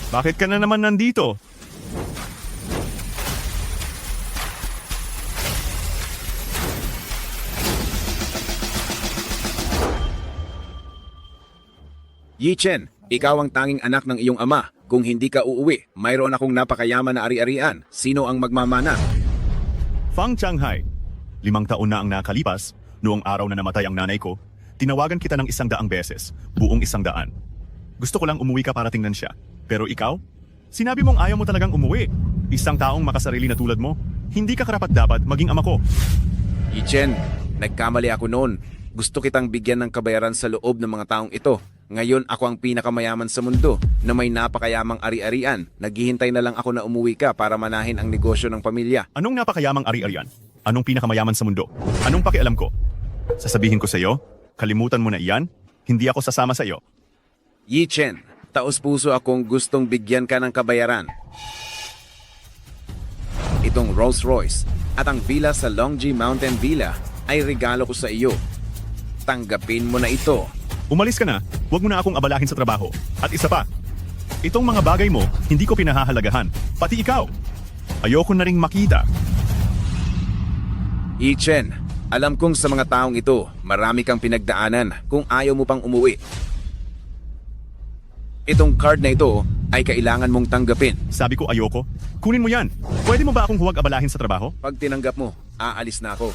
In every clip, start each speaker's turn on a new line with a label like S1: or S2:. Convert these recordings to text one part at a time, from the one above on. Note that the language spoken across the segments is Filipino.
S1: Bakit ka na naman nandito?
S2: Yi-Chen, ikaw ang tanging anak ng iyong ama. Kung hindi ka uuwi, mayroon akong napakayaman na ari-arian. Sino ang magmamana?
S1: Fang Changhai, 5 taon na ang nakalipas, noong araw na namatay ang nanay ko, tinawagan kita ng 100 beses, buong 100. Gusto ko lang umuwi ka para tingnan siya. Pero ikaw? Sinabi mong ayaw mo talagang umuwi. Isang taong makasarili na tulad mo, hindi ka karapat-dapat maging ama ko.
S2: Yi-Chen, nagkamali ako noon. Gusto kitang bigyan ng kabayaran sa loob ng mga taong ito. Ngayon ako ang pinakamayaman sa mundo na may napakayamang ari-arian. Naghihintay na lang ako na umuwi ka para manahin ang negosyo ng pamilya.
S1: Anong napakayamang ari-arian? Anong pinakamayaman sa mundo? Anong pakialam ko? Sasabihin ko sa iyo, kalimutan mo na iyan, hindi ako sasama sa iyo.
S2: Yi-Chen, taos-puso akong gustong bigyan ka ng kabayaran. Itong Rolls Royce at ang villa sa Longji Mountain Villa ay regalo ko sa iyo. Tanggapin mo na ito.
S1: Umalis ka na, huwag mo na akong abalahin sa trabaho. At isa pa, itong mga bagay mo, hindi ko pinahahalagahan. Pati ikaw. Ayoko na ring makita.
S2: Yi-Chen, alam kong sa mga taong ito, marami kang pinagdaanan kung ayaw mo pang umuwi. Itong card na ito ay kailangan mong tanggapin.
S1: Sabi ko ayoko. Kunin mo yan. Pwede mo ba akong huwag abalahin sa trabaho?
S2: Pag tinanggap mo, aalis na ako.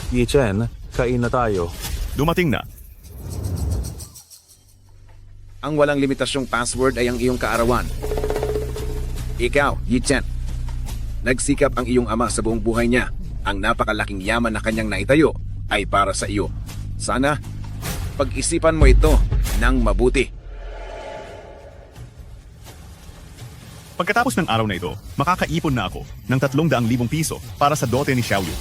S3: Yi-Chen, kain na tayo.
S1: Dumating na.
S2: Ang walang limitasyong password ay ang iyong kaarawan. Ikaw, Yi-Chen, nagsikap ang iyong ama sa buong buhay niya. Ang napakalaking yaman na kanyang naitayo ay para sa iyo. Sana, pag-isipan mo ito ng mabuti.
S1: Pagkatapos ng araw na ito, makakaipon na ako ng 300,000 piso para sa dote ni Xiaoyu.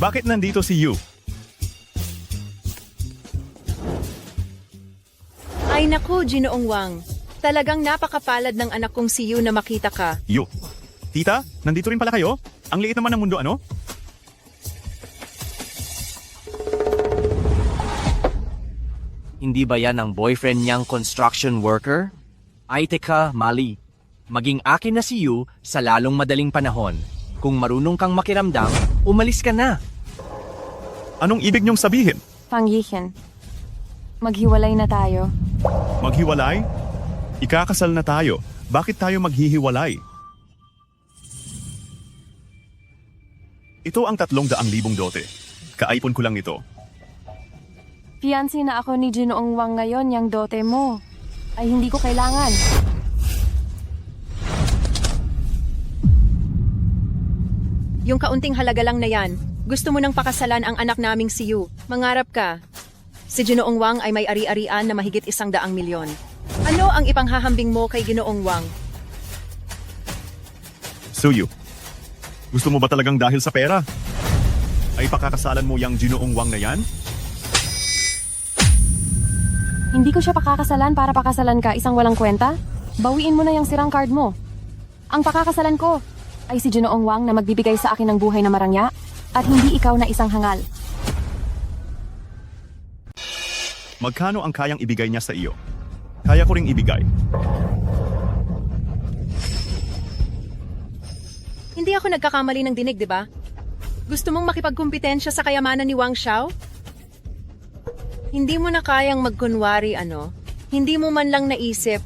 S1: Bakit nandito si Yu?
S4: Ay naku, Ginoong Wang. Talagang napakapalad ng anak kong si Yu na makita ka.
S1: Yu. Tita, nandito rin pala kayo? Ang liit naman ng mundo, ano?
S5: Hindi ba yan ang boyfriend niyang construction worker? Ay teka, mali. Maging akin na si Yu sa lalong madaling panahon. Kung marunong kang makiramdam, umalis ka na.
S1: Anong ibig niyong sabihin?
S6: Fang Yichen, maghiwalay na tayo.
S1: Maghiwalay? Ikakasal na tayo. Bakit tayo maghihiwalay? Ito ang 300,000 dote. Kaaipon ko lang ito.
S6: Fiancé na ako ni Ginoong Wang ngayon, yang dote mo. Ay hindi ko kailangan.
S4: Yung kaunting halaga lang na yan, gusto mo nang pakasalan ang anak naming si Yu. Mangarap ka. Si Ginoong Wang ay may ari-arian na mahigit 100 milyon. Ano ang ipanghahambing mo kay Ginoong Wang?
S1: Suyu, gusto mo ba talagang dahil sa pera? Ay pakakasalan mo yung Ginoong Wang na yan?
S6: Hindi ko siya pakakasalan para pakasalan ka, isang walang kwenta. Bawiin mo na yung sirang card mo. Ang pakakasalan ko ay si Ginoong Wang na magbibigay sa akin ng buhay na marangya at hindi ikaw na isang hangal.
S1: Magkano ang kayang ibigay niya sa iyo? Kaya ko ring ibigay.
S4: Hindi ako nagkakamali ng dinig, di ba? Gusto mong makipagkumpetensya sa kayamanan ni Wang Xiao? Hindi mo na kayang magkunwari ano? Hindi mo man lang naisip.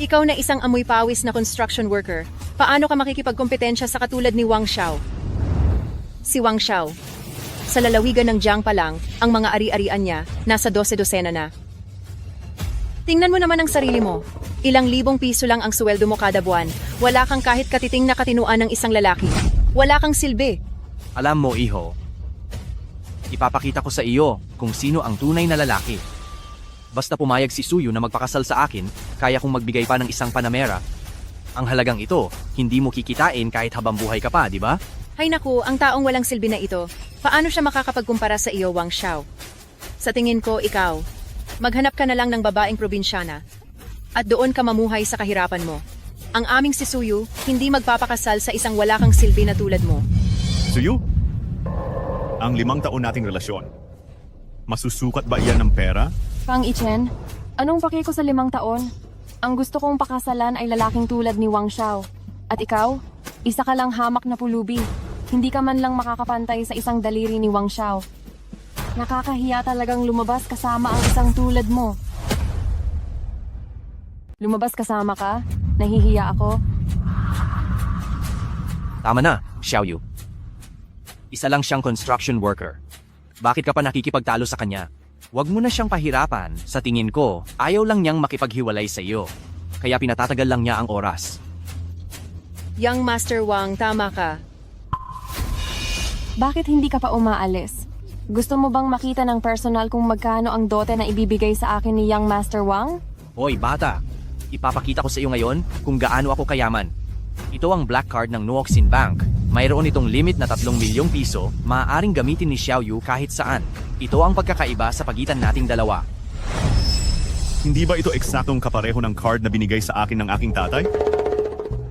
S4: Ikaw na isang amoy pawis na construction worker. Paano ka makikipagkumpetensya sa katulad ni Wang Xiao? Si Wang Xiao. Sa lalawigan ng Jiang pa lang, ang mga ari-arian niya, nasa 12 na. Tingnan mo naman ang sarili mo. Ilang libong piso lang ang sweldo mo kada buwan. Wala kang kahit katiting na katinuan ng isang lalaki. Wala kang silbi.
S5: Alam mo, iho, ipapakita ko sa iyo kung sino ang tunay na lalaki. Basta pumayag si Suyu na magpakasal sa akin, kaya kong magbigay pa ng isang panamera. Ang halagang ito, hindi mo kikitain kahit habang buhay ka pa, di ba?
S4: Hay naku, ang taong walang silbi na ito, paano siya makakapagkumpara sa iyo, Wang Xiao? Sa tingin ko, ikaw, maghanap ka na lang ng babaeng probinsyana at doon ka mamuhay sa kahirapan mo. Ang aming si Suyu, hindi magpapakasal sa isang wala kang silbi na tulad mo.
S1: Suyu? ang 5 taon nating relasyon. Masusukat ba iyan ng pera?
S6: Fang Ichen, anong paki ko sa 5 taon? Ang gusto kong pakasalan ay lalaking tulad ni Wang Xiao. At ikaw, isa ka lang hamak na pulubi. Hindi ka man lang makakapantay sa isang daliri ni Wang Xiao. Nakakahiya talagang lumabas kasama ang isang tulad mo. Lumabas kasama ka? Nahihiya ako?
S5: Tama na, Xiaoyu. Isa lang siyang construction worker. Bakit ka pa nakikipagtalo sa kanya? Huwag mo na siyang pahirapan. Sa tingin ko, ayaw lang niyang makipaghiwalay sa iyo. Kaya pinatatagal lang niya ang oras.
S4: Young Master Wang, tama ka.
S6: Bakit hindi ka pa umaalis? Gusto mo bang makita ng personal kung magkano ang dote na ibibigay sa akin ni Young Master Wang?
S5: Hoy, bata! Ipapakita ko sa iyo ngayon kung gaano ako kayaman. Ito ang black card ng Nuoxin Bank. Mayroon itong limit na 3 milyong piso, maaaring gamitin ni Xiaoyu kahit saan. Ito ang pagkakaiba sa pagitan nating dalawa.
S1: Hindi ba ito eksaktong kapareho ng card na binigay sa akin ng aking tatay?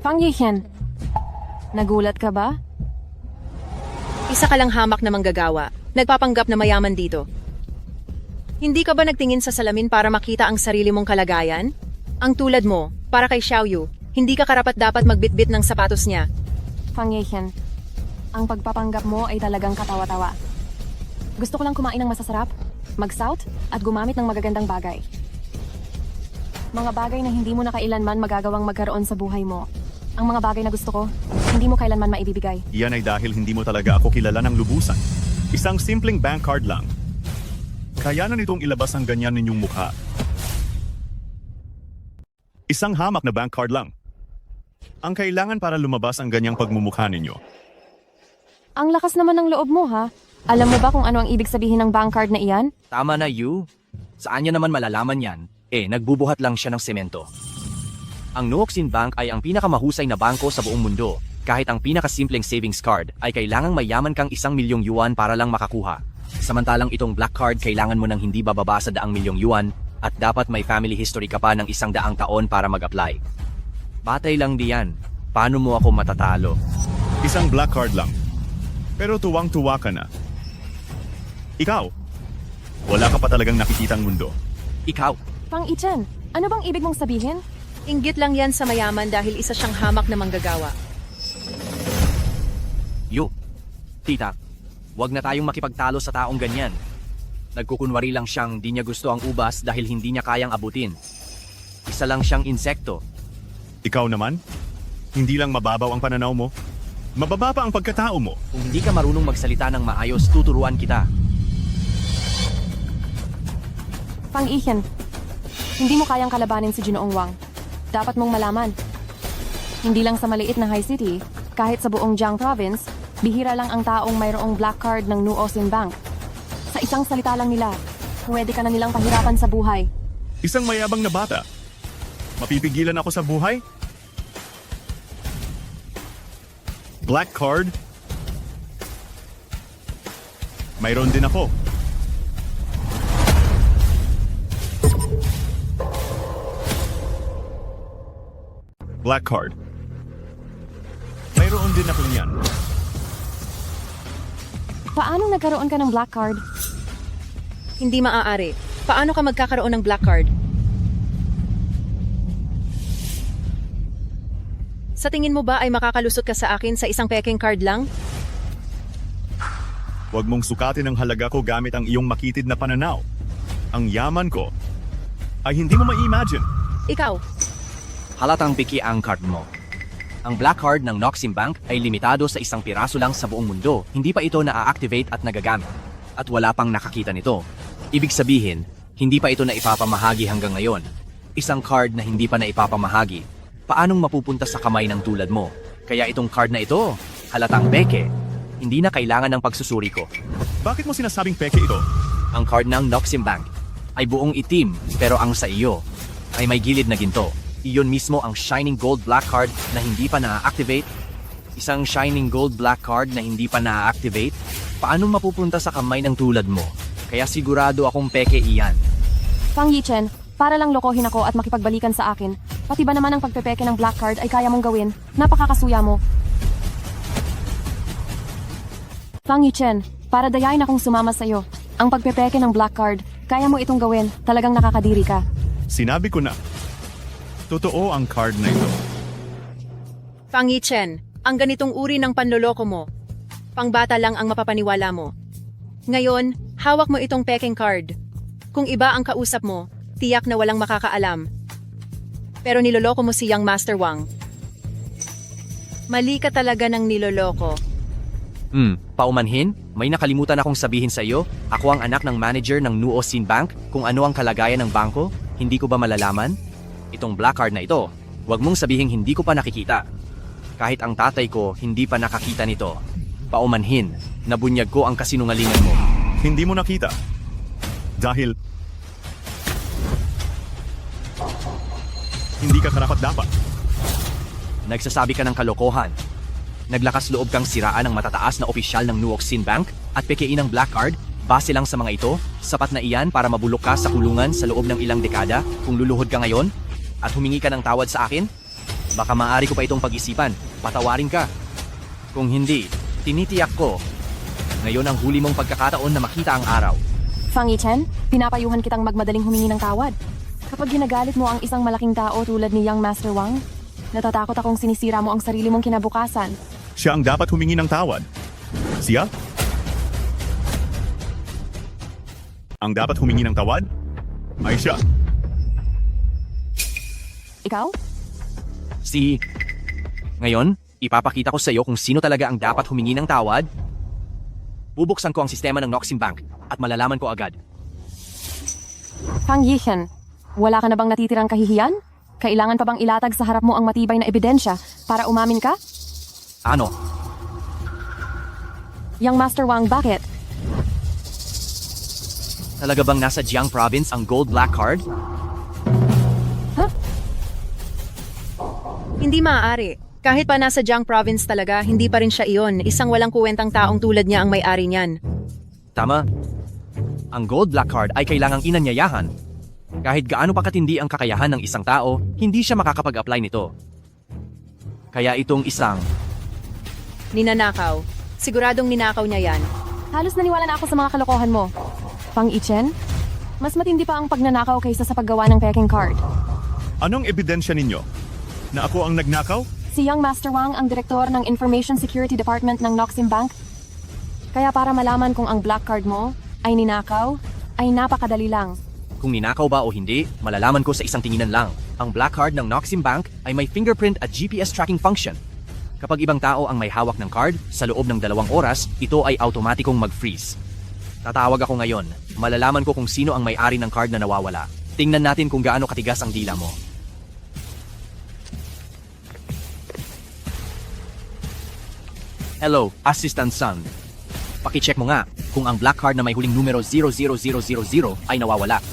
S6: Fang Yichen, nagulat ka ba?
S4: Isa ka lang hamak na manggagawa. Nagpapanggap na mayaman dito. Hindi ka ba nagtingin sa salamin para makita ang sarili mong kalagayan? Ang tulad mo, para kay Xiaoyu, hindi ka karapat-dapat magbitbit ng sapatos niya.
S6: Fang Yichen, ang pagpapanggap mo ay talagang katawa-tawa. Gusto ko lang kumain ng masasarap, mag-south, at gumamit ng magagandang bagay. Mga bagay na hindi mo na kailanman magagawang magkaroon sa buhay mo. Ang mga bagay na gusto ko, hindi mo kailanman maibibigay.
S1: Iyan ay dahil hindi mo talaga ako kilala ng lubusan. Isang simpleng bank card lang. Kaya na nitong ilabas ang ganyan ninyong mukha. Isang hamak na bank card lang. Ang kailangan para lumabas ang ganyang pagmumukha ninyo.
S6: Ang lakas naman ng loob mo, ha? Alam mo ba kung ano ang ibig sabihin ng bank card na iyan?
S5: Tama na, Yu. Saan niya naman malalaman yan? Nagbubuhat lang siya ng semento. Ang Nuoxin Bank ay ang pinakamahusay na bangko sa buong mundo. Kahit ang pinakasimpleng savings card ay kailangang mayaman kang 1 milyong yuan para lang makakuha. Samantalang itong black card kailangan mo ng hindi bababa sa 100 milyong yuan at dapat may family history ka pa ng 100 taon para mag-apply. Batay lang diyan. Paano mo ako matatalo?
S1: Isang black card lang. Pero tuwang-tuwa ka na. Ikaw, wala ka pa talagang nakikitang mundo.
S5: Ikaw,
S6: Fang Yichen, ano bang ibig mong sabihin?
S4: Inggit lang yan sa mayaman dahil isa siyang hamak na manggagawa.
S5: Yu. Tita, wag na tayong makipagtalo sa taong ganyan. Nagkukunwari lang siyang di niya gusto ang ubas dahil hindi niya kayang abutin. Isa lang siyang insekto.
S1: Ikaw naman, hindi lang mababaw ang pananaw mo, mababa pa ang pagkatao mo.
S5: Kung hindi ka marunong magsalita ng maayos, tuturuan kita.
S6: Fang Yichen, hindi mo kayang kalabanin si Ginoong Wang. Dapat mong malaman. Hindi lang sa maliit na high city, kahit sa buong Jiang Province, bihira lang ang taong mayroong black card ng Nuoxin Bank. Sa isang salita lang nila, pwede ka na nilang pahirapan sa buhay.
S1: Isang mayabang na bata. Mapipigilan ako sa buhay? Black card? Mayroon din ako. Black card. Mayroon din ako niyan.
S6: Paano nagkaroon ka ng black card?
S4: Hindi maaari. Paano ka magkakaroon ng black card? Sa tingin mo ba ay makakalusot ka sa akin sa isang peking card lang?
S1: Huwag mong sukatin ang halaga ko gamit ang iyong makitid na pananaw. Ang yaman ko ay hindi mo ma-imagine.
S4: Ikaw,
S5: Halatang piki ang card mo. Ang black card ng Nuoxin Bank ay limitado sa 1 piraso lang sa buong mundo. Hindi pa ito na-activate at nagagamit. At wala pang nakakita nito. Ibig sabihin, hindi pa ito na ipapamahagi hanggang ngayon. Isang card na hindi pa na ipapamahagi. Paanong mapupunta sa kamay ng tulad mo? Kaya itong card na ito, halatang peke. Hindi na kailangan ng pagsusuri ko.
S1: Bakit mo sinasabing peke ito?
S5: Ang card ng Nuoxin Bank ay buong itim, pero ang sa iyo ay may gilid na ginto. Iyon mismo ang shining gold black card na hindi pa na-activate. Isang shining gold black card na hindi pa na-activate? Paano mapupunta sa kamay ng tulad mo? Kaya sigurado akong peke iyan.
S6: Fang Yichen, para lang lokohin ako at makipagbalikan sa akin, pati ba naman ang pagpepeke ng black card ay kaya mong gawin? Napakakasuya mo. Fang Yichen, Para dayain akong sumama sa'yo. Ang pagpepeke ng black card, kaya mo itong gawin. Talagang nakakadiri ka.
S1: Sinabi ko na. Totoo ang card na ito.
S4: Fang Yichen, ang ganitong uri ng panloloko mo. Pangbata lang ang mapapaniwala mo. Ngayon, hawak mo itong peking card. Kung iba ang kausap mo, tiyak na walang makakaalam. Pero niloloko mo si Young Master Wang. Mali ka talaga ng niloloko.
S5: Paumanhin, may nakalimutan akong sabihin sa iyo. Ako ang anak ng manager ng Nuosin Bank. Kung ano ang kalagayan ng bangko, hindi ko ba malalaman? Itong black card na ito, huwag mong sabihing hindi ko pa nakikita. Kahit ang tatay ko, hindi pa nakakita nito. Paumanhin, nabunyag ko ang kasinungalingan mo.
S1: Hindi mo nakita. Dahil hindi ka karapat-dapat.
S5: Nagsasabi ka ng kalokohan. Naglakas loob kang siraan ng matataas na opisyal ng Nuoxin Bank at pekein ang black card. Base lang sa mga ito, sapat na iyan para mabulok ka sa kulungan sa loob ng ilang dekada kung luluhod ka ngayon at humingi ka ng tawad sa akin? Baka maaari ko pa itong pag-isipan, patawarin ka. Kung hindi, tinitiyak ko. Ngayon ang huli mong pagkakataon na makita ang araw.
S6: Fang Yichen, pinapayuhan kitang magmadaling humingi ng tawad. Kapag ginagalit mo ang isang malaking tao tulad ni Young Master Wang, natatakot akong sinisira mo ang sarili mong kinabukasan.
S1: Siya ang dapat humingi ng tawad. Siya? Ang dapat humingi ng tawad? Ay siya.
S6: Ikaw?
S5: Ngayon, ipapakita ko sa iyo kung sino talaga ang dapat humingi ng tawad. Bubuksan ko ang sistema ng Noxim Bank at malalaman ko agad.
S6: Fang Yichen, wala ka na bang natitirang kahihiyan? Kailangan pa bang ilatag sa harap mo ang matibay na ebidensya para umamin ka?
S5: Ano?
S6: Young Master Wang, bakit?
S5: Talaga bang nasa Jiang Province ang gold black card?
S4: Hindi maaari. Kahit pa nasa Jiang Province talaga, hindi pa rin siya iyon. Isang walang kuwentang taong tulad niya ang may-ari niyan.
S5: Tama. Ang gold black card ay kailangang inanyayahan. Kahit gaano pa katindi ang kakayahan ng isang tao, hindi siya makakapag-apply nito. Kaya itong isang
S4: Ninanakaw. Siguradong ninakaw niya yan.
S6: Halos naniwala na ako sa mga kalokohan mo. Fang Yichen, mas matindi pa ang pagnanakaw kaysa sa paggawa ng peking card.
S1: Anong ebidensya ninyo? Na ako ang nagnakaw?
S6: Si Young Master Wang ang direktor ng Information Security Department ng Noxim Bank. Kaya para malaman kung ang black card mo ay ninakaw, ay napakadali lang.
S5: kung ninakaw ba o hindi, malalaman ko sa isang tinginan lang. Ang black card ng Noxim Bank ay may fingerprint at GPS tracking function. Kapag ibang tao ang may hawak ng card, sa loob ng 2 oras, ito ay automatikong mag-freeze. Tatawag ako ngayon. Malalaman ko kung sino ang may-ari ng card na nawawala. Tingnan natin kung gaano katigas ang dila mo. Hello, Assistant Son. Pakicheck mo nga kung ang black card na may huling numero 00000 ay nawawala.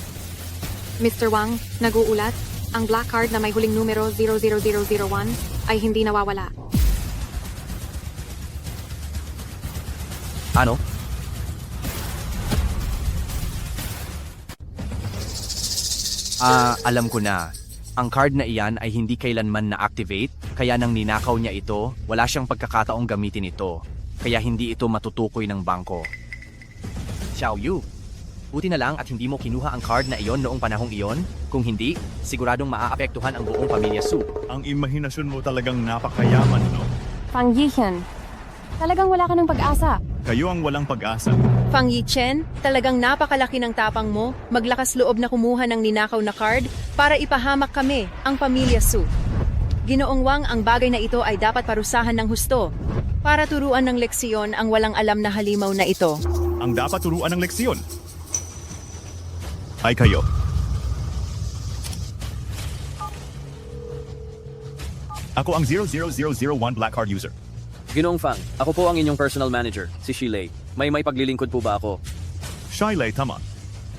S6: Mr. Wang, nag-uulat, ang black card na may huling numero 00001 ay hindi nawawala.
S5: Ano? Alam ko na. Ang card na iyan ay hindi kailanman na-activate, kaya nang ninakaw niya ito, wala siyang pagkakataong gamitin ito. Kaya hindi ito matutukoy ng bangko. Xiao Yu, buti na lang at hindi mo kinuha ang card na iyon noong panahong iyon. Kung hindi, siguradong maaapektuhan ang buong pamilya Su.
S1: Ang imahinasyon mo talagang napakayaman, no?
S6: Fang Yichen, talagang wala ka ng pag-asa.
S1: Kayo ang walang pag-asa.
S4: Fang Yichen, talagang napakalaki ng tapang mo, maglakas loob na kumuha ng ninakaw na card para ipahamak kami, ang pamilya Su. Ginoong Wang, ang bagay na ito ay dapat parusahan ng husto para turuan ng leksyon ang walang alam na halimaw na ito.
S1: Ang dapat turuan ng leksyon ay kayo. Ako ang 00001 Black Card user.
S7: Ginoong Fang, ako po ang inyong personal manager, si Shilei. May paglilingkod po ba ako?
S1: Shilei, tama.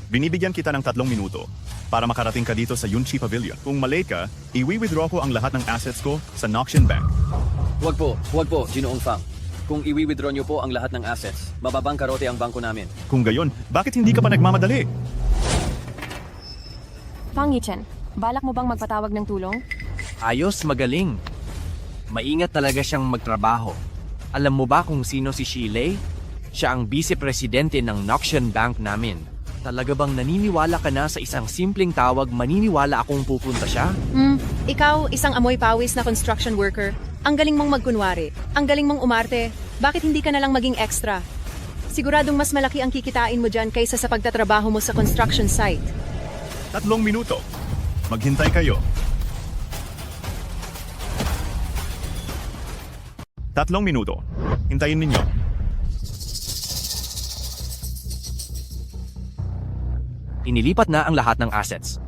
S1: Binibigyan kita ng 3 minuto para makarating ka dito sa Yunchi Pavilion. Kung malate ka, i-withdraw ko ang lahat ng assets ko sa Noxian Bank.
S7: Huwag po, Ginoong Fang. Kung i-withdraw niyo po ang lahat ng assets, mababang karote ang bangko namin.
S1: Kung gayon, bakit hindi ka pa nagmamadali?
S6: Fang Yichen, balak mo bang magpatawag ng tulong?
S5: Ayos, magaling. Maingat talaga siyang magtrabaho. Alam mo ba kung sino si Shilei? Siya ang vice-presidente ng Noxian Bank namin. Talaga bang naniniwala ka na sa isang simpleng tawag maniniwala akong pupunta siya?
S4: Ikaw, isang amoy pawis na construction worker. Ang galing mong magkunwari. Ang galing mong umarte. Bakit hindi ka na lang maging extra? Siguradong mas malaki ang kikitain mo dyan kaysa sa pagtatrabaho mo sa construction site.
S1: 3 minuto. Maghintay kayo. 3 minuto. Hintayin ninyo.
S5: Inilipat na ang lahat ng assets.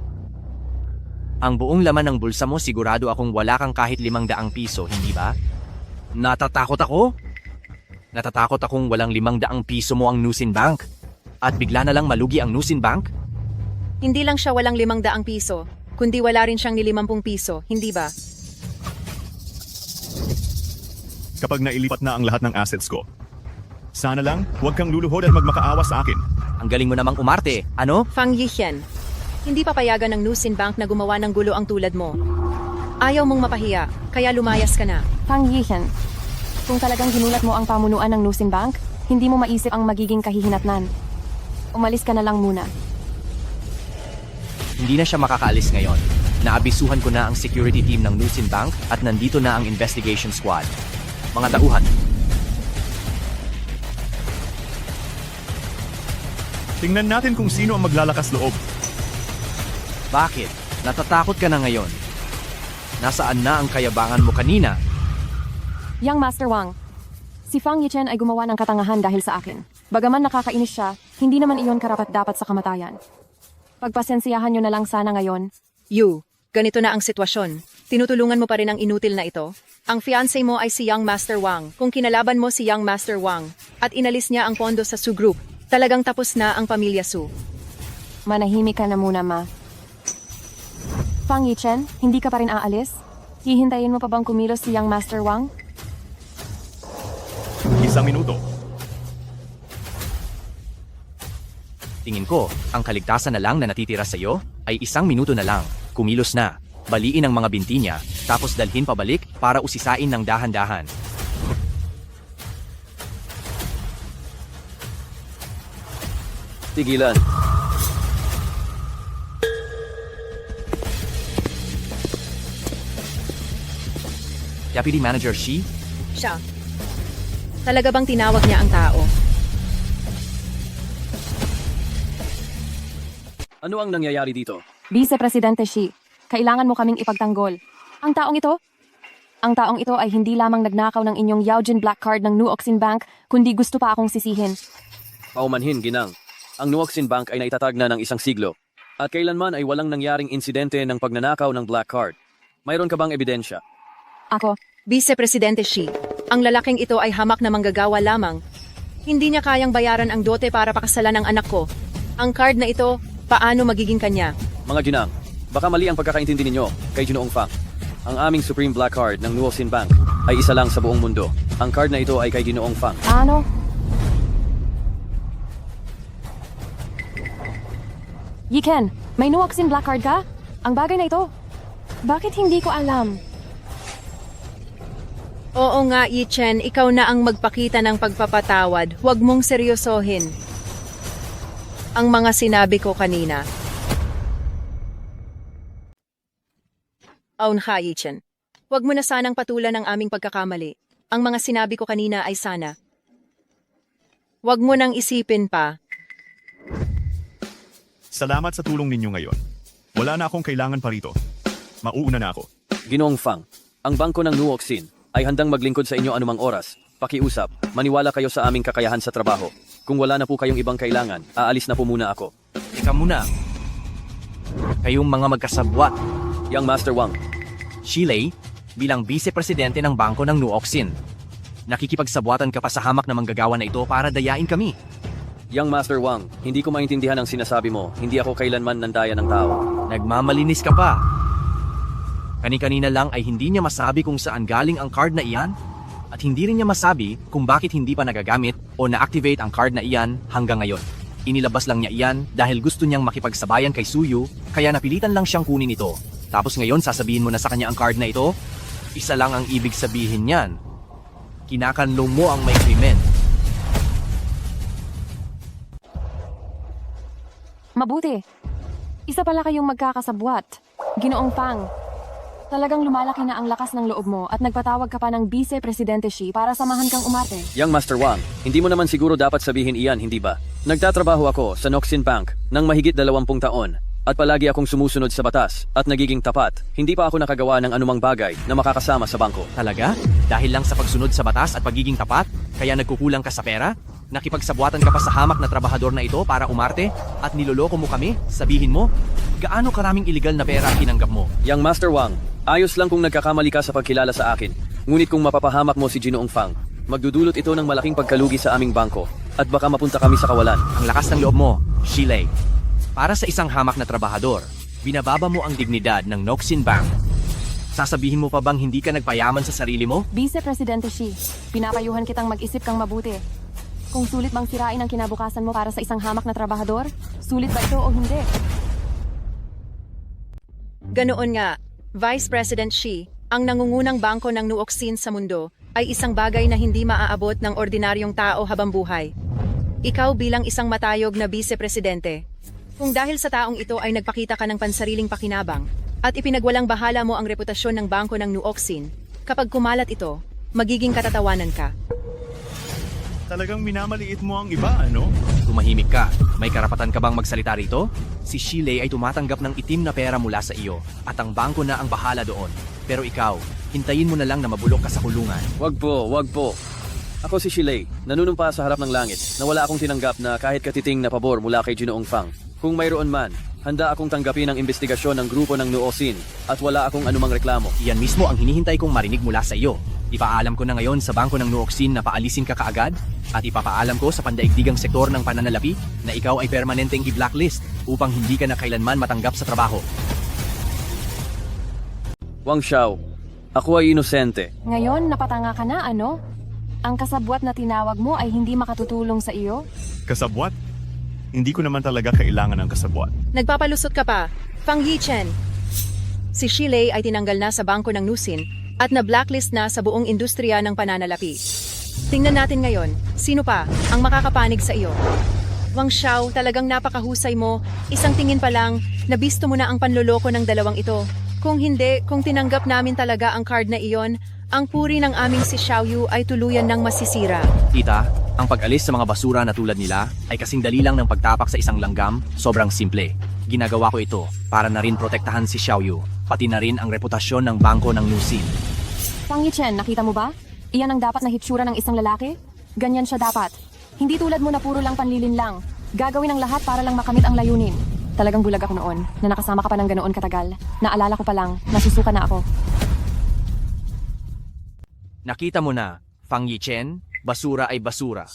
S5: Ang buong laman ng bulsa mo sigurado akong wala kang kahit 500 piso, hindi ba? Natatakot ako? Natatakot akong walang 500 piso mo ang Nusin Bank? At bigla na lang malugi ang Nusin Bank?
S4: Hindi lang siya walang 500 piso, kundi wala rin siyang ni 50 piso, hindi ba?
S1: Kapag nailipat na ang lahat ng assets ko, sana lang huwag kang luluhod at magmakaawa sa akin.
S5: Ang galing mo namang umarte, ano?
S4: Fang Yixian, hindi papayagan ng Nusin Bank na gumawa ng gulo ang tulad mo. Ayaw mong mapahiya, kaya lumayas ka na.
S6: Fang Yihan, kung talagang ginulat mo ang pamunuan ng Nusin Bank, hindi mo maisip ang magiging kahihinatnan. Umalis ka na lang muna.
S5: Hindi na siya makakaalis ngayon. Naabisuhan ko na ang security team ng Nusin Bank at nandito na ang investigation squad. Mga tauhan,
S1: Tingnan natin kung sino ang maglalakas loob.
S5: bakit? Natatakot ka na ngayon? Nasaan na ang kayabangan mo kanina?
S6: Yang Master Wang, si Fang Yichen ay gumawa ng katangahan dahil sa akin. Bagaman nakakainis siya, hindi naman iyon karapat-dapat sa kamatayan. Pagpasensiyahan nyo na lang sana ngayon.
S4: Yu, ganito na ang sitwasyon. Tinutulungan mo pa rin ang inutil na ito. Ang fiancé mo ay si Young Master Wang. Kung kinalaban mo si Young Master Wang at inalis niya ang pondo sa Su Group, talagang tapos na ang pamilya Su.
S6: Manahimik ka na muna, ma. Fang Yichen, hindi ka pa rin aalis? Hihintayin mo pa bang kumilos si Young Master Wang?
S1: 1 minuto.
S5: Tingin ko, ang kaligtasan na lang na natitira sa iyo ay 1 minuto na lang. Kumilos na, baliin ang mga binti niya, tapos dalhin pabalik para usisain ng dahan-dahan.
S7: Tigilan.
S5: Deputy Manager Shi,
S4: Siya. Talaga bang tinawag niya ang tao?
S7: Ano ang nangyayari dito?
S6: Vice Presidente Shi, kailangan mo kaming ipagtanggol. Ang taong ito? Ang taong ito ay hindi lamang nagnakaw ng inyong Yaojin Black Card ng Nuoxin Bank, kundi gusto pa akong sisihin.
S7: Paumanhin, Ginang. Ang Nuoxin Bank ay naitatag na ng 1 siglo. At kailanman ay walang nangyaring insidente ng pagnanakaw ng Black Card. Mayroon ka bang ebidensya?
S6: Ako,
S4: Vice Presidente Shi, ang lalaking ito ay hamak na manggagawa lamang. Hindi niya kayang bayaran ang dote para pakasalan ng anak ko. Ang card na ito, paano magiging kanya?
S7: Mga Ginang, baka mali ang pagkakaintindi ninyo kay Ginoong Fang. Ang aming Supreme Black Card ng Nuoxin Bank ay isa lang sa buong mundo. Ang card na ito ay kay Ginoong Fang.
S6: ano? Yiken, may Nuoxin Black Card ka? Ang bagay na ito. Bakit hindi ko alam?
S4: Oo nga, Yichen, ikaw na ang magpakita ng pagpapatawad. Huwag mong seryosohin ang mga sinabi ko kanina. Aun ha, Yichen. Huwag mo na sanang patulan ang aming pagkakamali. Ang mga sinabi ko kanina ay sana. Huwag mo nang isipin pa.
S1: Salamat sa tulong ninyo ngayon. Wala na akong kailangan pa rito. Mauuna na ako.
S7: Ginoong Fang, ang bangko ng Nuoxin ay handang maglingkod sa inyo anumang oras. Pakiusap, maniwala kayo sa aming kakayahan sa trabaho. Kung wala na po kayong ibang kailangan, aalis na po muna ako.
S5: Teka muna. Kayong mga magkasabwat,
S7: Young Master Wang,
S5: Shilei, bilang vice-presidente ng bangko ng Nuoxin. Nakikipagsabwatan ka pa sa hamak na manggagawa na ito para dayain kami.
S7: Young Master Wang, hindi ko maintindihan ang sinasabi mo. Hindi ako kailanman nandaya ng tao.
S5: Nagmamalinis ka pa. Kani-kanina lang ay hindi niya masabi kung saan galing ang card na iyan at hindi rin niya masabi kung bakit hindi pa nagagamit o na-activate ang card na iyan hanggang ngayon. Inilabas lang niya iyan dahil gusto niyang makipagsabayan kay Suyu kaya napilitan lang siyang kunin ito. Tapos ngayon sasabihin mo na sa kanya ang card na ito? Isa lang ang ibig sabihin niyan. Kinakanlong mo ang may krimen.
S6: Mabuti. Isa pala kayong magkakasabwat. Ginoong Fang, talagang lumalaki na ang lakas ng loob mo at nagpatawag ka pa ng Vice Presidente Xi para samahan kang umarte.
S7: Yang Master Wang, hindi mo naman siguro dapat sabihin iyan, hindi ba? Nagtatrabaho ako sa Noxin Bank ng mahigit 20 taon at palagi akong sumusunod sa batas at nagiging tapat. Hindi pa ako nakagawa ng anumang bagay na makakasama sa bangko.
S5: Talaga? Dahil lang sa pagsunod sa batas at pagiging tapat, kaya nagkukulang ka sa pera? Nakipagsabuatan ka pa sa hamak na trabahador na ito para umarte at niloloko mo kami? Sabihin mo, gaano karaming iligal na pera ang tinanggap mo?
S7: Yang Master Wang, ayos lang kung nagkakamali ka sa pagkilala sa akin. Ngunit kung mapapahamak mo si Ginoong Fang, magdudulot ito ng malaking pagkalugi sa aming bangko at baka mapunta kami sa kawalan.
S5: Ang lakas ng loob mo, Shilei. Para sa isang hamak na trabahador, binababa mo ang dignidad ng Noxin Bank. Sasabihin mo pa bang hindi ka nagpayaman sa sarili mo?
S6: Vice Presidente Xi, pinapayuhan kitang mag-isip kang mabuti. Kung sulit bang sirain ang kinabukasan mo para sa isang hamak na trabahador, sulit ba ito o hindi?
S4: Ganoon nga, Vice President Xi, ang nangungunang bangko ng Nuoxin sa mundo, ay isang bagay na hindi maaabot ng ordinaryong tao habang buhay. Ikaw bilang isang matayog na Vice Presidente, kung dahil sa taong ito ay nagpakita ka ng pansariling pakinabang at ipinagwalang bahala mo ang reputasyon ng bangko ng Nuoxin, kapag kumalat ito, magiging katatawanan ka.
S1: Talagang minamaliit mo ang iba, ano?
S5: Tumahimik ka. May karapatan ka bang magsalita rito? Si Shilei ay tumatanggap ng itim na pera mula sa iyo at ang bangko na ang bahala doon. Pero ikaw, hintayin mo na lang na mabulok ka sa kulungan.
S7: Wag po, wag po. Ako si Shilei, nanunumpa sa harap ng langit na wala akong tinanggap na kahit katiting na pabor mula kay Ginoong Fang. Kung mayroon man, handa akong tanggapin ang investigasyon ng grupo ng Nuoxin at wala akong anumang reklamo.
S5: Iyan mismo ang hinihintay kong marinig mula sa iyo. Ipaalam ko na ngayon sa bangko ng Nuoxin na paalisin ka kaagad at ipapaalam ko sa pandaigdigang sektor ng pananalapi na ikaw ay permanenteng i-blacklist upang hindi ka na kailanman matanggap sa trabaho.
S7: Wang Xiao, ako ay inosente.
S6: Ngayon, napatanga ka na, ano? Ang kasabwat na tinawag mo ay hindi makatutulong sa iyo?
S1: Kasabwat? Hindi ko naman talaga kailangan ng kasabwat.
S4: Nagpapalusot ka pa, Fang Yichen. Si Shilei ay tinanggal na sa bangko ng Nusin at na-blacklist na sa buong industriya ng pananalapi. Tingnan natin ngayon, sino pa ang makakapanig sa iyo? Wang Xiao, talagang napakahusay mo. Isang tingin pa lang, nabisto mo na ang panloloko ng dalawang ito. Kung hindi, kung tinanggap namin talaga ang card na iyon, ang puri ng aming si Xiaoyu ay tuluyan ng masisira.
S5: Tita, ang pag-alis sa mga basura na tulad nila ay kasing dali lang ng pagtapak sa isang langgam, sobrang simple. Ginagawa ko ito para na rin protektahan si Xiaoyu, pati na rin ang reputasyon ng bangko ng Nusin.
S6: Fang Yichen, nakita mo ba? Iyan ang dapat na hitsura ng isang lalaki? Ganyan siya dapat. Hindi tulad mo na puro lang panlilin lang. Gagawin ang lahat para lang makamit ang layunin. Talagang bulag ako noon, na nakasama ka pa ng ganoon katagal. Naalala ko pa lang, nasusuka na ako.
S5: Nakita mo na, Fang Yichen, basura ay basura.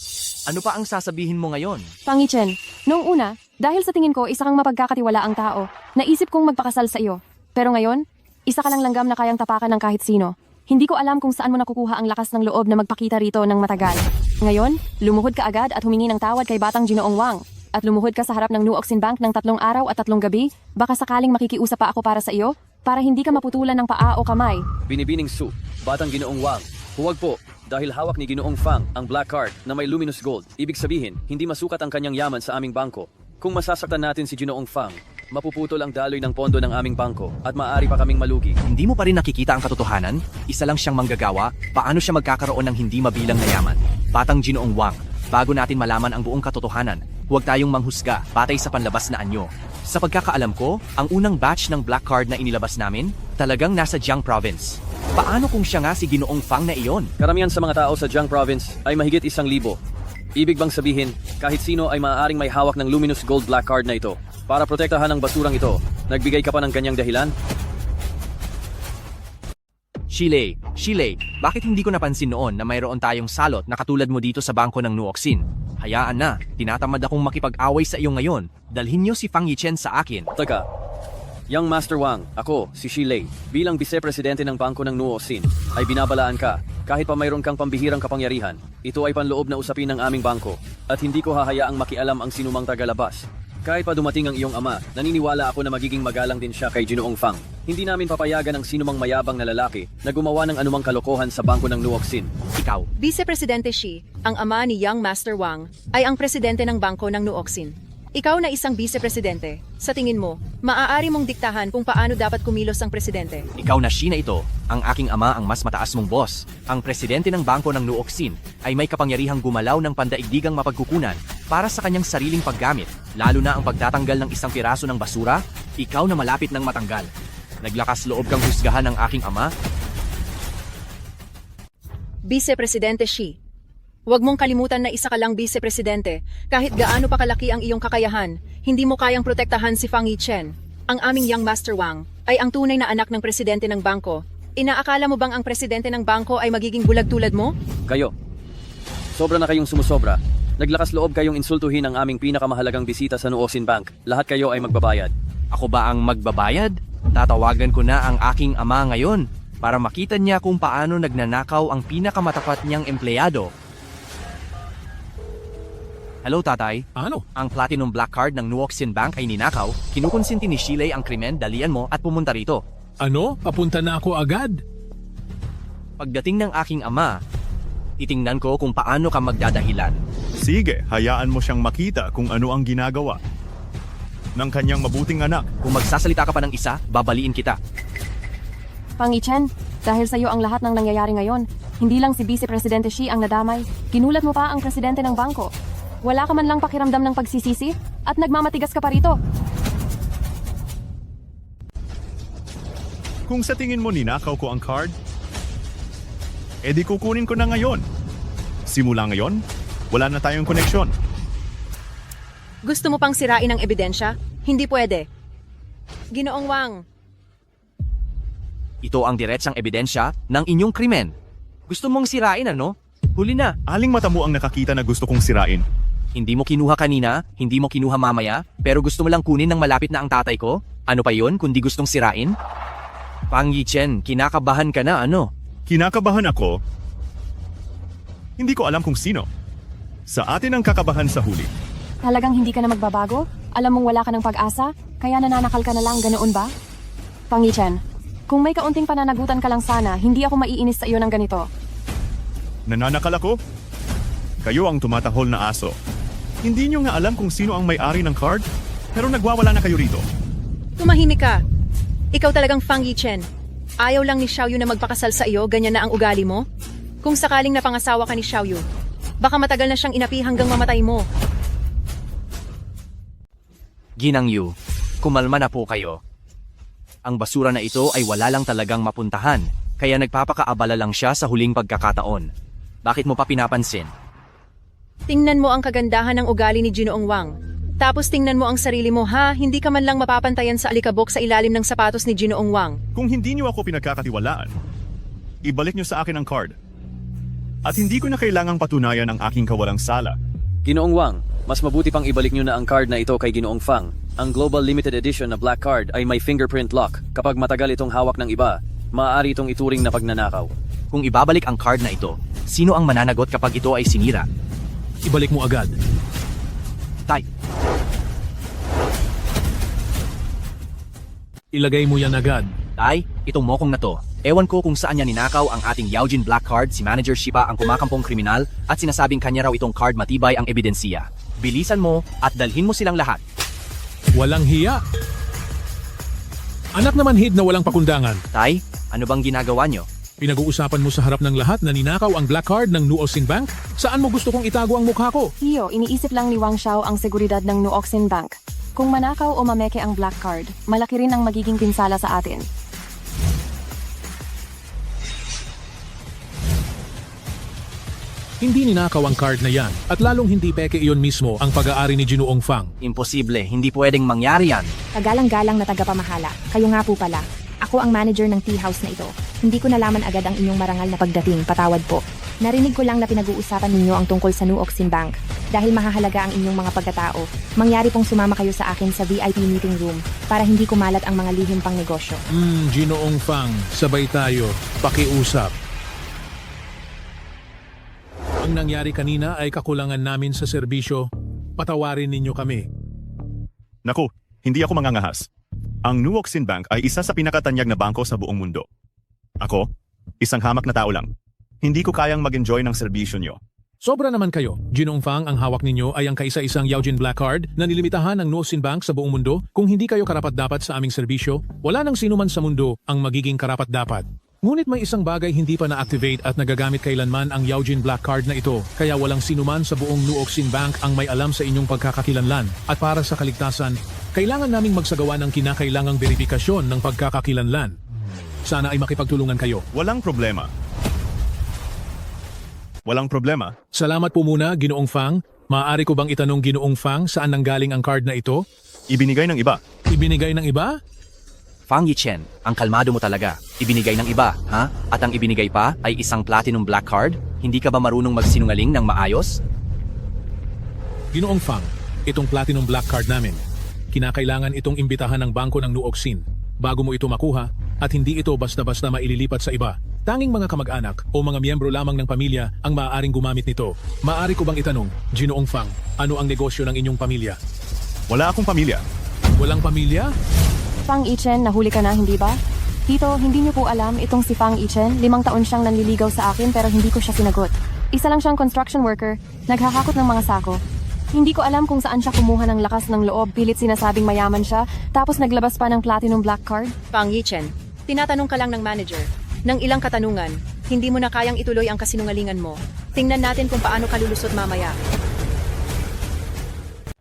S5: Ano pa ang sasabihin mo ngayon?
S6: Fang Yichen, noong una, dahil sa tingin ko isa kang mapagkakatiwalaang tao, naisip kong magpakasal sa iyo. Pero ngayon, isa ka lang langgam na kayang tapakan ng kahit sino. Hindi ko alam kung saan mo nakukuha ang lakas ng loob na magpakita rito ng matagal. Ngayon, lumuhod ka agad at humingi ng tawad kay Batang Ginoong Wang. At lumuhod ka sa harap ng Nuoxin Bank ng 3 araw at 3 gabi, baka sakaling makikiusap pa ako para sa iyo, para hindi ka maputulan ng paa o kamay.
S7: Binibining Su, Batang Ginoong Wang. Huwag po, dahil hawak ni Ginoong Fang ang black card na may luminous gold. Ibig sabihin, hindi masukat ang kanyang yaman sa aming bangko. Kung masasaktan natin si Ginoong Fang, mapuputol ang daloy ng pondo ng aming bangko at maaari pa kaming malugi.
S5: Hindi mo pa rin nakikita ang katotohanan? Isa lang siyang manggagawa, paano siya magkakaroon ng hindi mabilang na yaman? Batang Ginoong Wang, bago natin malaman ang buong katotohanan, huwag tayong manghusga batay sa panlabas na anyo. Sa pagkakaalam ko, ang unang batch ng black card na inilabas namin, talagang nasa Jiang Province. Paano kung siya nga si Ginoong Fang na iyon?
S7: Karamihan sa mga tao sa Jiang Province ay mahigit 1,000. Ibig bang sabihin, kahit sino ay maaaring may hawak ng luminous gold black card na ito? Para protektahan ang basurang ito, nagbigay ka pa ng kanyang dahilan?
S5: Shilei, bakit hindi ko napansin noon na mayroon tayong salot na katulad mo dito sa bangko ng Nuoxin? Hayaan na, tinatamad akong makipag-away sa iyo ngayon. Dalhin niyo si Fang Yichen sa akin.
S7: Teka, Young Master Wang, ako, si Shilei, bilang Vice-Presidente ng Bangko ng Nuoxin, ay binabalaan ka. Kahit pa mayroon kang pambihirang kapangyarihan, ito ay panloob na usapin ng aming bangko, at hindi ko hahayaang makialam ang sinumang tagalabas. Kahit pa dumating ang iyong ama, naniniwala ako na magiging magalang din siya kay Ginoong Fang. Hindi namin papayagan ang sinumang mayabang na lalaki na gumawa ng anumang kalokohan sa Bangko ng Nuoxin.
S5: Ikaw,
S4: Vice Presidente Xi, ang ama ni Young Master Wang, ay ang presidente ng bangko ng Nuoxin. Ikaw na isang vice-presidente. Sa tingin mo, maaari mong diktahan kung paano dapat kumilos ang presidente.
S5: Ikaw na Shi na ito, ang aking ama ang mas mataas mong boss. Ang presidente ng bangko ng Nuoxin ay may kapangyarihang gumalaw ng pandaigdigang mapagkukunan para sa kanyang sariling paggamit, lalo na ang pagtatanggal ng isang piraso ng basura, ikaw na malapit ng matanggal. Naglakas loob kang husgahan ng aking ama?
S4: Vice-presidente Xi. Huwag mong kalimutan na isa ka lang vice-presidente. Kahit gaano pa kalaki ang iyong kakayahan, hindi mo kayang protektahan si Fang Yichen. Ang aming young Master Wang ay ang tunay na anak ng presidente ng bangko. Inaakala mo bang ang presidente ng bangko ay magiging bulag tulad mo?
S7: Kayo. Sobra na kayong sumusobra. Naglakas loob kayong insultuhin ang aming pinakamahalagang bisita sa Nuoxin Bank. Lahat kayo ay magbabayad.
S5: Ako ba ang magbabayad? Tatawagan ko na ang aking ama ngayon para makita niya kung paano nagnanakaw ang pinakamatapat niyang empleyado. Hello, tatay.
S8: Ano?
S5: Ang Platinum Black Card ng Nuoxin Bank ay ninakaw, kinukonsinti ni Shilei ang krimen, dalian mo at pumunta rito.
S8: Ano? Papunta na ako agad?
S5: Pagdating ng aking ama, titingnan ko kung paano ka magdadahilan.
S1: Sige, hayaan mo siyang makita kung ano ang ginagawa ng kanyang mabuting anak.
S5: Kung magsasalita ka pa ng isa, babaliin kita.
S6: Fang Yichen, dahil sa iyo ang lahat ng nangyayari ngayon, hindi lang si Vice Presidente Xi ang nadamay, ginulat mo pa ang presidente ng bangko. Wala ka man lang pakiramdam ng pagsisisi at nagmamatigas ka pa rito.
S1: Kung sa tingin mo ninakaw ko ang card, edi kukunin ko na ngayon. Simula ngayon, wala na tayong koneksyon.
S4: Gusto mo pang sirain ang ebidensya? Hindi pwede. Ginoong Wang,
S5: Ito ang diretsang ebidensya ng inyong krimen. Gusto mong sirain ano? Huli na.
S1: Aling mata mo ang nakakita na gusto kong sirain?
S5: Hindi mo kinuha kanina, hindi mo kinuha mamaya, pero gusto mo lang kunin ng malapit na ang tatay ko? Ano pa yon kundi gustong sirain? Fang Yichen, kinakabahan ka na ano?
S1: Kinakabahan ako. Hindi ko alam kung sino. Sa atin ang kakabahan sa huli.
S6: Talagang hindi ka na magbabago? Alam mong wala ka ng pag-asa? Kaya nananakal ka na lang, ganoon ba? Fang Yichen, kung may kaunting pananagutan ka lang sana, hindi ako maiinis sa iyo ng ganito.
S1: Nananakal ako? Kayo ang tumatahol na aso. Hindi nyo nga alam kung sino ang may-ari ng card? Pero nagwawala na kayo rito.
S4: tumahimik ka. Ikaw talagang Fang Yichen. Ayaw lang ni Xiaoyu na magpakasal sa iyo, ganyan na ang ugali mo? Kung sakaling napangasawa ka ni Xiaoyu, baka matagal na siyang inapi hanggang mamatay mo.
S5: Ginang Yu, kumalma na po kayo. Ang basura na ito ay wala lang talagang mapuntahan, kaya nagpapakaabala lang siya sa huling pagkakataon. Bakit mo pa pinapansin?
S4: Tingnan mo ang kagandahan ng ugali ni Ginoong Wang. Tapos tingnan mo ang sarili mo ha, hindi ka man lang mapapantayan sa alikabok sa ilalim ng sapatos ni Ginoong Wang.
S1: Kung hindi nyo ako pinagkakatiwalaan, ibalik nyo sa akin ang card. At hindi ko na kailangang patunayan ang aking kawalang sala.
S7: Ginoong Wang, mas mabuti pang ibalik nyo na ang card na ito kay Ginoong Fang. Ang Global Limited Edition na Black Card ay may fingerprint lock. Kapag matagal itong hawak ng iba, maaari itong ituring na pagnanakaw.
S5: Kung ibabalik ang card na ito, sino ang mananagot kapag ito ay sinira?
S8: Ibalik mo agad.
S5: Tay,
S8: Ilagay mo yan agad.
S5: Tay, itong mokong na to. Ewan ko kung saan niya ninakaw ang ating Yaojin Black Card, si Manager Shipa ang kumakampong kriminal at sinasabing kanya raw itong card matibay ang ebidensiya. Bilisan mo at dalhin mo silang lahat.
S8: Walang hiya. Anak naman hid na walang pakundangan.
S5: Tay, ano bang ginagawa nyo?
S8: Pinag-uusapan mo sa harap ng lahat na ninakaw ang black card ng Nuoxin Bank? Saan mo gusto kong itago ang mukha ko?
S6: Iyo, iniisip lang ni Wang Xiao ang seguridad ng Nuoxin Bank. Kung manakaw o mameke ang black card, malaki rin ang magiging pinsala sa atin.
S8: Hindi ninakaw ang card na yan at lalong hindi peke iyon mismo ang pag-aari ni Ginoong Fang.
S5: Imposible, hindi pwedeng mangyari yan.
S9: Kagalang-galang na tagapamahala. Kayo nga po pala. Ako ang manager ng tea house na ito. Hindi ko nalaman agad ang inyong marangal na pagdating. Patawad po. Narinig ko lang na pinag-uusapan ninyo ang tungkol sa Nuoxin Bank. Dahil mahahalaga ang inyong mga pagkatao, mangyari pong sumama kayo sa akin sa VIP meeting room para hindi kumalat ang mga lihim pang negosyo.
S8: Ginoong Fang, sabay tayo. Pakiusap. Ang nangyari kanina ay kakulangan namin sa serbisyo. Patawarin ninyo kami.
S1: Naku, hindi ako mangangahas. Ang Nuoxin Bank ay isa sa pinakatanyag na bangko sa buong mundo. Ako, isang hamak na tao lang. Hindi ko kayang mag-enjoy ng serbisyo nyo.
S8: Sobra naman kayo. Ginoong Fang, ang hawak ninyo ay ang kaisa-isang Yaojin Black Card na nilimitahan ng Nuosin Bank sa buong mundo. Kung hindi kayo karapat-dapat sa aming serbisyo, wala nang sino man sa mundo ang magiging karapat-dapat. Ngunit may isang bagay hindi pa na-activate at nagagamit kailanman ang Yaojin Black Card na ito, kaya walang sinuman sa buong Nuoxin Bank ang may alam sa inyong pagkakakilanlan. At para sa kaligtasan, kailangan naming magsagawa ng kinakailangang verifikasyon ng pagkakakilanlan. Sana ay makipagtulungan kayo.
S1: Walang problema. Walang problema.
S8: Salamat po muna, Ginoong Fang. Maaari ko bang itanong, Ginoong Fang, saan nanggaling ang card na ito?
S1: Ibinigay ng iba.
S8: Ibinigay ng iba?
S5: Fang Yichen, ang kalmado mo talaga. Ibinigay ng iba, ha? At ang ibinigay pa ay isang platinum black card? Hindi ka ba marunong magsinungaling ng maayos?
S8: Ginoong Fang, itong platinum black card namin. Kinakailangan itong imbitahan ng bangko ng Nuoxin bago mo ito makuha at hindi ito basta-basta maililipat sa iba. Tanging mga kamag-anak o mga miyembro lamang ng pamilya ang maaaring gumamit nito. Maaari ko bang itanong, Ginoong Fang, ano ang negosyo ng inyong pamilya?
S1: Wala akong pamilya.
S8: Walang pamilya?
S6: Fang Yichen, nahuli ka na, hindi ba? Tito, hindi niyo po alam itong si Fang Yichen. 5 taon siyang nanliligaw sa akin pero hindi ko siya sinagot. Isa lang siyang construction worker, naghahakot ng mga sako. Hindi ko alam kung saan siya kumuha ng lakas ng loob, pilit sinasabing mayaman siya, tapos naglabas pa ng platinum black card.
S4: Fang Yichen, tinatanong ka lang ng manager. Ng ilang katanungan, hindi mo na kayang ituloy ang kasinungalingan mo. Tingnan natin kung paano ka lulusot mamaya.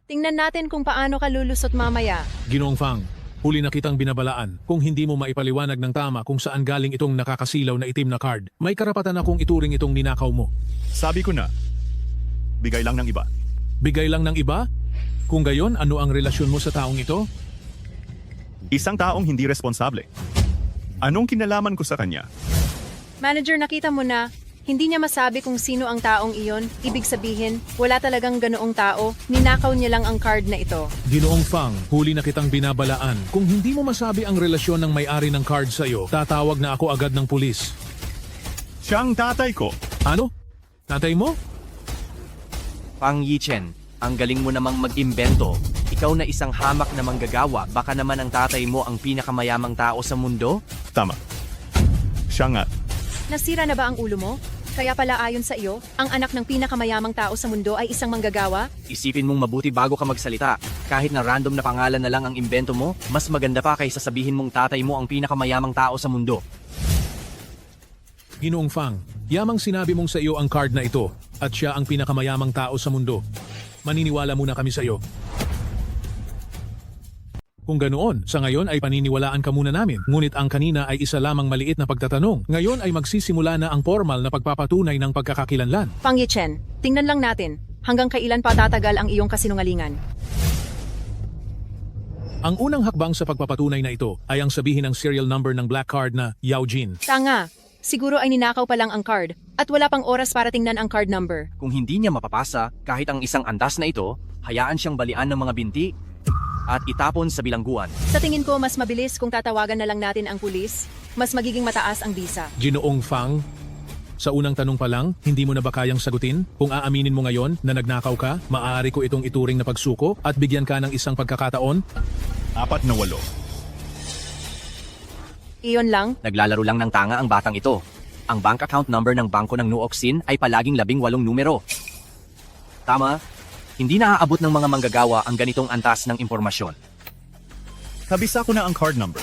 S4: Tingnan natin kung paano ka lulusot mamaya.
S8: Ginoong Fang, huli na kitang binabalaan. Kung hindi mo maipaliwanag ng tama kung saan galing itong nakakasilaw na itim na card, may karapatan akong ituring itong ninakaw mo.
S1: Sabi ko na, bigay lang ng iba.
S8: Bigay lang ng iba? Kung gayon, ano ang relasyon mo sa taong ito?
S1: Isang taong hindi responsable. Anong kinalaman ko sa kanya?
S4: Manager, nakita mo na, hindi niya masabi kung sino ang taong iyon. Ibig sabihin, wala talagang ganoong tao, ninakaw niya lang ang card na ito.
S8: Ginoong Fang, huli na kitang binabalaan. Kung hindi mo masabi ang relasyon ng may-ari ng card sa iyo, tatawag na ako agad ng pulis.
S1: Siyang tatay ko.
S8: Ano? Tatay mo?
S5: Fang Yichen, ang galing mo namang mag-imbento. Ikaw na isang hamak na manggagawa, baka naman ang tatay mo ang pinakamayamang tao sa mundo?
S1: Tama. Siya nga.
S4: Nasira na ba ang ulo mo? Kaya pala ayon sa iyo, ang anak ng pinakamayamang tao sa mundo ay isang manggagawa?
S5: Isipin mong mabuti bago ka magsalita. Kahit na random na pangalan na lang ang imbento mo, mas maganda pa kaysa sabihin mong tatay mo ang pinakamayamang tao sa mundo.
S8: Ginoong Fang, yamang sinabi mong sa iyo ang card na ito at siya ang pinakamayamang tao sa mundo. Maniniwala muna kami sa iyo. Kung ganoon, sa ngayon ay paniniwalaan ka muna namin. Ngunit ang kanina ay isa lamang maliit na pagtatanong. Ngayon ay magsisimula na ang formal na pagpapatunay ng pagkakakilanlan.
S4: Fang Yichen, tingnan lang natin, hanggang kailan pa tatagal ang iyong kasinungalingan.
S8: Ang unang hakbang sa pagpapatunay na ito ay ang sabihin ng serial number ng black card na Yaojin.
S4: Tanga, siguro ay ninakaw pa lang ang card, at wala pang oras para tingnan ang card number.
S5: Kung hindi niya mapapasa kahit ang isang antas na ito, hayaan siyang balian ng mga binti at itapon sa bilangguan.
S4: Sa tingin ko, mas mabilis kung tatawagan na lang natin ang pulis, mas magiging mataas ang bisa.
S8: Ginoong Fang, sa unang tanong pa lang, hindi mo na ba kayang sagutin? Kung aaminin mo ngayon na nagnakaw ka, maaari ko itong ituring na pagsuko at bigyan ka ng isang pagkakataon?
S1: 4 na 8.
S4: Iyon lang,
S5: Naglalaro lang ng tanga ang batang ito. Ang bank account number ng bangko ng Nuoxin ay palaging 18 numero. Tama? Hindi naaabot ng mga manggagawa ang ganitong antas ng impormasyon.
S1: Kabisa ko na ang card number.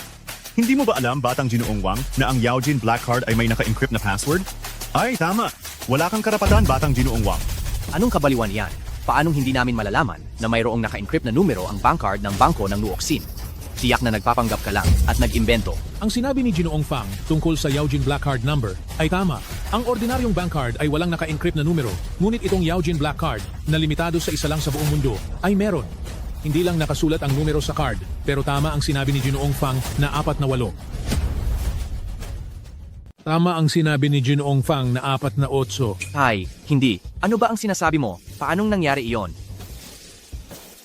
S1: Hindi mo ba alam, Batang Ginoong Wang, na ang Yaojin Black Card ay may naka-encrypt na password? Ay, tama. Wala kang karapatan, Batang Ginoong Wang.
S5: Anong kabaliwan yan? Paanong hindi namin malalaman na mayroong naka-encrypt na numero ang bank card ng bangko ng Nuoxin? Tiyak na nagpapanggap ka lang at nag-imbento.
S8: Ang sinabi ni Ginoong Fang tungkol sa Yaojin Black Card number ay tama. Ang ordinaryong bank card ay walang naka-encrypt na numero, ngunit itong Yaojin Black Card na limitado sa isa lang sa buong mundo ay meron. Hindi lang nakasulat ang numero sa card, pero tama ang sinabi ni Ginoong Fang na 4 na 8. Tama ang sinabi ni Ginoong Fang na 4 na 8.
S5: Ay, hindi. Ano ba ang sinasabi mo? Paanong nangyari iyon?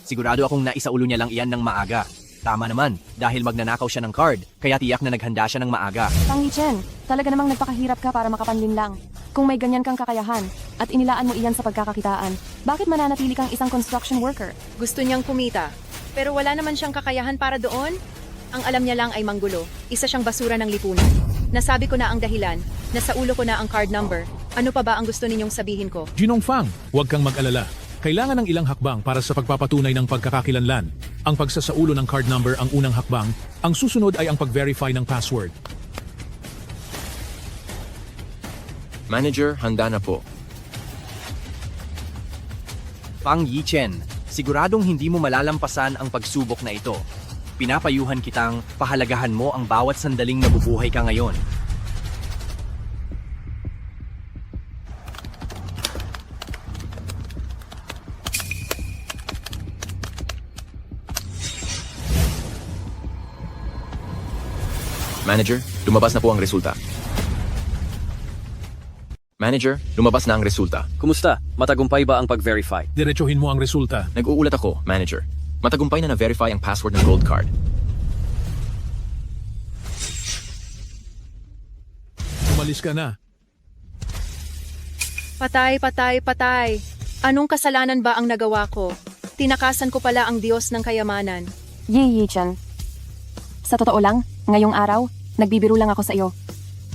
S5: Sigurado akong naisaulo niya lang iyan ng maaga. Tama naman, dahil magnanakaw siya ng card, kaya tiyak na naghanda siya ng maaga.
S6: Fang Yichen, talaga namang nagpakahirap ka para makapanlin lang. Kung may ganyan kang kakayahan, at inilaan mo iyan sa pagkakakitaan, bakit mananatili kang isang construction worker?
S4: gusto niyang kumita. Pero wala naman siyang kakayahan para doon. Ang alam niya lang ay manggulo, isa siyang basura ng lipunan. Nasabi ko na ang dahilan, nasa ulo ko na ang card number, Ano pa ba ang gusto ninyong sabihin ko?
S8: Jinong Fang, huwag kang mag-alala. Kailangan ng ilang hakbang para sa pagpapatunay ng pagkakakilanlan. Ang pagsasaulo ng card number ang unang hakbang, ang susunod ay ang pag-verify ng password.
S3: Manager, handa na po.
S5: Fang Yichen, siguradong hindi mo malalampasan ang pagsubok na ito. Pinapayuhan kitang pahalagahan mo ang bawat sandaling nabubuhay ka ngayon.
S3: Manager, lumabas na po ang resulta. Manager, lumabas na ang resulta.
S7: Kumusta? Matagumpay ba ang pag-verify?
S8: Diretsuhin mo ang resulta.
S3: Nag-uulat ako, Manager. Matagumpay na na-verify ang password ng gold card.
S8: Umalis ka na.
S4: Patay, patay, patay. Anong kasalanan ba ang nagawa ko? Tinakasan ko pala ang Diyos ng kayamanan.
S6: Yi-Chan. Sa totoo lang, ngayong araw, nagbibiro lang ako sa iyo.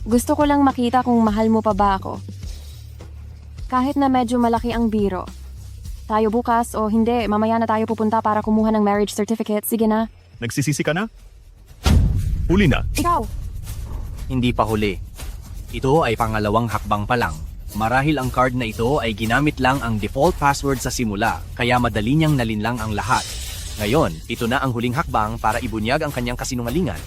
S6: Gusto ko lang makita kung mahal mo pa ba ako. Kahit na medyo malaki ang biro. Tayo bukas o hindi, mamaya na tayo pupunta para kumuha ng marriage certificate. Sige na.
S1: Nagsisisi ka na? Huli na.
S6: Ikaw!
S5: Hindi pa huli. Ito ay pangalawang hakbang pa lang. Marahil ang card na ito ay ginamit lang ang default password sa simula, kaya madali niyang nalinlang ang lahat. Ngayon, ito na ang huling hakbang para ibunyag ang kanyang kasinungalingan.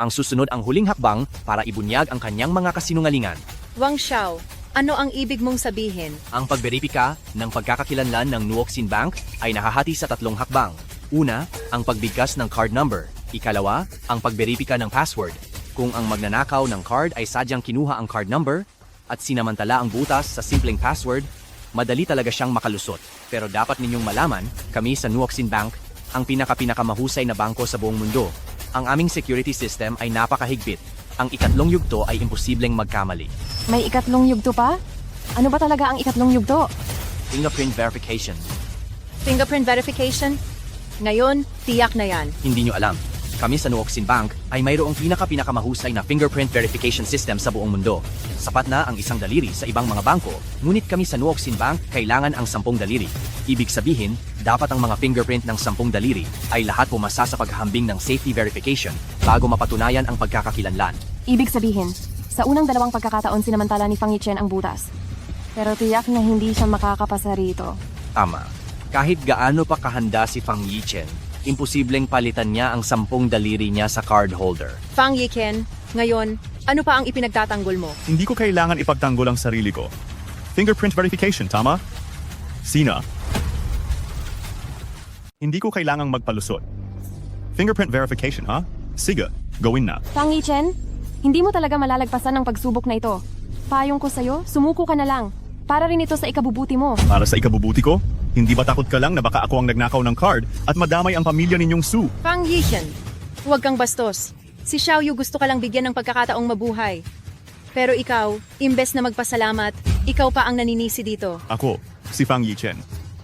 S5: Ang susunod ang huling hakbang para ibunyag ang kanyang mga kasinungalingan.
S4: Wang Xiao, ano ang ibig mong sabihin?
S5: Ang pagberipika ng pagkakakilanlan ng Nuoxin Bank ay nahahati sa tatlong hakbang. Una, ang pagbigkas ng card number. Ikalawa, ang pagberipika ng password. Kung ang magnanakaw ng card ay sadyang kinuha ang card number at sinamantala ang butas sa simpleng password, madali talaga siyang makalusot. Pero dapat ninyong malaman, kami sa Nuoxin Bank, ang pinakamahusay na bangko sa buong mundo. Ang aming security system ay napakahigpit. Ang ikatlong yugto ay imposibleng magkamali.
S6: May ikatlong yugto pa? Ano ba talaga ang ikatlong yugto?
S5: Fingerprint verification.
S4: Fingerprint verification? Ngayon, tiyak na yan.
S5: Hindi nyo alam. Kami sa Nuoxin Bank ay mayroong pinakamahusay na fingerprint verification system sa buong mundo. Sapat na ang isang daliri sa ibang mga bangko, ngunit kami sa Nuoxin Bank kailangan ang 10 daliri. Ibig sabihin, dapat ang mga fingerprint ng 10 daliri ay lahat pumasa sa paghahambing ng safety verification bago mapatunayan ang pagkakakilanlan.
S6: Ibig sabihin, sa unang dalawang pagkakataon sinamantala ni Fang Yichen ang butas. Pero tiyak na hindi siya makakapasa rito.
S5: Tama. Kahit gaano pa kahanda si Fang Yichen, imposibleng palitan niya ang 10 daliri niya sa card holder.
S4: Fang Yichen, ngayon, ano pa ang ipinagtatanggol mo?
S1: Hindi ko kailangan ipagtanggol ang sarili ko. Fingerprint verification, tama? Sina? Hindi ko kailangang magpalusot. Fingerprint verification, ha? Sige, gawin na.
S6: Fang Yichen, hindi mo talaga malalagpasan ang pagsubok na ito. Payong ko sa'yo, sumuko ka na lang. Para rin ito sa ikabubuti mo.
S1: Para sa ikabubuti ko, hindi ba takot ka lang na baka ako ang nagnakaw ng card at madamay ang pamilya ninyong Su?
S4: Fang Yichen, huwag kang bastos. Si Xiaoyu gusto ka lang bigyan ng pagkakataong mabuhay. Pero ikaw, imbes na magpasalamat, ikaw pa ang naninisi dito.
S1: Ako, si Fang Yichen.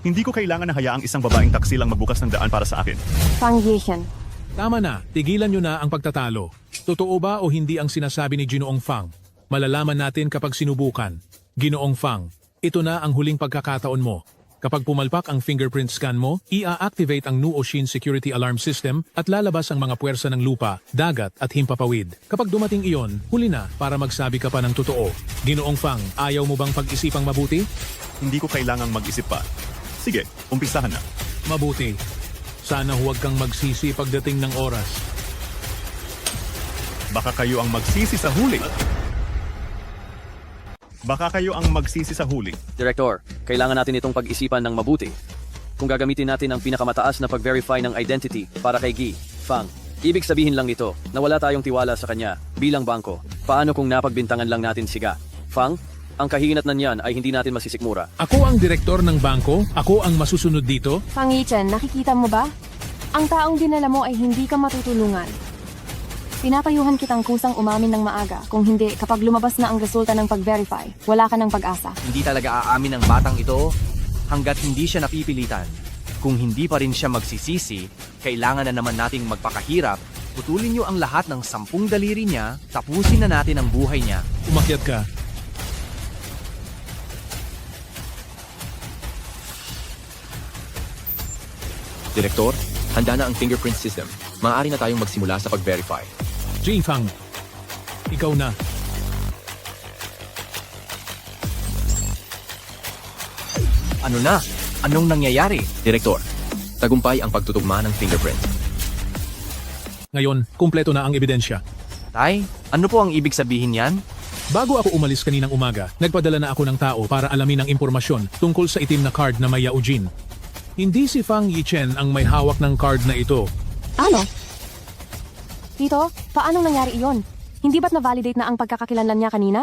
S1: Hindi ko kailangan na hayaang isang babaeng taksil ang magbukas ng daan para sa akin.
S6: Fang Yichen.
S8: Tama na, tigilan nyo na ang pagtatalo. Totoo ba o hindi ang sinasabi ni Ginoong Fang? Malalaman natin kapag sinubukan. Ginoong Fang, ito na ang huling pagkakataon mo. Kapag pumalpak ang fingerprint scan mo, i-activate ang Nuoxin Security Alarm System at lalabas ang mga puwersa ng lupa, dagat at himpapawid. Kapag dumating iyon, huli na para magsabi ka pa ng totoo. Ginoong Fang, ayaw mo bang pag-isipang mabuti?
S1: Hindi ko kailangang mag-isip pa. Sige, umpisahan na.
S8: Mabuti. Sana huwag kang magsisi pagdating ng oras.
S1: Baka kayo ang magsisi sa huli. Baka kayo ang magsisi sa huli.
S7: Director, kailangan natin itong pag-isipan ng mabuti. Kung gagamitin natin ang pinakamataas na pag-verify ng identity para kay Gi, Fang, ibig sabihin lang nito na wala tayong tiwala sa kanya bilang bangko. Paano kung napagbintangan lang natin si Ga? Fang, ang kahinatnan niyan ay hindi natin masisikmura.
S8: Ako ang direktor ng bangko, ako ang masusunod dito.
S6: Fang Yichen, nakikita mo ba? Ang taong dinala mo ay hindi ka matutulungan. Pinapayuhan kitang kusang umamin ng maaga. Kung hindi, kapag lumabas na ang resulta ng pag-verify, wala ka ng pag-asa.
S5: Hindi talaga aamin ng batang ito hanggat hindi siya napipilitan. Kung hindi pa rin siya magsisisi, kailangan na naman nating magpakahirap Putulin niyo ang lahat ng 10 daliri niya, tapusin na natin ang buhay niya.
S8: Umakyat ka.
S3: Direktor, handa na ang fingerprint system. Maaari na tayong magsimula sa pag-verify.
S8: Jingfang, ikaw na.
S5: Ano na? Anong nangyayari?
S3: Direktor, tagumpay ang pagtutugma ng fingerprint.
S8: Ngayon, kumpleto na ang ebidensya.
S5: Tay, ano po ang ibig sabihin yan?
S8: Bago ako umalis kaninang umaga, nagpadala na ako ng tao para alamin ang impormasyon tungkol sa itim na card na may Yaojin. Hindi si Fang Yichen ang may hawak ng card na ito.
S6: Ano? Tito, paanong nangyari iyon? Hindi ba't na-validate na ang pagkakakilanlan niya kanina?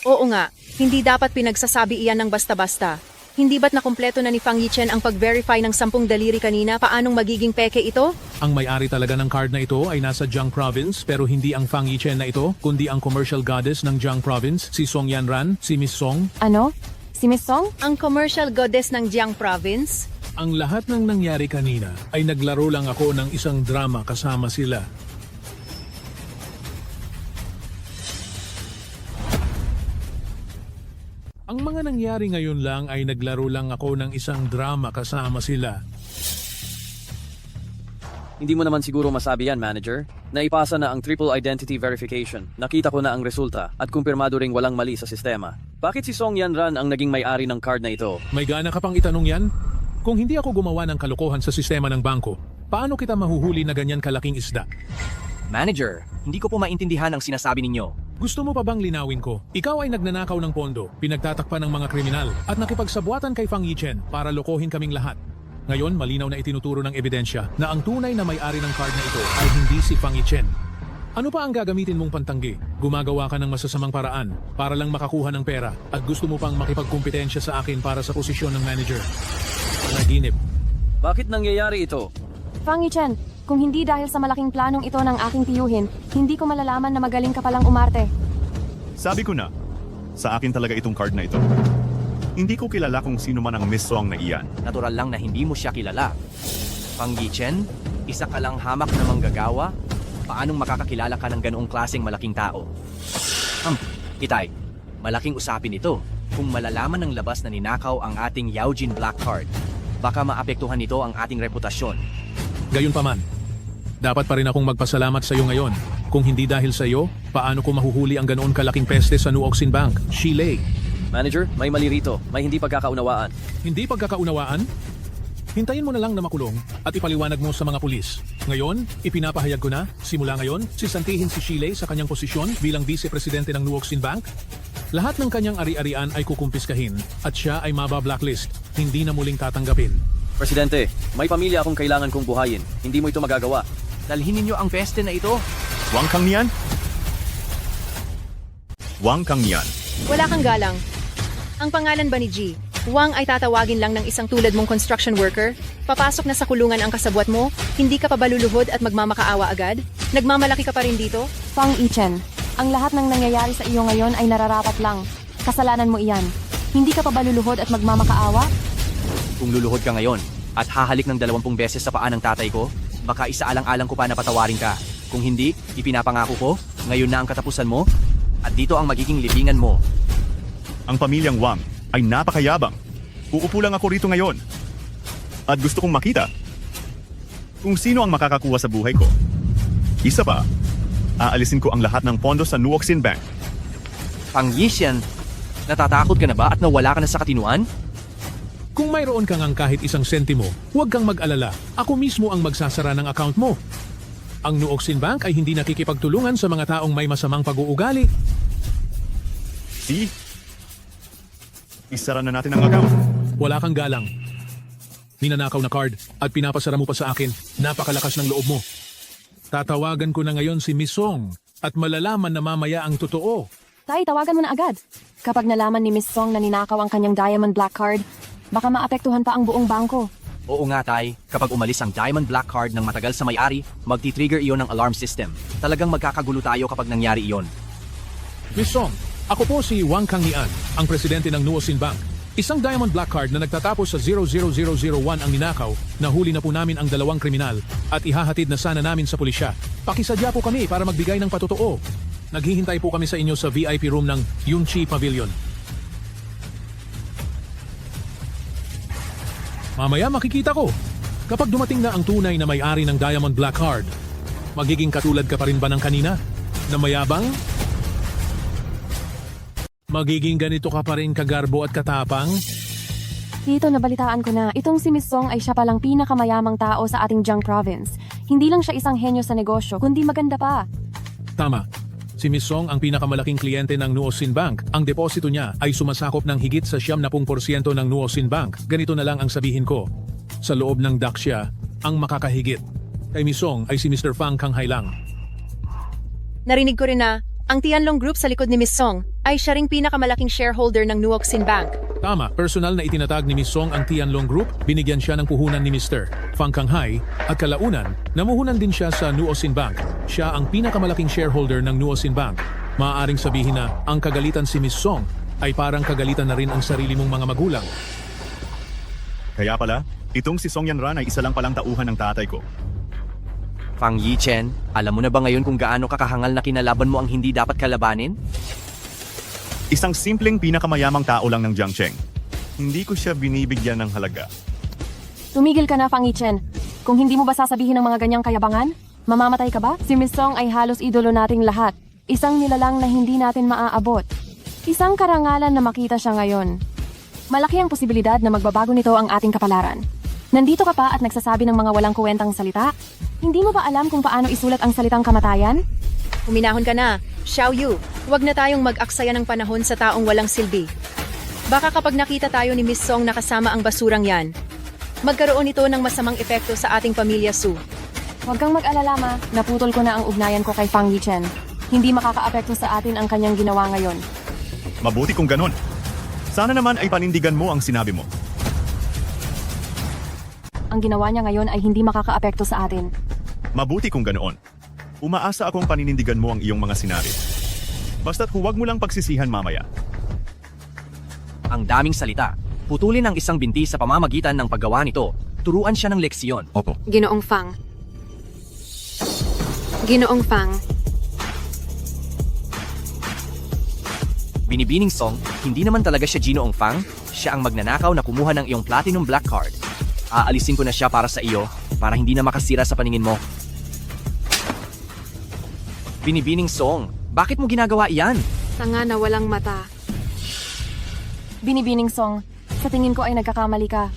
S4: Oo nga, hindi dapat pinagsasabi iyan ng basta-basta. Hindi ba't nakumpleto na ni Fang Yichen ang pag-verify ng 10 daliri kanina? Paanong magiging peke ito?
S8: Ang may-ari talaga ng card na ito ay nasa Jiang Province pero hindi ang Fang Yichen na ito, kundi ang commercial goddess ng Jiang Province, si Song Yanran, si Miss Song.
S6: Ano? Si Miss Song?
S4: Ang commercial goddess ng Jiang Province?
S8: Ang lahat ng nangyari kanina ay naglaro lang ako ng isang drama kasama sila. Ang mga nangyari ngayon lang ay naglaro lang ako ng isang drama kasama sila.
S7: Hindi mo naman siguro masabi yan, manager. Naipasa na ang triple identity verification. Nakita ko na ang resulta at kumpirmado ring walang mali sa sistema. Bakit si Song Yanran ang naging may-ari ng card na ito?
S8: May gana ka pang itanong yan? Kung hindi ako gumawa ng kalokohan sa sistema ng bangko, paano kita mahuhuli na ganyan kalaking isda?
S5: Manager, hindi ko po maintindihan ang sinasabi ninyo.
S8: Gusto mo pa bang linawin ko? Ikaw ay nagnanakaw ng pondo, pinagtatakpan ng mga kriminal, at nakipagsabuatan kay Fang Yichen para lokohin kaming lahat. Ngayon, malinaw na itinuturo ng ebidensya na ang tunay na may-ari ng card na ito ay hindi si Fang Yichen. Ano pa ang gagamitin mong pantanggi? Gumagawa ka ng masasamang paraan para lang makakuha ng pera at gusto mo pang makipagkumpetensya sa akin para sa posisyon ng manager. Panaginip.
S7: Bakit nangyayari ito?
S6: Fang Yichen, kung hindi dahil sa malaking planong ito ng aking tiyuhin, hindi ko malalaman na magaling ka palang umarte.
S1: Sabi ko na, sa akin talaga itong card na ito. Hindi ko kilala kung sino man ang Miss Song na iyan.
S5: Natural lang na hindi mo siya kilala. Fang Yichen, isa ka lang hamak na manggagawa? Paanong makakakilala ka ng ganoong klaseng malaking tao? Itay, malaking usapin ito. Kung malalaman ng labas na ninakaw ang ating Yaojin Black Card, baka maapektuhan nito ang ating reputasyon.
S8: Gayunpaman, dapat pa rin akong magpasalamat sa iyo ngayon. Kung hindi dahil sa iyo, paano ko mahuhuli ang ganoon kalaking peste sa Nuoxin Bank? Shilei.
S7: Manager, may mali rito. May hindi pagkakaunawaan.
S8: Hindi pagkakaunawaan? Hintayin mo na lang na makulong at ipaliwanag mo sa mga pulis. Ngayon, ipinapahayag ko na, simula ngayon, sisantihin si Shilei sa kanyang posisyon bilang vice-presidente ng Nuoxin Bank. Lahat ng kanyang ari-arian ay kukumpiskahin at siya ay maba-blacklist. Hindi na muling tatanggapin.
S7: Presidente, may pamilya akong kailangan kong buhayin. Hindi mo ito magagawa.
S5: Dalhin ninyo ang peste na ito.
S1: Wang Kang Nian? Wang Kang Nian.
S4: Wala kang galang. Ang pangalan ba ni G? Wang ay tatawagin lang ng isang tulad mong construction worker? Papasok na sa kulungan ang kasabwat mo? Hindi ka pa baluluhod at magmamakaawa agad? Nagmamalaki ka pa rin dito?
S6: Fang Yichen, ang lahat ng nangyayari sa iyo ngayon ay nararapat lang. Kasalanan mo iyan. Hindi ka pa ba luluhod at magmamakaawa?
S5: Kung luluhod ka ngayon at hahalik ng 20 beses sa paa ng tatay ko, baka isaalang-alang ko pa na patawarin ka. Kung hindi, ipinapangako ko, ngayon na ang katapusan mo at dito ang magiging libingan mo.
S1: Ang pamilyang Wang ay napakayabang. Uupo lang ako rito ngayon. At gusto kong makita kung sino ang makakakuha sa buhay ko. Isa pa, aalisin ko ang lahat ng pondo sa Nuoxin Bank.
S5: Fang Yichen, natatakot ka na ba at nawala ka na sa katinuan?
S8: Kung mayroon kang ang kahit isang sentimo, huwag kang mag-alala. Ako mismo ang magsasara ng account mo. Ang Nuoxin Bank ay hindi nakikipagtulungan sa mga taong may masamang pag-uugali.
S1: See? Isara na natin ang account.
S8: Wala kang galang. Ninanakaw na card at pinapasara mo pa sa akin. Napakalakas ng loob mo. Tatawagan ko na ngayon si Miss Song at malalaman na mamaya ang totoo.
S6: Tay, tawagan mo na agad. Kapag nalaman ni Miss Song na ninakaw ang kanyang Diamond Black Card, baka maapektuhan pa ang buong bangko.
S5: Oo nga, Tay. Kapag umalis ang Diamond Black Card ng matagal sa may-ari, magti-trigger iyon ng alarm system. Talagang magkakagulo tayo kapag nangyari iyon.
S8: Miss Song, ako po si Wang Kang Nian, ang presidente ng Nuoxin Bank. Isang Diamond Black Card na nagtatapos sa 00001 ang ninakaw, nahuli na po namin ang 2 kriminal at ihahatid na sana namin sa pulisya. Pakisadya po kami para magbigay ng patotoo. Naghihintay po kami sa inyo sa VIP room ng Yunchi Pavilion. Mamaya makikita ko. Kapag dumating na ang tunay na may-ari ng Diamond Black Card, magiging katulad ka pa rin ba ng kanina? Na mayabang? Magiging ganito ka pa rin kagarbo at katapang?
S6: Tito, nabalitaan ko na, itong si Miss Song ay siya palang pinakamayamang tao sa ating Jiang Province. Hindi lang siya isang henyo sa negosyo, kundi maganda pa.
S8: Tama. Si Miss Song ang pinakamalaking kliyente ng Nuosin Bank. Ang deposito niya ay sumasakop ng higit sa 70% ng Nuosin Bank. Ganito na lang ang sabihin ko. Sa loob ng DAX siya, ang makakahigit. Kay Miss Song ay si Mr. Fang Kanghai lang.
S4: Narinig ko rin na ang Tianlong Group sa likod ni Miss Song ay siya ring pinakamalaking shareholder ng Nuoxin Bank.
S8: Tama, personal na itinatag ni Miss Song ang Tianlong Group, binigyan siya ng puhunan ni Mr. Fang Kanghai, at kalaunan, namuhunan din siya sa Nuosin Bank. Siya ang pinakamalaking shareholder ng Nuosin Bank. Maaaring sabihin na ang kagalitan si Miss Song ay parang kagalitan na rin ang sarili mong mga magulang.
S1: Kaya pala, itong si Song Yanran ay isa lang palang tauhan ng tatay ko.
S5: Fang Yichen, alam mo na ba ngayon kung gaano kakahangal na kinalaban mo ang hindi dapat kalabanin?
S1: Isang simpleng pinakamayamang tao lang ng Jiangcheng. Hindi ko siya binibigyan ng halaga.
S6: Tumigil ka na, Fang Yichen. Kung hindi mo ba sasabihin ng mga ganyang kayabangan, mamamatay ka ba? Si Miss Song ay halos idolo nating lahat. Isang nilalang na hindi natin maaabot. Isang karangalan na makita siya ngayon. Malaki ang posibilidad na magbabago nito ang ating kapalaran. Nandito ka pa at nagsasabi ng mga walang kuwentang salita? Hindi mo ba alam kung paano isulat ang salitang kamatayan?
S4: Huminahon ka na, Xiao Yu. Huwag na tayong mag-aksaya ng panahon sa taong walang silbi. Baka kapag nakita tayo ni Miss Song na kasama ang basurang yan, magkaroon ito ng masamang epekto sa ating pamilya Su.
S6: Huwag kang mag-alala, Ma. Naputol ko na ang ugnayan ko kay Fang Yichen. Hindi makakaapekto sa atin ang kanyang ginawa ngayon.
S1: Mabuti kung ganon. Sana naman ay panindigan mo ang sinabi mo.
S6: Ang ginawa niya ngayon ay hindi makakaapekto sa atin.
S1: Mabuti kung ganoon. Umaasa akong paninindigan mo ang iyong mga sinabi. Basta't huwag mo lang pagsisihan mamaya.
S5: Ang daming salita. Putulin ang isang binti sa pamamagitan ng paggawa nito. Turuan siya ng leksyon.
S3: Opo.
S6: Ginoong Fang. Ginoong Fang.
S5: Binibining Song, hindi naman talaga siya Ginoong Fang. Siya ang magnanakaw na kumuha ng iyong Platinum Black Card. Aalisin ko na siya para sa iyo, para hindi na makasira sa paningin mo. Binibining Song, bakit mo ginagawa iyan?
S6: Tanga na walang mata. Binibining Song, sa tingin ko ay nagkakamali ka.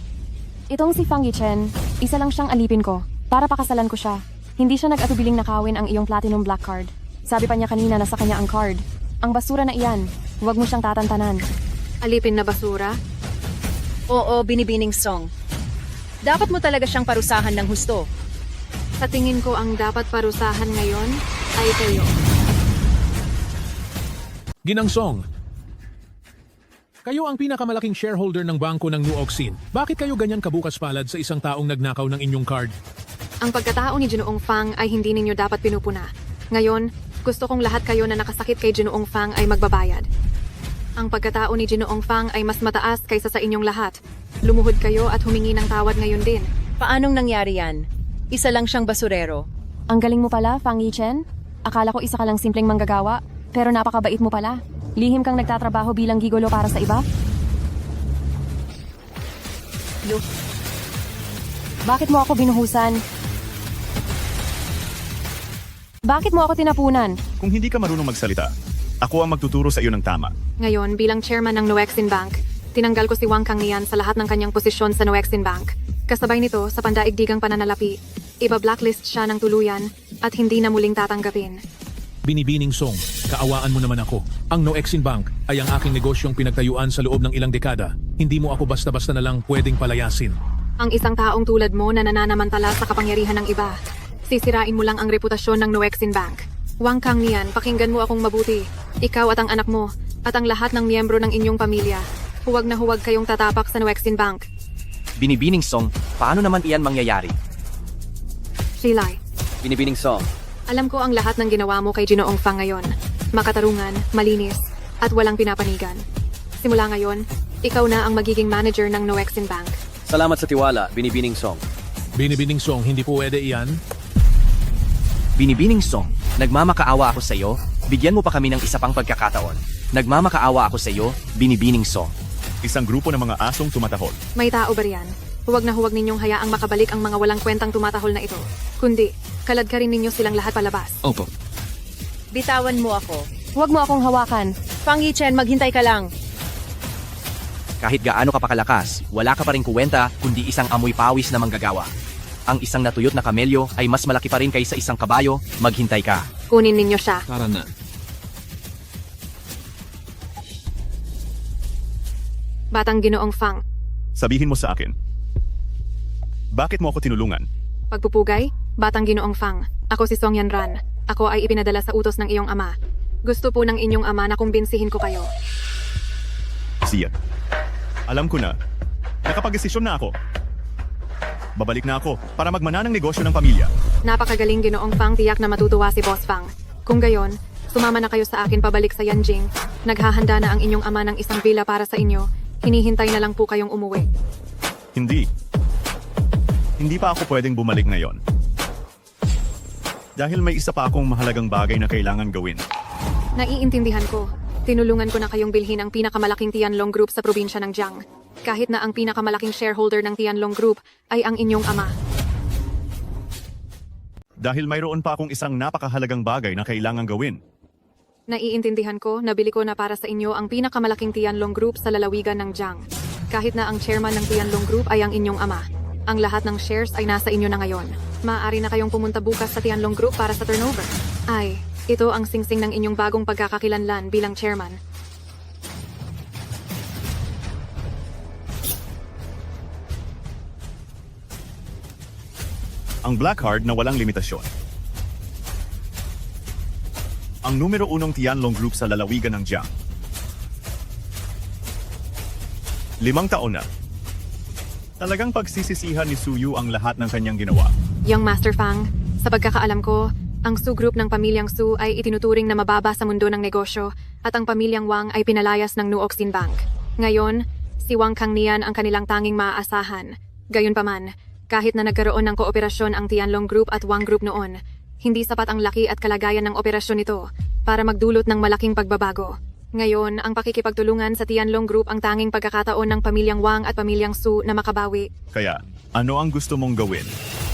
S6: Itong si Fang Yichen, isa lang siyang alipin ko, para pakasalan ko siya. Hindi siya nag-atubiling nakawin ang iyong Platinum Black Card. Sabi pa niya kanina na sa kanya ang card. Ang basura na iyan, huwag mo siyang tatantanan. Alipin na basura?
S4: Oo, Binibining Song. Dapat mo talaga siyang parusahan ng husto.
S6: Sa tingin ko ang dapat parusahan ngayon ay kayo.
S8: Ginang Song, kayo ang pinakamalaking shareholder ng bangko ng Nuoxin. Bakit kayo ganyan kabukas palad sa isang taong nagnakaw ng inyong card?
S6: Ang pagkatao ni Ginoong Fang ay hindi ninyo dapat pinupuna. Ngayon, gusto kong lahat kayo na nakasakit kay Ginoong Fang ay magbabayad. Ang pagkatao ni Ginoong Fang ay mas mataas kaysa sa inyong lahat. Lumuhod kayo at humingi ng tawad ngayon din.
S4: Paanong nangyari yan? Isa lang siyang basurero.
S6: Ang galing mo pala, Fang Yichen. Akala ko isa ka lang simpleng manggagawa, pero napakabait mo pala. Lihim kang nagtatrabaho bilang gigolo para sa iba? Bakit mo ako binuhusan? Bakit mo ako tinapunan?
S1: Kung hindi ka marunong magsalita, ako ang magtuturo sa iyo ng tama.
S6: Ngayon, bilang chairman ng Nuoxin Bank, tinanggal ko si Wang Kangnian sa lahat ng kanyang posisyon sa Nuoxin Bank. Kasabay nito, sa pandaigdigang pananalapi, iba-blacklist siya ng tuluyan at hindi na muling tatanggapin.
S8: Binibining Song, kaawaan mo naman ako. Ang Nuoxin Bank ay ang aking negosyong pinagtayuan sa loob ng ilang dekada. Hindi mo ako basta-basta na lang pwedeng palayasin.
S6: Ang isang taong tulad mo na nananamantala sa kapangyarihan ng iba. Sisirain mo lang ang reputasyon ng Nuoxin Bank. Wang Kangnian, pakinggan mo akong mabuti. Ikaw at ang anak mo, at ang lahat ng miyembro ng inyong pamilya. Huwag na huwag kayong tatapak sa Nuoxin Bank.
S5: Binibining Song, paano naman iyan mangyayari?
S6: Shilai,
S7: Binibining Song,
S6: alam ko ang lahat ng ginawa mo kay Ginoong Fang ngayon. Makatarungan, malinis, at walang pinapanigan. Simula ngayon, ikaw na ang magiging manager ng Noexin Bank.
S7: Salamat sa tiwala, Binibining Song.
S8: Binibining Song, hindi po pwede iyan.
S5: Binibining Song, nagmamakaawa ako sa iyo, bigyan mo pa kami ng isa pang pagkakataon. Nagmamakaawa ako sa iyo, Binibining Song.
S1: Isang grupo ng mga asong tumatahol.
S6: May tao ba riyan? Huwag na huwag ninyong hayaang makabalik ang mga walang kwentang tumatahol na ito. Kundi, kalad ka rin ninyo silang lahat palabas.
S3: Opo.
S4: Bitawan mo ako.
S6: Huwag mo akong hawakan.
S4: Fang Yichen, maghintay ka lang.
S5: Kahit gaano ka pa kalakas, wala ka pa rin kuwenta kundi isang amoy pawis na manggagawa. Ang isang natuyot na kamelyo ay mas malaki pa rin kaysa isang kabayo, maghintay ka.
S6: Kunin ninyo siya.
S3: Tara na.
S6: Batang Ginoong Fang.
S1: Sabihin mo sa akin. Bakit mo ako tinulungan?
S6: Pagpupugay, Batang Ginoong Fang. Ako si Song Yanran. Ako ay ipinadala sa utos ng iyong ama. Gusto po ng inyong ama na kumbinsihin ko kayo.
S1: Siya. Alam ko na. Nakapag-desisyon na ako. Babalik na ako para magmana ng negosyo ng pamilya.
S6: Napakagaling Ginoong Fang, tiyak na matutuwa si Boss Fang. Kung gayon, sumama na kayo sa akin pabalik sa Yanjing. Naghahanda na ang inyong ama ng isang villa para sa inyo. Hinihintay na lang po kayong umuwi.
S1: Hindi. Hindi pa ako pwedeng bumalik ngayon. Dahil may isa pa akong mahalagang bagay na kailangan gawin.
S6: Naiintindihan ko. Tinulungan ko na kayong bilhin ang pinakamalaking Tianlong Group sa probinsya ng Jiang. Kahit na ang pinakamalaking shareholder ng Tianlong Group ay ang inyong ama.
S1: Dahil mayroon pa akong isang napakahalagang bagay na kailangan gawin.
S6: Naiintindihan ko, nabili ko na para sa inyo ang pinakamalaking Tianlong Group sa lalawigan ng Jiang. Kahit na ang chairman ng Tianlong Group ay ang inyong ama. Ang lahat ng shares ay nasa inyo na ngayon. Maaari na kayong pumunta bukas sa Tianlong Group para sa turnover. Ay, ito ang singsing ng inyong bagong pagkakakilanlan bilang chairman.
S1: Ang Black Card na walang limitasyon. Ang numero 1 Tianlong Group sa lalawigan ng Jiang. 5 taon na. Talagang pagsisisihan ni Suyu ang lahat ng kanyang ginawa.
S6: Young Master Fang, sa pagkakaalam ko, ang Su Group ng pamilyang Su ay itinuturing na mababa sa mundo ng negosyo at ang pamilyang Wang ay pinalayas ng Nuoxin Bank. Ngayon, si Wang Kangnian ang kanilang tanging maaasahan. Gayunpaman, kahit na nagkaroon ng kooperasyon ang Tianlong Group at Wang Group noon, hindi sapat ang laki at kalagayan ng operasyon nito para magdulot ng malaking pagbabago. Ngayon, ang pakikipagtulungan sa Tianlong Group ang tanging pagkakataon ng pamilyang Wang at pamilyang Su na makabawi.
S1: Kaya, ano ang gusto mong gawin?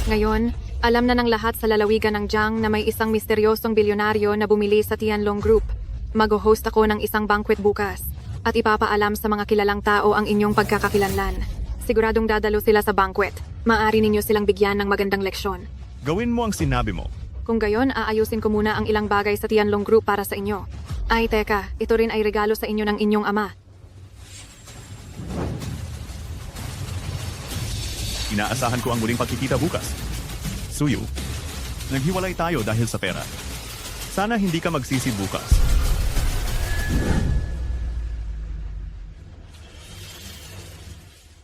S6: Ngayon, alam na ng lahat sa lalawigan ng Jiang na may isang misteryosong bilyonaryo na bumili sa Tianlong Group. Mag-host ako ng isang banquet bukas at ipapaalam sa mga kilalang tao ang inyong pagkakakilanlan. Siguradong dadalo sila sa banquet. Maaari ninyo silang bigyan ng magandang leksyon.
S1: Gawin mo ang sinabi mo.
S6: Kung gayon, aayusin ko muna ang ilang bagay sa Tianlong Group para sa inyo. Ay, teka, ito rin ay regalo sa inyo ng inyong ama.
S1: Inaasahan ko ang muling pagkikita bukas. Suyu, naghiwalay tayo dahil sa pera. Sana hindi ka magsisi bukas.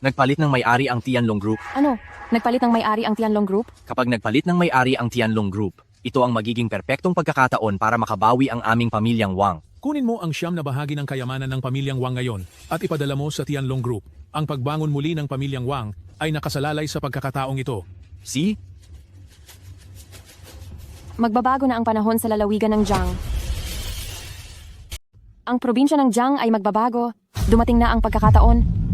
S5: Nagpalit ng may-ari ang Tianlong Group.
S6: Ano? Nagpalit ng may-ari ang Tianlong Group?
S5: Kapag nagpalit ng may-ari ang Tianlong Group, ito ang magiging perpektong pagkakataon para makabawi ang aming pamilyang Wang.
S8: Kunin mo ang siyam na bahagi ng kayamanan ng pamilyang Wang ngayon at ipadala mo sa Tianlong Group. Ang pagbangon muli ng pamilyang Wang ay nakasalalay sa pagkakataong ito.
S5: See?
S6: Magbabago na ang panahon sa lalawigan ng Jiang. Ang probinsya ng Jiang ay magbabago. Dumating na ang pagkakataon.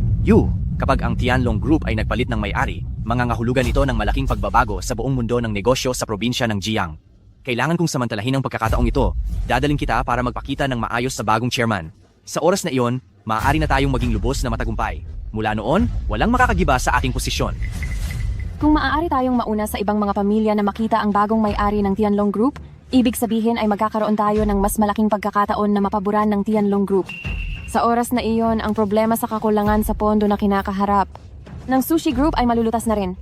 S5: Kapag ang Tianlong Group ay nagpalit ng may-ari, mangangahulugan ito ng malaking pagbabago sa buong mundo ng negosyo sa probinsya ng Jiang. Kailangan kong samantalahin ang pagkakataong ito. Dadaling kita para magpakita ng maayos sa bagong chairman. Sa oras na iyon, maaari na tayong maging lubos na matagumpay. Mula noon, walang makakagiba sa aking posisyon.
S6: Kung maaari tayong mauna sa ibang mga pamilya na makita ang bagong may-ari ng Tianlong Group, ibig sabihin ay magkakaroon tayo ng mas malaking pagkakataon na mapaboran ng Tianlong Group. Sa oras na iyon, ang problema sa kakulangan sa pondo na kinakaharap ng Sushi Group ay malulutas na rin.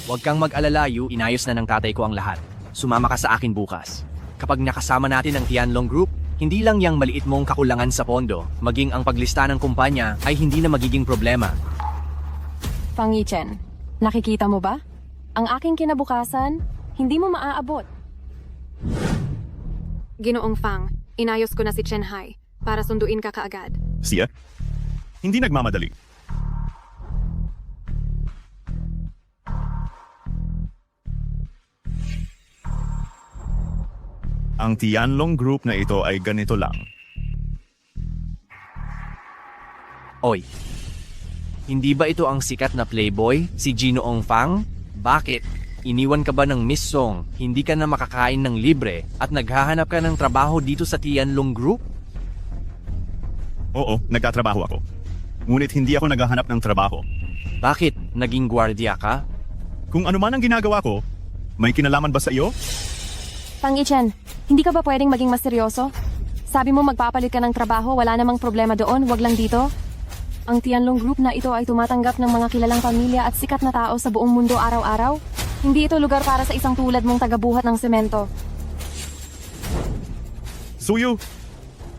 S5: Huwag kang mag-alala, Yu. Inayos na ng tatay ko ang lahat. Sumama ka sa akin bukas. Kapag nakasama natin ang Tianlong Group, hindi lang yang maliit mong kakulangan sa pondo, maging ang paglista ng kumpanya ay hindi na magiging problema.
S6: Fang Yichen, nakikita mo ba? Ang aking kinabukasan, hindi mo maaabot. Ginoong Fang, inayos ko na si Chen Hai para sunduin ka kaagad.
S1: Siya? Hindi nagmamadali. Ang Tianlong Group na ito ay ganito lang.
S5: Oy, hindi ba ito ang sikat na playboy, si Ginoong Fang? Bakit? Iniwan ka ba ng Miss Song, hindi ka na makakain ng libre, at naghahanap ka ng trabaho dito sa Tianlong Group?
S1: Oo, nagtatrabaho ako. Ngunit hindi ako naghahanap ng trabaho.
S5: Bakit? Naging gwardiya ka?
S1: Kung ano man ang ginagawa ko, may kinalaman ba sa iyo?
S6: Fang Yichen, hindi ka ba pwedeng maging mas seryoso? Sabi mo magpapalit ka ng trabaho, wala namang problema doon, wag lang dito. Ang Tianlong Group na ito ay tumatanggap ng mga kilalang pamilya at sikat na tao sa buong mundo araw-araw. Hindi ito lugar para sa isang tulad mong tagabuhat ng semento.
S1: Suyu,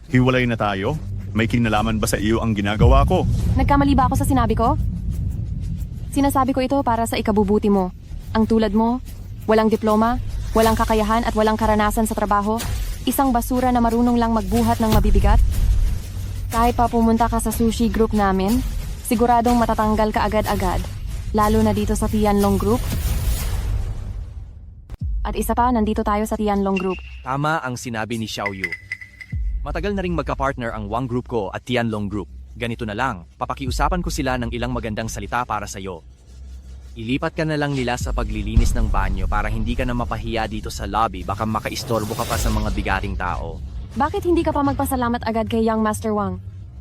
S1: hiwalay na tayo. May kinalaman ba sa iyo ang ginagawa ko?
S6: Nagkamali ba ako sa sinabi ko? Sinasabi ko ito para sa ikabubuti mo. Ang tulad mo, walang diploma, walang kakayahan at walang karanasan sa trabaho, isang basura na marunong lang magbuhat ng mabibigat. Kahit pa pumunta ka sa sushi group namin, siguradong matatanggal ka agad-agad, lalo na dito sa Tianlong Group. At isa pa, nandito tayo sa Tianlong Group.
S5: Tama ang sinabi ni Xiaoyu. Matagal na ring magka-partner ang Wang Group ko at Tianlong Group. Ganito na lang, papakiusapan ko sila ng ilang magandang salita para sa'yo. Ilipat ka na lang nila sa paglilinis ng banyo para hindi ka na mapahiya dito sa lobby, baka makaistorbo ka pa sa mga bigating tao.
S6: Bakit hindi ka pa magpasalamat agad kay Young Master Wang?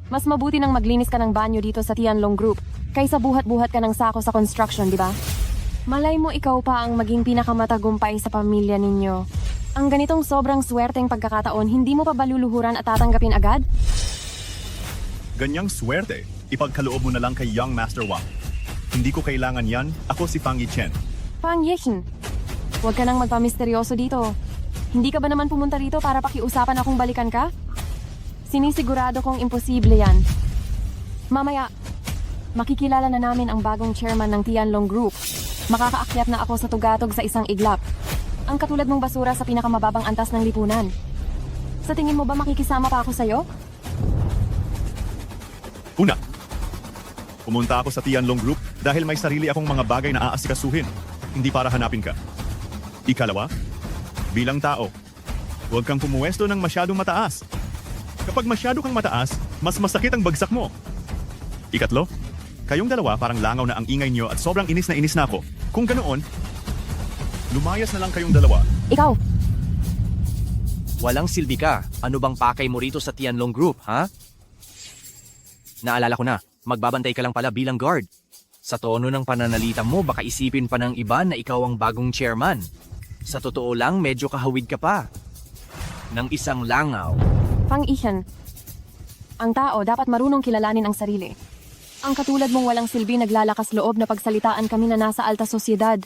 S6: Mas mabuti nang maglinis ka ng banyo dito sa Tianlong Group kaysa buhat-buhat ka ng sako sa construction, di ba? Malay mo ikaw pa ang maging pinakamatagumpay sa pamilya ninyo. Ang ganitong sobrang swerteng pagkakataon, hindi mo pa ba luluhuran at tatanggapin agad?
S1: Ganyang swerte, ipagkaloob mo na lang kay Young Master Wang. Hindi ko kailangan yan, ako si Fang Yichen.
S6: Fang Yichen, huwag ka nang magpamisteryoso dito. Hindi ka ba naman pumunta rito para pakiusapan akong balikan ka? Sinisigurado kong imposible yan. Mamaya, makikilala na namin ang bagong chairman ng Tianlong Group. Makakaakyat na ako sa tugatog sa isang iglap. Ang katulad mong basura sa pinakamababang antas ng lipunan. Sa tingin mo ba makikisama pa ako sa'yo?
S1: Una, pumunta ako sa Tianlong Group dahil may sarili akong mga bagay na aasikasuhin, hindi para hanapin ka. Ikalawa, bilang tao, huwag kang pumuwesto ng masyadong mataas. Kapag masyado kang mataas, mas masakit ang bagsak mo. Ikatlo, kayong dalawa parang langaw na ang ingay niyo at sobrang inis na ako. Kung ganoon, lumayas na lang kayong dalawa.
S6: Ikaw,
S5: Walang silbi ka. Ano bang pakay mo rito sa Tianlong Group, ha? Naalala ko na, magbabantay ka lang pala bilang guard. Sa tono ng pananalita mo, baka isipin pa ng iba na ikaw ang bagong chairman. Sa totoo lang, medyo kahawid ka pa. Ng isang langaw.
S6: Fang Yichen, ang tao dapat marunong kilalanin ang sarili. Ang katulad mong walang silbi naglalakas loob na pagsalitaan kami na nasa alta sosyedad.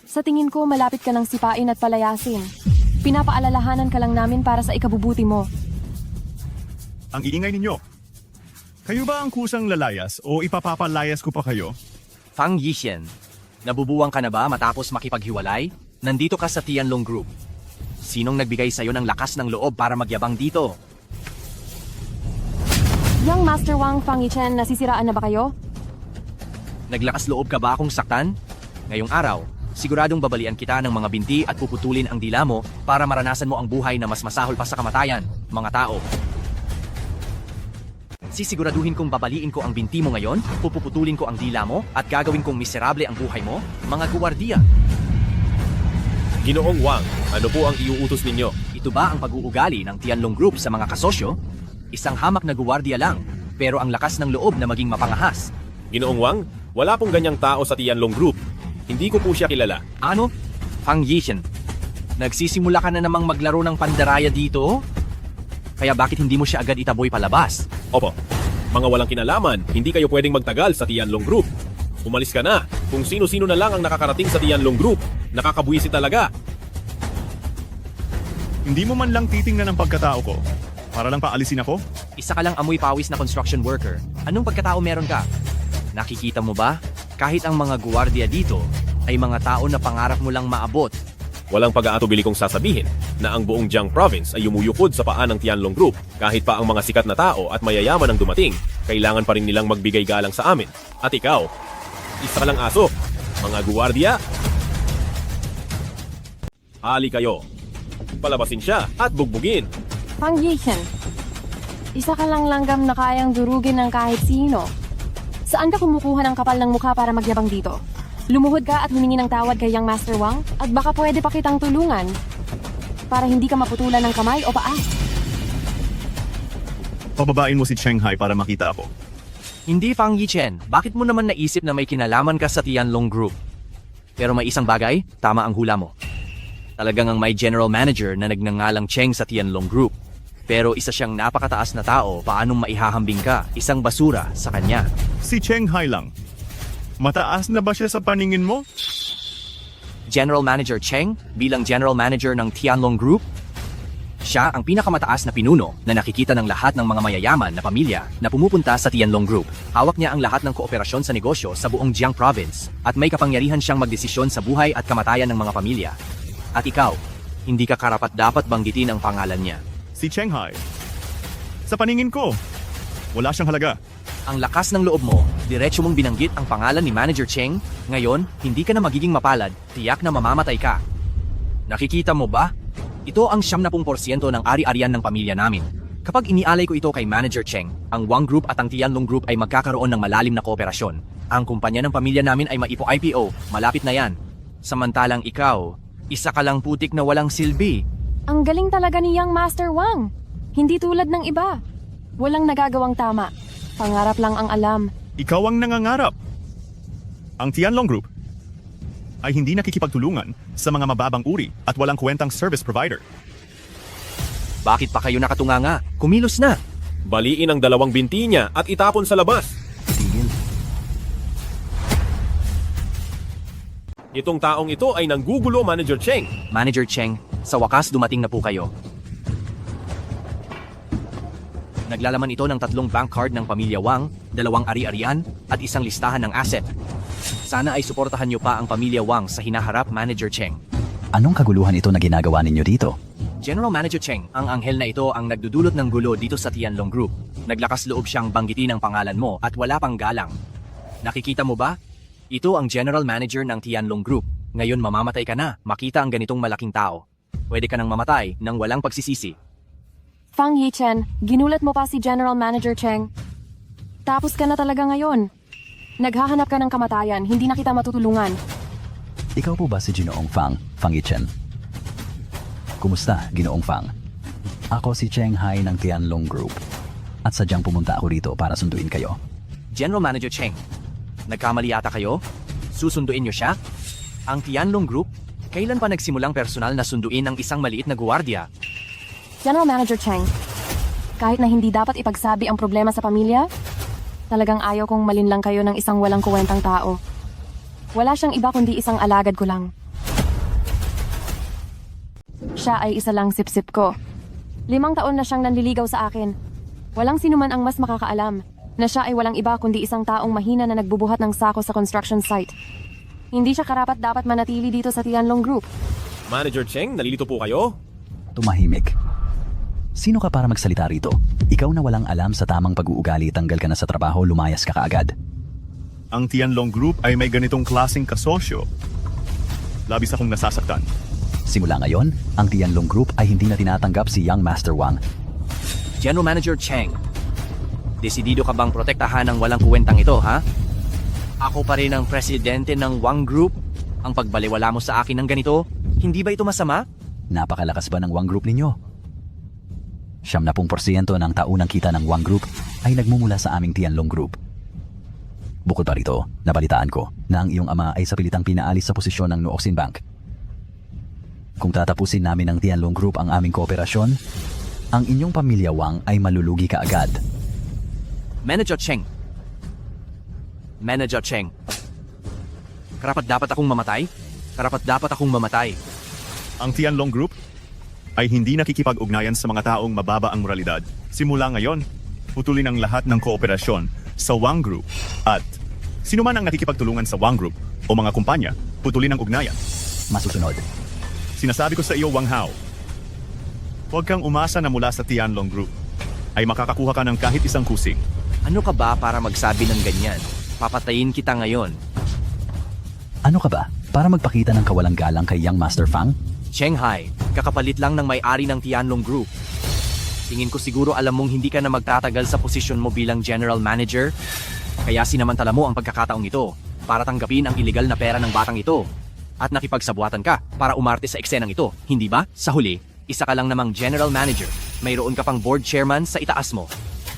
S6: Sa tingin ko, malapit ka ng sipain at palayasin. Pinapaalalahanan ka lang namin para sa ikabubuti mo.
S1: Ang iingay ninyo. Kayo ba ang kusang lalayas o ipapapalayas ko pa kayo?
S5: Fang Yichen, nabubuwang ka na ba matapos makipaghiwalay? Nandito ka sa Tianlong Group. Sinong nagbigay sa'yo ng lakas ng loob para magyabang dito?
S6: Young Master Wang, Fang Yichen, nasisiraan na ba kayo?
S5: Naglakas loob ka ba akong saktan? Ngayong araw, siguradong babalian kita ng mga binti at puputulin ang dila mo para maranasan mo ang buhay na mas masahol pa sa kamatayan, mga tao. Sisiguraduhin kong babaliin ko ang binti mo ngayon, pupuputulin ko ang dila mo, at gagawin kong miserable ang buhay mo, mga guwardiya.
S3: Ginoong Wang, ano po ang iuutos ninyo?
S5: Ito ba ang pag-uugali ng Tianlong Group sa mga kasosyo? Isang hamak na guwardiya lang, pero ang lakas ng loob na maging mapangahas.
S3: Ginoong Wang, wala pong ganyang tao sa Tianlong Group. Hindi ko po siya kilala.
S5: Ano? Fang Yichen, nagsisimula ka na namang maglaro ng pandaraya dito? Kaya bakit hindi mo siya agad itaboy palabas?
S3: Opo, mga walang kinalaman, hindi kayo pwedeng magtagal sa Tianlong Group. Umalis ka na. Kung sino-sino na lang ang nakakarating sa Tianlong Group, nakakabuwisi talaga.
S1: Hindi mo man lang titingnan ang pagkatao ko. Para lang paalisin ako?
S5: Isa ka lang amoy pawis na construction worker. Anong pagkatao meron ka? Nakikita mo ba? Kahit ang mga guwardiya dito ay mga tao na pangarap mo lang maabot.
S3: Walang pag-aatubili kong sasabihin na ang buong Jiang Province ay yumuyukod sa paa ng Tianlong Group kahit pa ang mga sikat na tao at mayayaman ang dumating kailangan pa rin nilang magbigay galang sa amin. At ikaw, isa ka lang aso. Mga guwardiya, hali kayo. Palabasin siya at bugbugin.
S6: Fang Yichen, isa ka lang langgam na kayang durugin ng kahit sino. Saan ka kumukuha ng kapal ng mukha para magyabang dito? Lumuhod ka at humingi ng tawad kay Yang Master Wang at baka pwede pa kitang tulungan para hindi ka maputulan ng kamay o paa.
S1: Pababain mo si Cheng Hai para makita ako.
S5: Hindi, Fang Yichen. Bakit mo naman naisip na may kinalaman ka sa Tianlong Group? Pero may isang bagay, tama ang hula mo. Talagang ang may general manager na nagngangalang Cheng sa Tianlong Group. Pero isa siyang napakataas na tao, paanong maihahambing ka, isang basura sa kanya.
S1: Si Cheng Hai lang. Mataas na ba siya sa paningin mo?
S5: General Manager Cheng bilang General Manager ng Tianlong Group? Siya ang pinakamataas na pinuno na nakikita ng lahat ng mga mayayaman na pamilya na pumupunta sa Tianlong Group. Hawak niya ang lahat ng kooperasyon sa negosyo sa buong Jiang Province at may kapangyarihan siyang magdesisyon sa buhay at kamatayan ng mga pamilya. At ikaw, hindi ka karapat-dapat banggitin ang pangalan niya.
S1: Si Cheng Hai. Sa paningin ko, wala siyang halaga.
S5: Ang lakas ng loob mo, diretso mong binanggit ang pangalan ni Manager Cheng. Ngayon, hindi ka na magiging mapalad, tiyak na mamamatay ka. Nakikita mo ba? Ito ang 70% ng ari-arian ng pamilya namin. Kapag inialay ko ito kay Manager Cheng, ang Wang Group at ang Tianlong Group ay magkakaroon ng malalim na kooperasyon. Ang kumpanya ng pamilya namin ay maipo-IPO, malapit na yan. Samantalang ikaw, isa ka lang putik na walang silbi.
S6: Ang galing talaga ni Yang Master Wang. Hindi tulad ng iba. Walang nagagawang tama. Pangarap lang ang alam.
S1: Ikaw ang nangangarap. Ang Tianlong Group ay hindi nakikipagtulungan sa mga mababang uri at walang kwentang service provider.
S5: Bakit pa kayo nakatunganga? Kumilos na!
S3: Baliin ang dalawang binti niya at itapon sa labas. Itong taong ito ay nanggugulo, Manager Cheng.
S5: Manager Cheng, sa wakas dumating na po kayo. Naglalaman ito ng 3 bank card ng pamilya Wang, 2 ari-arian, at isang listahan ng asset. Sana ay suportahan niyo pa ang pamilya Wang sa hinaharap, Manager Cheng.
S10: Anong kaguluhan ito na ginagawa ninyo dito?
S5: General Manager Cheng, ang anghel na ito ang nagdudulot ng gulo dito sa Tianlong Group. Naglakas loob siyang banggitin ang pangalan mo at wala pang galang. Nakikita mo ba? Ito ang General Manager ng Tianlong Group. Ngayon mamamatay ka na, makita ang ganitong malaking tao. Pwede ka nang mamatay nang walang pagsisisi.
S6: Fang Yichen, ginulat mo pa si General Manager Cheng. Tapos ka na talaga ngayon. Naghahanap ka ng kamatayan, hindi na kita matutulungan.
S10: Ikaw po ba si Ginoong Fang Yichen? Kumusta, Ginoong Fang? Ako si Cheng Hai ng Tianlong Group. At sadyang pumunta ako rito para sunduin kayo.
S5: General Manager Cheng, nagkamali ata kayo? Susunduin niyo siya? Ang Tianlong Group, kailan pa nagsimulang personal na sunduin ang isang maliit na guwardiya?
S6: General Manager Cheng, kahit na hindi dapat ipagsabi ang problema sa pamilya, talagang ayaw kong malinlang kayo ng isang walang kuwentang tao. Wala siyang iba kundi isang alagad ko lang. Siya ay isa lang sip-sip ko. 5 taon na siyang nanliligaw sa akin. Walang sinuman ang mas makakaalam na siya ay walang iba kundi isang taong mahina na nagbubuhat ng sako sa construction site. Hindi siya karapat dapat manatili dito sa Tianlong Group.
S3: Manager Cheng, nalilito po kayo?
S10: Tumahimik. Sino ka para magsalita rito? Ikaw na walang alam sa tamang pag-uugali, tanggal ka na sa trabaho, lumayas ka kaagad.
S1: Ang Tianlong Group ay may ganitong klaseng kasosyo. Labis akong nasasaktan.
S10: Simula ngayon, ang Tianlong Group ay hindi na tinatanggap si Yang Master Wang.
S5: General Manager Cheng, desidido ka bang protektahan ng walang kuwentang ito, ha? Ako pa rin ang presidente ng Wang Group. Ang pagbaliwala mo sa akin ng ganito, hindi ba ito masama?
S10: Napakalakas ba ng Wang Group ninyo? 70% ng taunang kita ng Wang Group ay nagmumula sa aming Tianlong Group. Bukod pa rito, nabalitaan ko na ang iyong ama ay sa pilitang pinaalis sa posisyon ng Nuoxin Bank. Kung tatapusin namin ng Tianlong Group ang aming kooperasyon, ang inyong pamilya Wang ay malulugi kaagad.
S5: Manager Cheng. Manager Cheng. Karapat dapat akong mamatay? Karapat dapat akong mamatay.
S1: Ang Tianlong Group ay hindi nakikipag-ugnayan sa mga taong mababa ang moralidad. Simula ngayon, putulin ang lahat ng kooperasyon sa Wang Group at sino man ang nakikipagtulungan sa Wang Group o mga kumpanya, putulin ang ugnayan.
S10: Masusunod.
S1: Sinasabi ko sa iyo, Wang Hao, huwag kang umasa na mula sa Tianlong Group ay makakakuha ka ng kahit isang kusing.
S5: Ano ka ba para magsabi ng ganyan? Papatayin kita ngayon.
S10: Ano ka ba? Para magpakita ng kawalang galang kay Young Master Fang?
S5: Shanghai, kakapalit lang ng may-ari ng Tianlong Group. Tingin ko siguro alam mong hindi ka na magtatagal sa posisyon mo bilang general manager. Kaya sinamantala mo ang pagkakataong ito para tanggapin ang iligal na pera ng batang ito. At nakipagsabuatan ka para umarte sa eksenang ito, hindi ba? Sa huli, isa ka lang namang general manager. Mayroon ka pang board chairman sa itaas mo.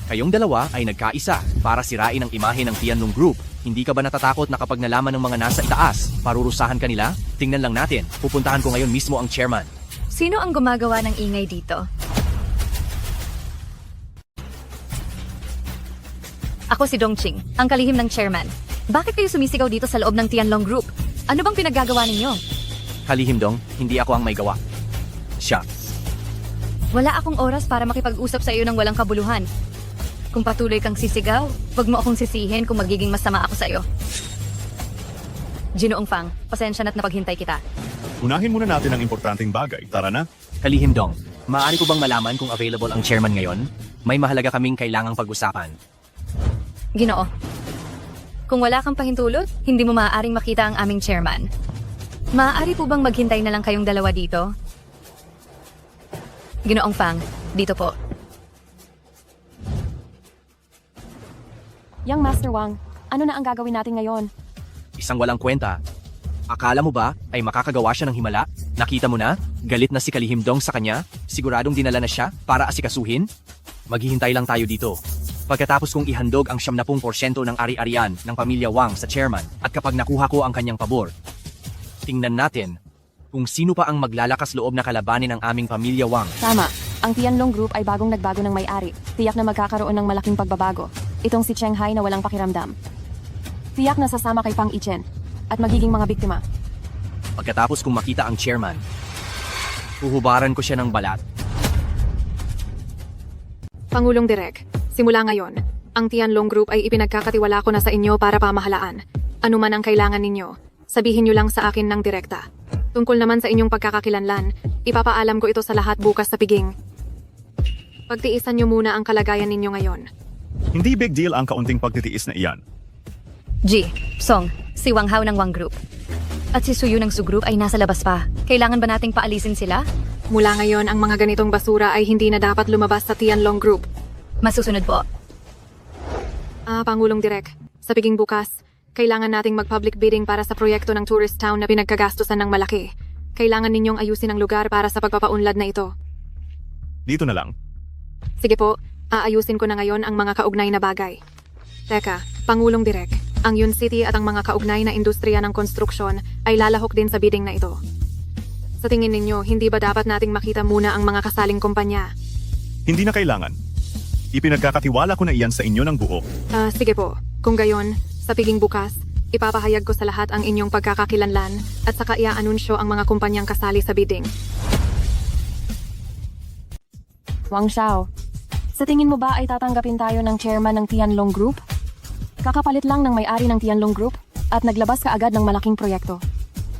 S5: Kayong dalawa ay nagkaisa para sirain ang imahe ng Tianlong Group. Hindi ka ba natatakot na kapag nalaman ng mga nasa itaas, parurusahan ka nila? Tingnan lang natin, pupuntahan ko ngayon mismo ang chairman.
S11: Sino ang gumagawa ng ingay dito? Ako si Dongqing, ang kalihim ng chairman. Bakit kayo sumisigaw dito sa loob ng Tianlong Group? Ano bang pinaggagawa ninyo?
S5: Kalihim Dong, hindi ako ang may gawa. Siya.
S11: Wala akong oras para makipag-usap sa iyo ng walang kabuluhan. Kung patuloy kang sisigaw, wag mo akong sisihin kung magiging masama ako sa iyo. Ginoong Fang, pasensya na't napaghintay kita.
S1: Unahin muna natin ang importanteng bagay. Tara na.
S5: Kalihim Dong, maaari ko bang malaman kung available ang chairman ngayon? May mahalaga kaming kailangang pag-usapan.
S11: Ginoo. Kung wala kang pahintulot, hindi mo maaaring makita ang aming chairman. Maaari po bang maghintay na lang kayong dalawa dito? Ginoong Fang, dito po.
S6: Young Master Wang, ano na ang gagawin natin ngayon?
S5: Isang walang kwenta. Akala mo ba ay makakagawa siya ng himala? Nakita mo na? Galit na si Kalihim Dong sa kanya? Siguradong dinala na siya para asikasuhin? Maghihintay lang tayo dito. Pagkatapos kong ihandog ang 70% ng ari-arian ng pamilya Wang sa chairman at kapag nakuha ko ang kanyang pabor, tingnan natin kung sino pa ang maglalakas loob na kalabanin ang aming pamilya Wang.
S6: Tama, ang Tianlong Group ay bagong nagbago ng may-ari. Tiyak na magkakaroon ng malaking pagbabago. Itong si Shanghai na walang pakiramdam. Tiyak na sasama kay Pang Ichen at magiging mga biktima.
S5: Pagkatapos kong makita ang chairman, huhubaran ko siya ng balat.
S4: Pangulong Direk, simula ngayon, ang Tianlong Group ay ipinagkakatiwala ko na sa inyo para pamahalaan. Ano man ang kailangan ninyo, sabihin nyo lang sa akin ng direkta. Tungkol naman sa inyong pagkakakilanlan, ipapaalam ko ito sa lahat bukas sa piging. Pagtiisan nyo muna ang kalagayan ninyo ngayon.
S1: Hindi big deal ang kaunting pagtitiis na iyan.
S11: G, Song, si Wang Hao ng Wang Group. At si Suyu ng Su Group ay nasa labas pa. Kailangan ba nating paalisin sila?
S4: Mula ngayon, ang mga ganitong basura ay hindi na dapat lumabas sa Tianlong Group.
S11: Masusunod po.
S4: Pangulong Direk, sa piging bukas, kailangan nating mag-public bidding para sa proyekto ng tourist town na pinagkagastusan ng malaki. Kailangan ninyong ayusin ang lugar para sa pagpapaunlad na ito.
S1: Dito na lang.
S4: Sige po, aayusin ko na ngayon ang mga kaugnay na bagay. Teka, Pangulong Direk, ang Yun City at ang mga kaugnay na industriya ng konstruksyon ay lalahok din sa bidding na ito. Sa tingin ninyo, hindi ba dapat nating makita muna ang mga kasaling kumpanya?
S1: Hindi na kailangan. Ipinagkakatiwala ko na iyan sa inyo ng buo.
S4: Sige po, kung gayon, sa piging bukas, ipapahayag ko sa lahat ang inyong pagkakakilanlan at saka ia-anunsyo ang mga kumpanyang kasali sa bidding.
S6: Wang Xiao, sa tingin mo ba ay tatanggapin tayo ng chairman ng Tianlong Group? Kakapalit lang ng may-ari ng Tianlong Group at naglabas ka agad ng malaking proyekto.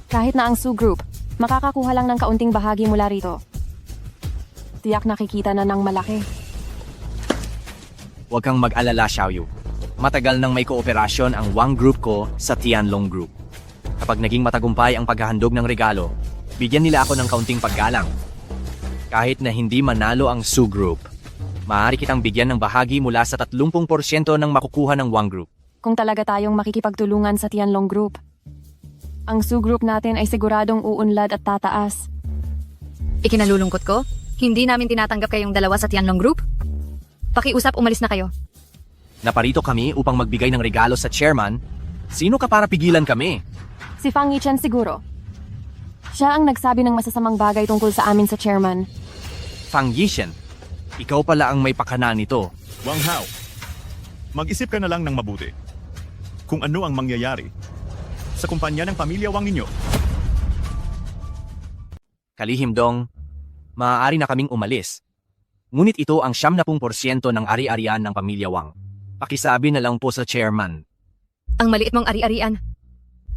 S6: Kahit na ang Su Group, makakakuha lang ng kaunting bahagi mula rito. Tiyak nakikita na ng malaki.
S5: Huwag kang mag-alala, Xiaoyu. Matagal nang may kooperasyon ang Wang Group ko sa Tianlong Group. Kapag naging matagumpay ang paghahandog ng regalo, bigyan nila ako ng kaunting paggalang. Kahit na hindi manalo ang Su Group, maaari kitang bigyan ng bahagi mula sa 30% ng makukuha ng Wang Group.
S6: Kung talaga tayong makikipagtulungan sa Tianlong Group, ang Su Group natin ay siguradong uunlad at tataas.
S11: Ikinalulungkot ko, hindi namin tinatanggap kayong dalawa sa Tianlong Group. Pakiusap, umalis na kayo.
S5: Naparito kami upang magbigay ng regalo sa chairman. Sino ka para pigilan kami?
S6: Si Fang Yichan siguro. Siya ang nagsabi ng masasamang bagay tungkol sa amin sa chairman.
S5: Fang Yishen, ikaw pala ang may pakana nito.
S1: Wang Hao, mag-isip ka na lang ng mabuti. Kung ano ang mangyayari sa kumpanya ng pamilya Wang ninyo.
S5: Kalihim Dong, maaari na kaming umalis. Ngunit ito ang 70% ng ari-arian ng pamilya Wang. Pakisabi na lang po sa chairman.
S11: Ang maliit mong ari-arian.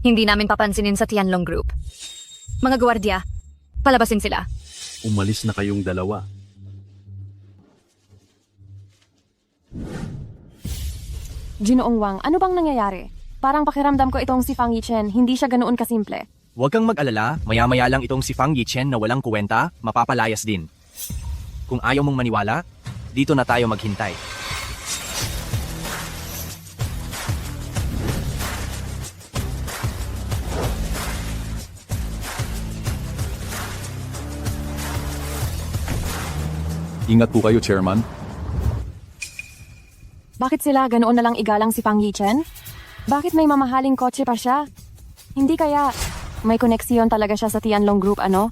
S11: Hindi namin papansinin sa Tianlong Group. Mga gwardiya, palabasin sila.
S12: Umalis na kayong dalawa.
S6: Ginoong Wang, ano bang nangyayari? Parang pakiramdam ko itong si Fang Yichen, hindi siya ganoon kasimple.
S5: Huwag kang mag-alala, maya-maya lang itong si Fang Yichen na walang kuwenta, mapapalayas din. Kung ayaw mong maniwala, dito na tayo maghintay.
S12: Ingat po kayo, Chairman.
S6: Bakit sila ganoon na lang igalang si Fang Yichen? Bakit may mamahaling kotse pa siya? Hindi kaya may koneksyon talaga siya sa Tianlong Group, ano?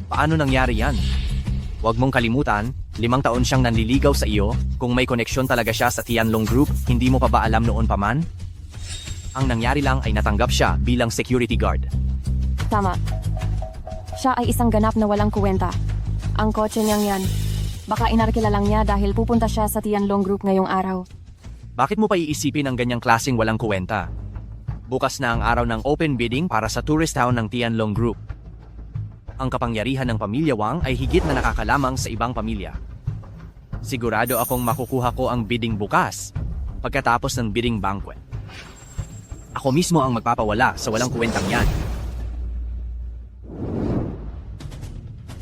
S5: Paano nangyari yan? Huwag mong kalimutan, 5 taon siyang nanliligaw sa iyo. Kung may koneksyon talaga siya sa Tianlong Group, hindi mo pa ba alam noon pa man? Ang nangyari lang ay natanggap siya bilang security guard.
S6: Tama. Siya ay isang ganap na walang kuwenta. Ang kotse niyang yan, baka inarkila lang niya dahil pupunta siya sa Tianlong Group ngayong araw.
S5: Bakit mo pa iisipin ang ganyang klaseng walang kuwenta? Bukas na ang araw ng open bidding para sa tourist town ng Tianlong Group. Ang kapangyarihan ng pamilya Wang ay higit na nakakalamang sa ibang pamilya. Sigurado akong makukuha ko ang bidding bukas, pagkatapos ng bidding banquet. Ako mismo ang magpapawala sa walang kuwentang yan.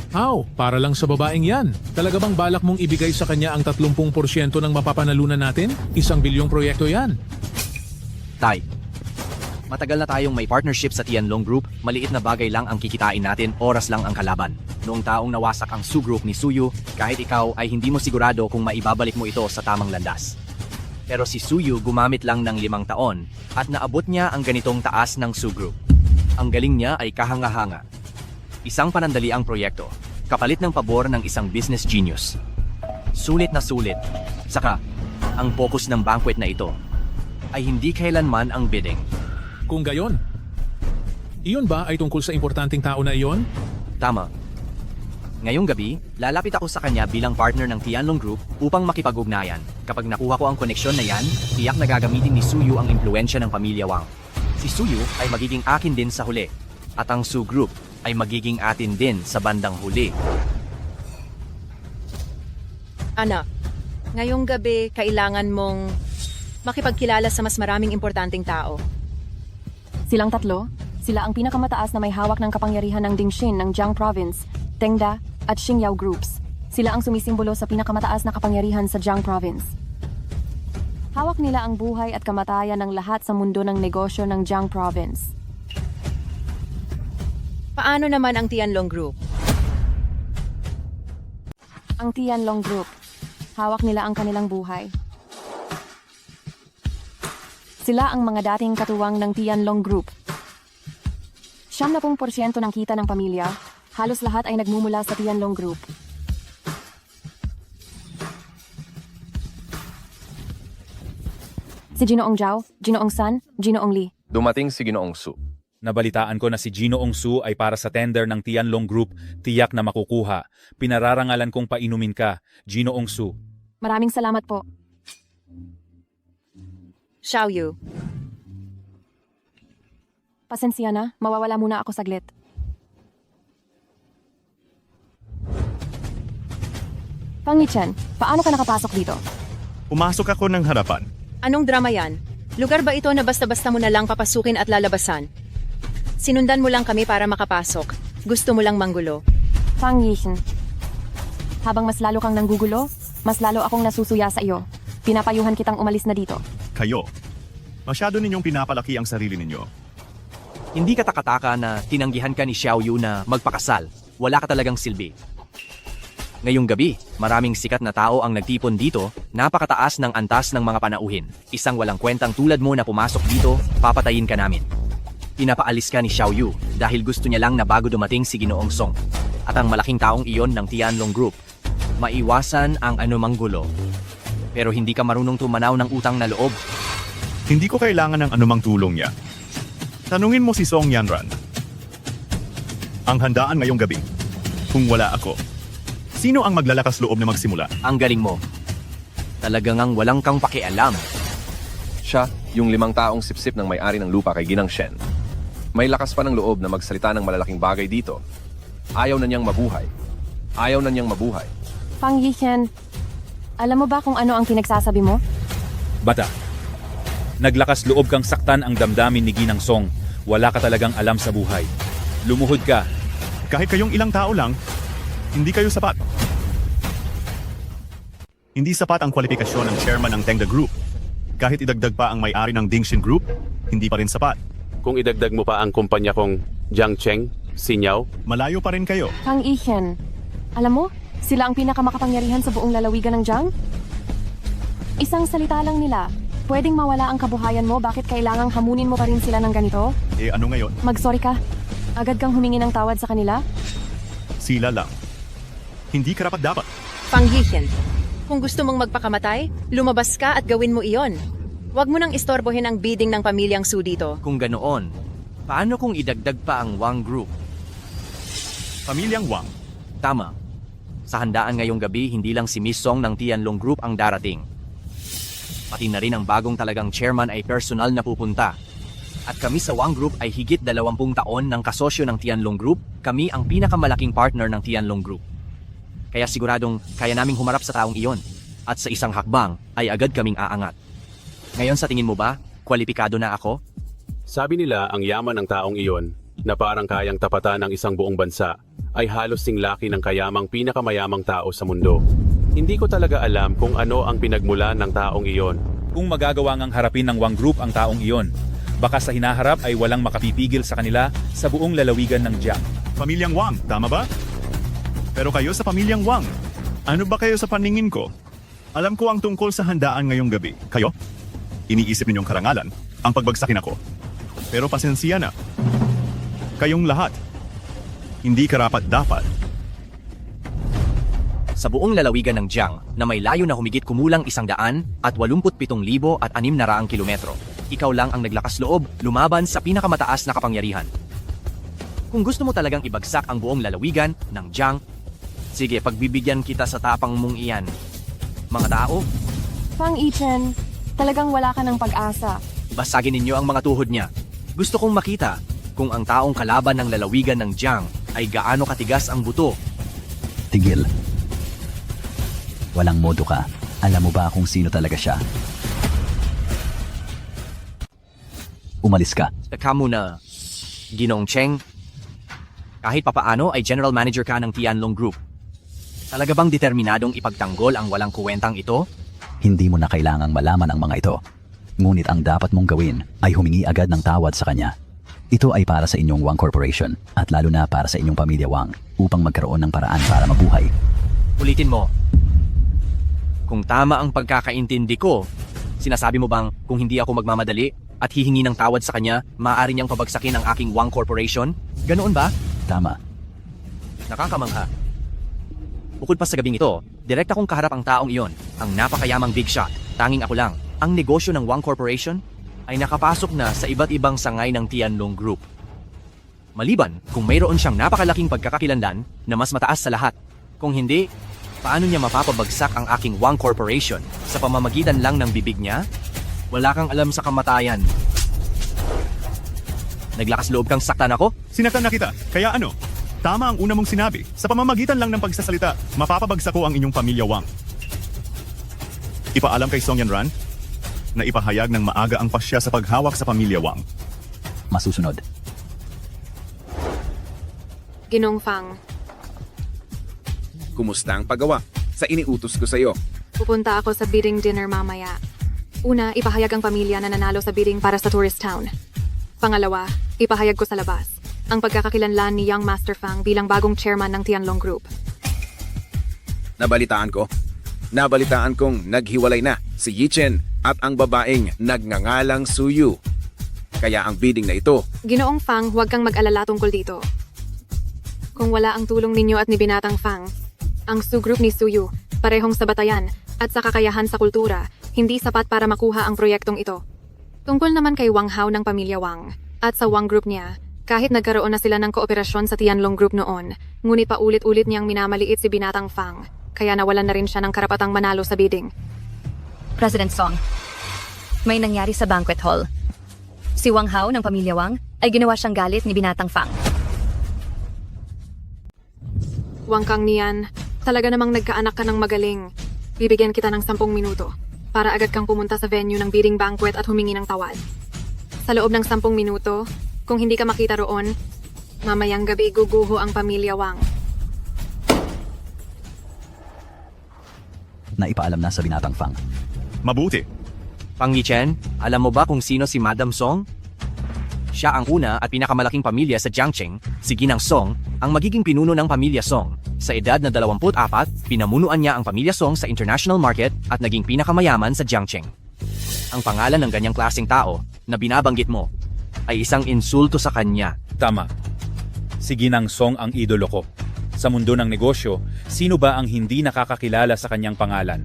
S8: How? Para lang sa babaeng yan. Talaga bang balak mong ibigay sa kanya ang 30% ng mapapanalunan natin? 1 bilyong proyekto yan.
S5: Tay, matagal na tayong may partnership sa Tianlong Group, maliit na bagay lang ang kikitain natin, oras lang ang kalaban. Noong taong nawasak ang Su Group ni Suyu, kahit ikaw ay hindi mo sigurado kung maibabalik mo ito sa tamang landas. Pero si Suyu gumamit lang ng 5 taon at naabot niya ang ganitong taas ng Su Group. Ang galing niya ay kahanga-hanga. Isang panandaliang proyekto, kapalit ng pabor ng isang business genius. Sulit na sulit. Saka, ang focus ng banquet na ito ay hindi kailanman ang bidding.
S8: Kung gayon, iyon ba ay tungkol sa importanteng tao na iyon?
S5: Tama. Ngayong gabi, lalapit ako sa kanya bilang partner ng Tianlong Group upang makipag-ugnayan. Kapag nakuha ko ang koneksyon na yan, tiyak na gagamitin ni Suyu ang impluensya ng pamilya Wang. Si Suyu ay magiging akin din sa huli, at ang Su Group ay magiging atin din sa bandang huli.
S4: Anak, ngayong gabi kailangan mong makipagkilala sa mas maraming importanteng tao.
S6: Silang tatlo, sila ang pinakamataas na may hawak ng kapangyarihan ng Dingxin ng Jiang Province, Tengda at Xingyao Groups. Sila ang sumisimbolo sa pinakamataas na kapangyarihan sa Jiang Province. Hawak nila ang buhay at kamatayan ng lahat sa mundo ng negosyo ng Jiang Province.
S4: Paano naman ang Tianlong Group?
S6: Ang Tianlong Group, hawak nila ang kanilang buhay. Sila ang mga dating katuwang ng Tianlong Group. 70% ng kita ng pamilya, halos lahat ay nagmumula sa Tianlong Group. Si Ginoong Zhao, Ginoong San, Ginoong Li.
S13: Dumating si Ginoong Su.
S14: Nabalitaan ko na si Ginoong Su ay para sa tender ng Tianlong Group, tiyak na makukuha. Pinararangalan kong painumin ka, Ginoong Su.
S6: Maraming salamat po.
S4: Xiaoyu,
S6: Pasensya na, mawawala muna ako saglit. Fang Yichen, paano ka nakapasok dito?
S1: Pumasok ako ng harapan.
S4: anong drama yan? Lugar ba ito na basta-basta mo na lang papasukin at lalabasan? Sinundan mo lang kami para makapasok. Gusto mo lang manggulo.
S6: Fang Yichen, habang mas lalo kang nanggugulo, mas lalo akong nasusuya sa iyo. Pinapayuhan kitang umalis na dito.
S1: Kayo. Masyado ninyong pinapalaki ang sarili ninyo.
S5: Hindi ka takataka na tinanggihan ka ni Xiaoyu na magpakasal. Wala ka talagang silbi. Ngayong gabi, maraming sikat na tao ang nagtipon dito, napakataas ng antas ng mga panauhin. Isang walang kwentang tulad mo na pumasok dito, papatayin ka namin. Pinapaalis ka ni Xiaoyu dahil gusto niya lang na bago dumating si Ginoong Song at ang malaking taong iyon ng Tianlong Group. Maiwasan ang anumang gulo. Pero hindi ka marunong tumanaw ng utang na loob.
S1: Hindi ko kailangan ng anumang tulong niya. Tanungin mo si Song Yanran. Ang handaan ngayong gabi. Kung wala ako, sino ang maglalakas loob na magsimula?
S5: Ang galing mo. Talagang ang walang kang pakialam.
S13: Siya, yung 5 taong sipsip ng may-ari ng lupa kay Ginang Shen. May lakas pa ng loob na magsalita ng malalaking bagay dito. Ayaw na niyang mabuhay. Ayaw na niyang mabuhay.
S6: Fang Yichen, Alam mo ba kung ano ang pinagsasabi mo?
S14: Bata, naglakas loob kang saktan ang damdamin ni Ginang Song. Wala ka talagang alam sa buhay. Lumuhod ka.
S1: Kahit kayong ilang tao lang, hindi kayo sapat. Hindi sapat ang kwalifikasyon ng chairman ng Tengda Group. Kahit idagdag pa ang may-ari ng Dingshin Group, hindi pa rin sapat.
S3: Kung idagdag mo pa ang kumpanya kong Jiang Cheng, Sinyaw,
S1: Malayo pa rin kayo.
S6: Kang Ihan, alam mo, sila ang pinakamakapangyarihan sa buong lalawigan ng Jiang? Isang salita lang nila, pwedeng mawala ang kabuhayan mo, bakit kailangang hamunin mo pa rin sila ng ganito?
S1: Eh ano ngayon?
S6: Mag-sorry ka. Agad kang humingi ng tawad sa kanila?
S1: Sila lang. Hindi karapat dapat.
S4: Fang Yichen, kung gusto mong magpakamatay, lumabas ka at gawin mo iyon. Huwag mo nang istorbohin ang bidding ng pamilyang Su dito.
S5: Kung ganoon, paano kung idagdag pa ang Wang Group?
S1: Pamilyang Wang.
S5: Tama. Sa handaan ngayong gabi, hindi lang si Miss Song ng Tianlong Group ang darating. Pati na rin ang bagong talagang chairman ay personal na pupunta. At kami sa Wang Group ay higit 20 taon ng kasosyo ng Tianlong Group. Kami ang pinakamalaking partner ng Tianlong Group. Kaya siguradong kaya naming humarap sa taong iyon. At sa isang hakbang ay agad kaming aangat. Ngayon sa tingin mo ba, kwalipikado na ako?
S3: sabi nila ang yaman ng taong iyon, na parang kayang tapatan ng isang buong bansa, ay halos singlaki ng kayamang pinakamayamang tao sa mundo. Hindi ko talaga alam kung ano ang pinagmulan ng taong iyon.
S14: Kung magagawa ngang harapin ng Wang Group ang taong iyon, baka sa hinaharap ay walang makapipigil sa kanila sa buong lalawigan ng Jiang.
S1: Pamilyang Wang, tama ba? Pero kayo sa pamilyang Wang, ano ba kayo sa paningin ko? Alam ko ang tungkol sa handaan ngayong gabi. Kayo? Iniisip ninyong karangalan ang pagbagsakin ako. Pero pasensya na. Kayong lahat, hindi karapat-dapat.
S5: Sa buong lalawigan ng Jiang na may layo na humigit kumulang 187,600 kilometro, ikaw lang ang naglakas loob lumaban sa pinakamataas na kapangyarihan. Kung gusto mo talagang ibagsak ang buong lalawigan ng Jiang, sige, pagbibigyan kita sa tapang mong iyan. Mga tao,
S6: Fang Yichen, talagang wala ka ng pag-asa.
S5: basagin ninyo ang mga tuhod niya. Gusto kong makita kung ang taong kalaban ng lalawigan ng Jiang ay gaano katigas ang buto.
S10: Tigil. Walang modo ka. Alam mo ba kung sino talaga siya? Umalis ka.
S5: Saka muna, Ginong Cheng. Kahit papaano ay general manager ka ng Tianlong Group. Talaga bang determinadong ipagtanggol ang walang kuwentang ito?
S10: Hindi mo na kailangang malaman ang mga ito. Ngunit ang dapat mong gawin ay humingi agad ng tawad sa kanya. Ito ay para sa inyong Wang Corporation at lalo na para sa inyong pamilya Wang upang magkaroon ng paraan para mabuhay.
S5: Ulitin mo. Kung tama ang pagkakaintindi ko, sinasabi mo bang kung hindi ako magmamadali at hihingi ng tawad sa kanya, maaari niyang pabagsakin ang aking Wang Corporation? Ganoon ba?
S10: Tama.
S5: Nakakamangha. Bukod pa sa gabing ito, direkta kong kaharap ang taong iyon, ang napakayamang big shot. Tanging ako lang. Ang negosyo ng Wang Corporation ay nakapasok na sa iba't ibang sangay ng Tianlong Group. Maliban kung mayroon siyang napakalaking pagkakakilanlan na mas mataas sa lahat. Kung hindi, paano niya mapapabagsak ang aking Wang Corporation sa pamamagitan lang ng bibig niya? Wala kang alam sa kamatayan. Naglakas loob kang saktan ako?
S1: Sinaktan na kita, kaya ano? Tama ang una mong sinabi. Sa pamamagitan lang ng pagsasalita, mapapabagsak ko ang inyong pamilya Wang. Ipaalam kay Song Yanran na ipahayag ng maaga ang pasya sa paghawak sa pamilya Wang.
S10: Masusunod.
S6: Ginong Fang,
S2: Kumusta ang paggawa sa iniutos ko sa iyo?
S6: pupunta ako sa bidding dinner mamaya. Una, ipahayag ang pamilya na nanalo sa bidding para sa tourist town. Pangalawa, ipahayag ko sa labas ang pagkakakilanlan ni Young Master Fang bilang bagong chairman ng Tianlong Group.
S2: Nabalitaan kong naghiwalay na si Yichen at ang babaeng nagngangalang Suyu. Kaya ang bidding na ito,
S6: Ginoong Fang, huwag kang mag-alala tungkol dito. Kung wala ang tulong ninyo at ni Binatang Fang, ang Su Group ni Suyu, parehong sa batayan at sa kakayahan sa kultura, hindi sapat para makuha ang proyektong ito. Tungkol naman kay Wang Hao ng pamilya Wang at sa Wang Group niya, kahit nagkaroon na sila ng kooperasyon sa Tianlong Group noon, ngunit paulit-ulit niyang minamaliit si Binatang Fang, kaya nawalan na rin siya ng karapatang manalo sa bidding.
S11: President Song, may nangyari sa banquet hall. Si Wang Hao ng pamilya Wang ay ginawa siyang galit ni Binatang Fang.
S6: Wang Kang niyan, talaga namang nagkaanak ka ng magaling. Bibigyan kita ng 10 minuto para agad kang pumunta sa venue ng bidding banquet at humingi ng tawad. Sa loob ng 10 minuto, kung hindi ka makita roon, mamayang gabi guguho ang pamilya Wang.
S10: Naipaalam na sa binatang Fang.
S1: Mabuti.
S5: Pang Yichen, alam mo ba kung sino si Madam Song? Siya ang una at pinakamalaking pamilya sa Jiangqing, si Ginang Song, ang magiging pinuno ng pamilya Song. Sa edad na 24, pinamunuan niya ang pamilya Song sa international market at naging pinakamayaman sa Jiangqing. Ang pangalan ng ganyang klaseng tao na binabanggit mo ay isang insulto sa kanya.
S14: Tama. Si Ginang Song ang idolo ko. Sa mundo ng negosyo, sino ba ang hindi nakakakilala sa kanyang pangalan?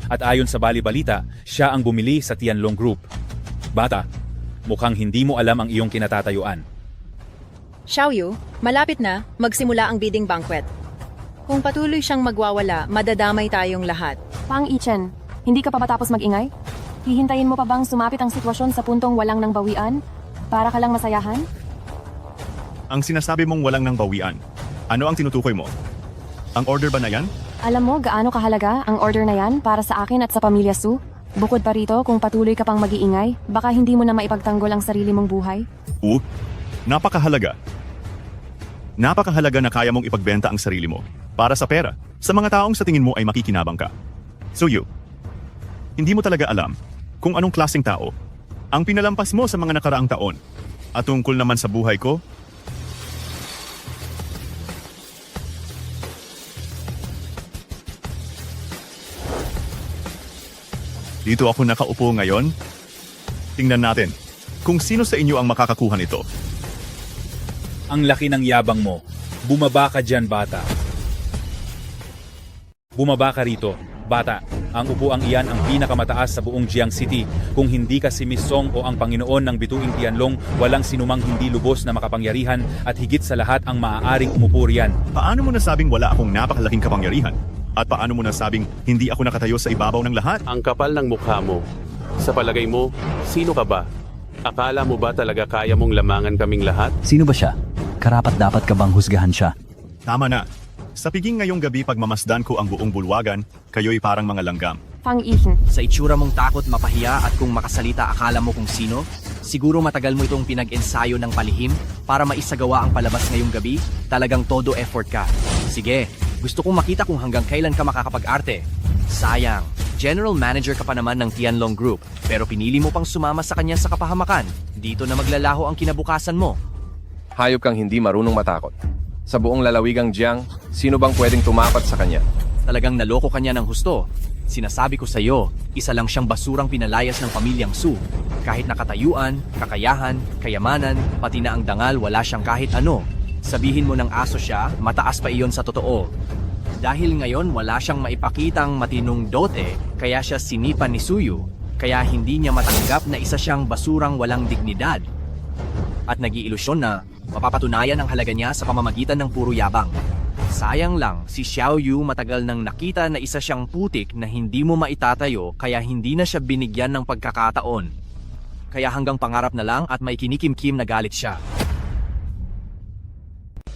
S14: At ayon sa bali-balita, siya ang bumili sa Tianlong Group. Bata, mukhang hindi mo alam ang iyong kinatatayuan.
S4: Xiaoyu, malapit na, magsimula ang bidding banquet. Kung patuloy siyang magwawala, madadamay tayong lahat.
S6: Pang Yichen, hindi ka pa matapos magingay? Hihintayin mo pa bang sumapit ang sitwasyon sa puntong walang nang bawian? Para ka lang masayahan?
S1: Ang sinasabi mong walang nang bawian. Ano ang tinutukoy mo? Ang order ba na yan?
S6: Alam mo gaano kahalaga ang order na yan para sa akin at sa pamilya Su? Bukod pa rito, kung patuloy ka pang mag-iingay, baka hindi mo na maipagtanggol ang sarili mong buhay.
S1: Napakahalaga. Napakahalaga na kaya mong ipagbenta ang sarili mo para sa pera sa mga taong sa tingin mo ay makikinabang ka. Suyu, hindi mo talaga alam kung anong klaseng tao ang pinalampas mo sa mga nakaraang taon. At tungkol naman sa buhay ko, dito ako nakaupo ngayon. Tingnan natin kung sino sa inyo ang makakakuha nito.
S14: Ang laki ng yabang mo. Bumaba ka dyan, bata. Bumaba ka rito, bata. Ang upuang iyan ang pinakamataas sa buong Jiang City. Kung hindi ka si Miss Song o ang Panginoon ng bituing Tianlong, walang sinumang hindi lubos na makapangyarihan at higit sa lahat ang maaaring umupo riyan.
S1: Paano mo nasabing wala akong napakalaking kapangyarihan? At paano mo nasabing hindi ako nakatayo sa ibabaw ng lahat?
S3: Ang kapal ng mukha mo. Sa palagay mo, sino ka ba? Akala mo ba talaga kaya mong lamangan kaming lahat?
S10: Sino ba siya? Karapat dapat ka bang husgahan siya?
S1: Tama na. Sa piging ngayong gabi pagmamasdan ko ang buong bulwagan, kayo'y parang mga langgam.
S6: Pang Yichen,
S5: Sa itsura mong takot, mapahiya at kung makasalita akala mo kung sino, siguro matagal mo itong pinag-ensayo ng palihim para maisagawa ang palabas ngayong gabi, talagang todo effort ka. Sige, gusto kong makita kung hanggang kailan ka makakapag-arte. Sayang, general manager ka pa naman ng Tianlong Group, pero pinili mo pang sumama sa kanya sa kapahamakan. Dito na maglalaho ang kinabukasan mo.
S13: Hayop kang hindi marunong matakot. Sa buong lalawigang Jiang, sino bang pwedeng tumapat sa kanya?
S5: Talagang naloko kanya ng husto. Sinasabi ko sa iyo, isa lang siyang basurang pinalayas ng pamilyang Su. Kahit nakatayuan, kakayahan, kayamanan, pati na ang dangal wala siyang kahit ano. Sabihin mo ng aso siya, mataas pa iyon sa totoo. Dahil ngayon wala siyang maipakitang matinong dote, kaya siya sinipan ni Suyu. Kaya hindi niya matanggap na isa siyang basurang walang dignidad. At nag-iilusyon na mapapatunayan ang halaga niya sa pamamagitan ng puro yabang. Sayang lang, si Xiaoyu matagal nang nakita na isa siyang putik na hindi mo maitatayo kaya hindi na siya binigyan ng pagkakataon. Kaya hanggang pangarap na lang at may kinikim-kim na galit siya.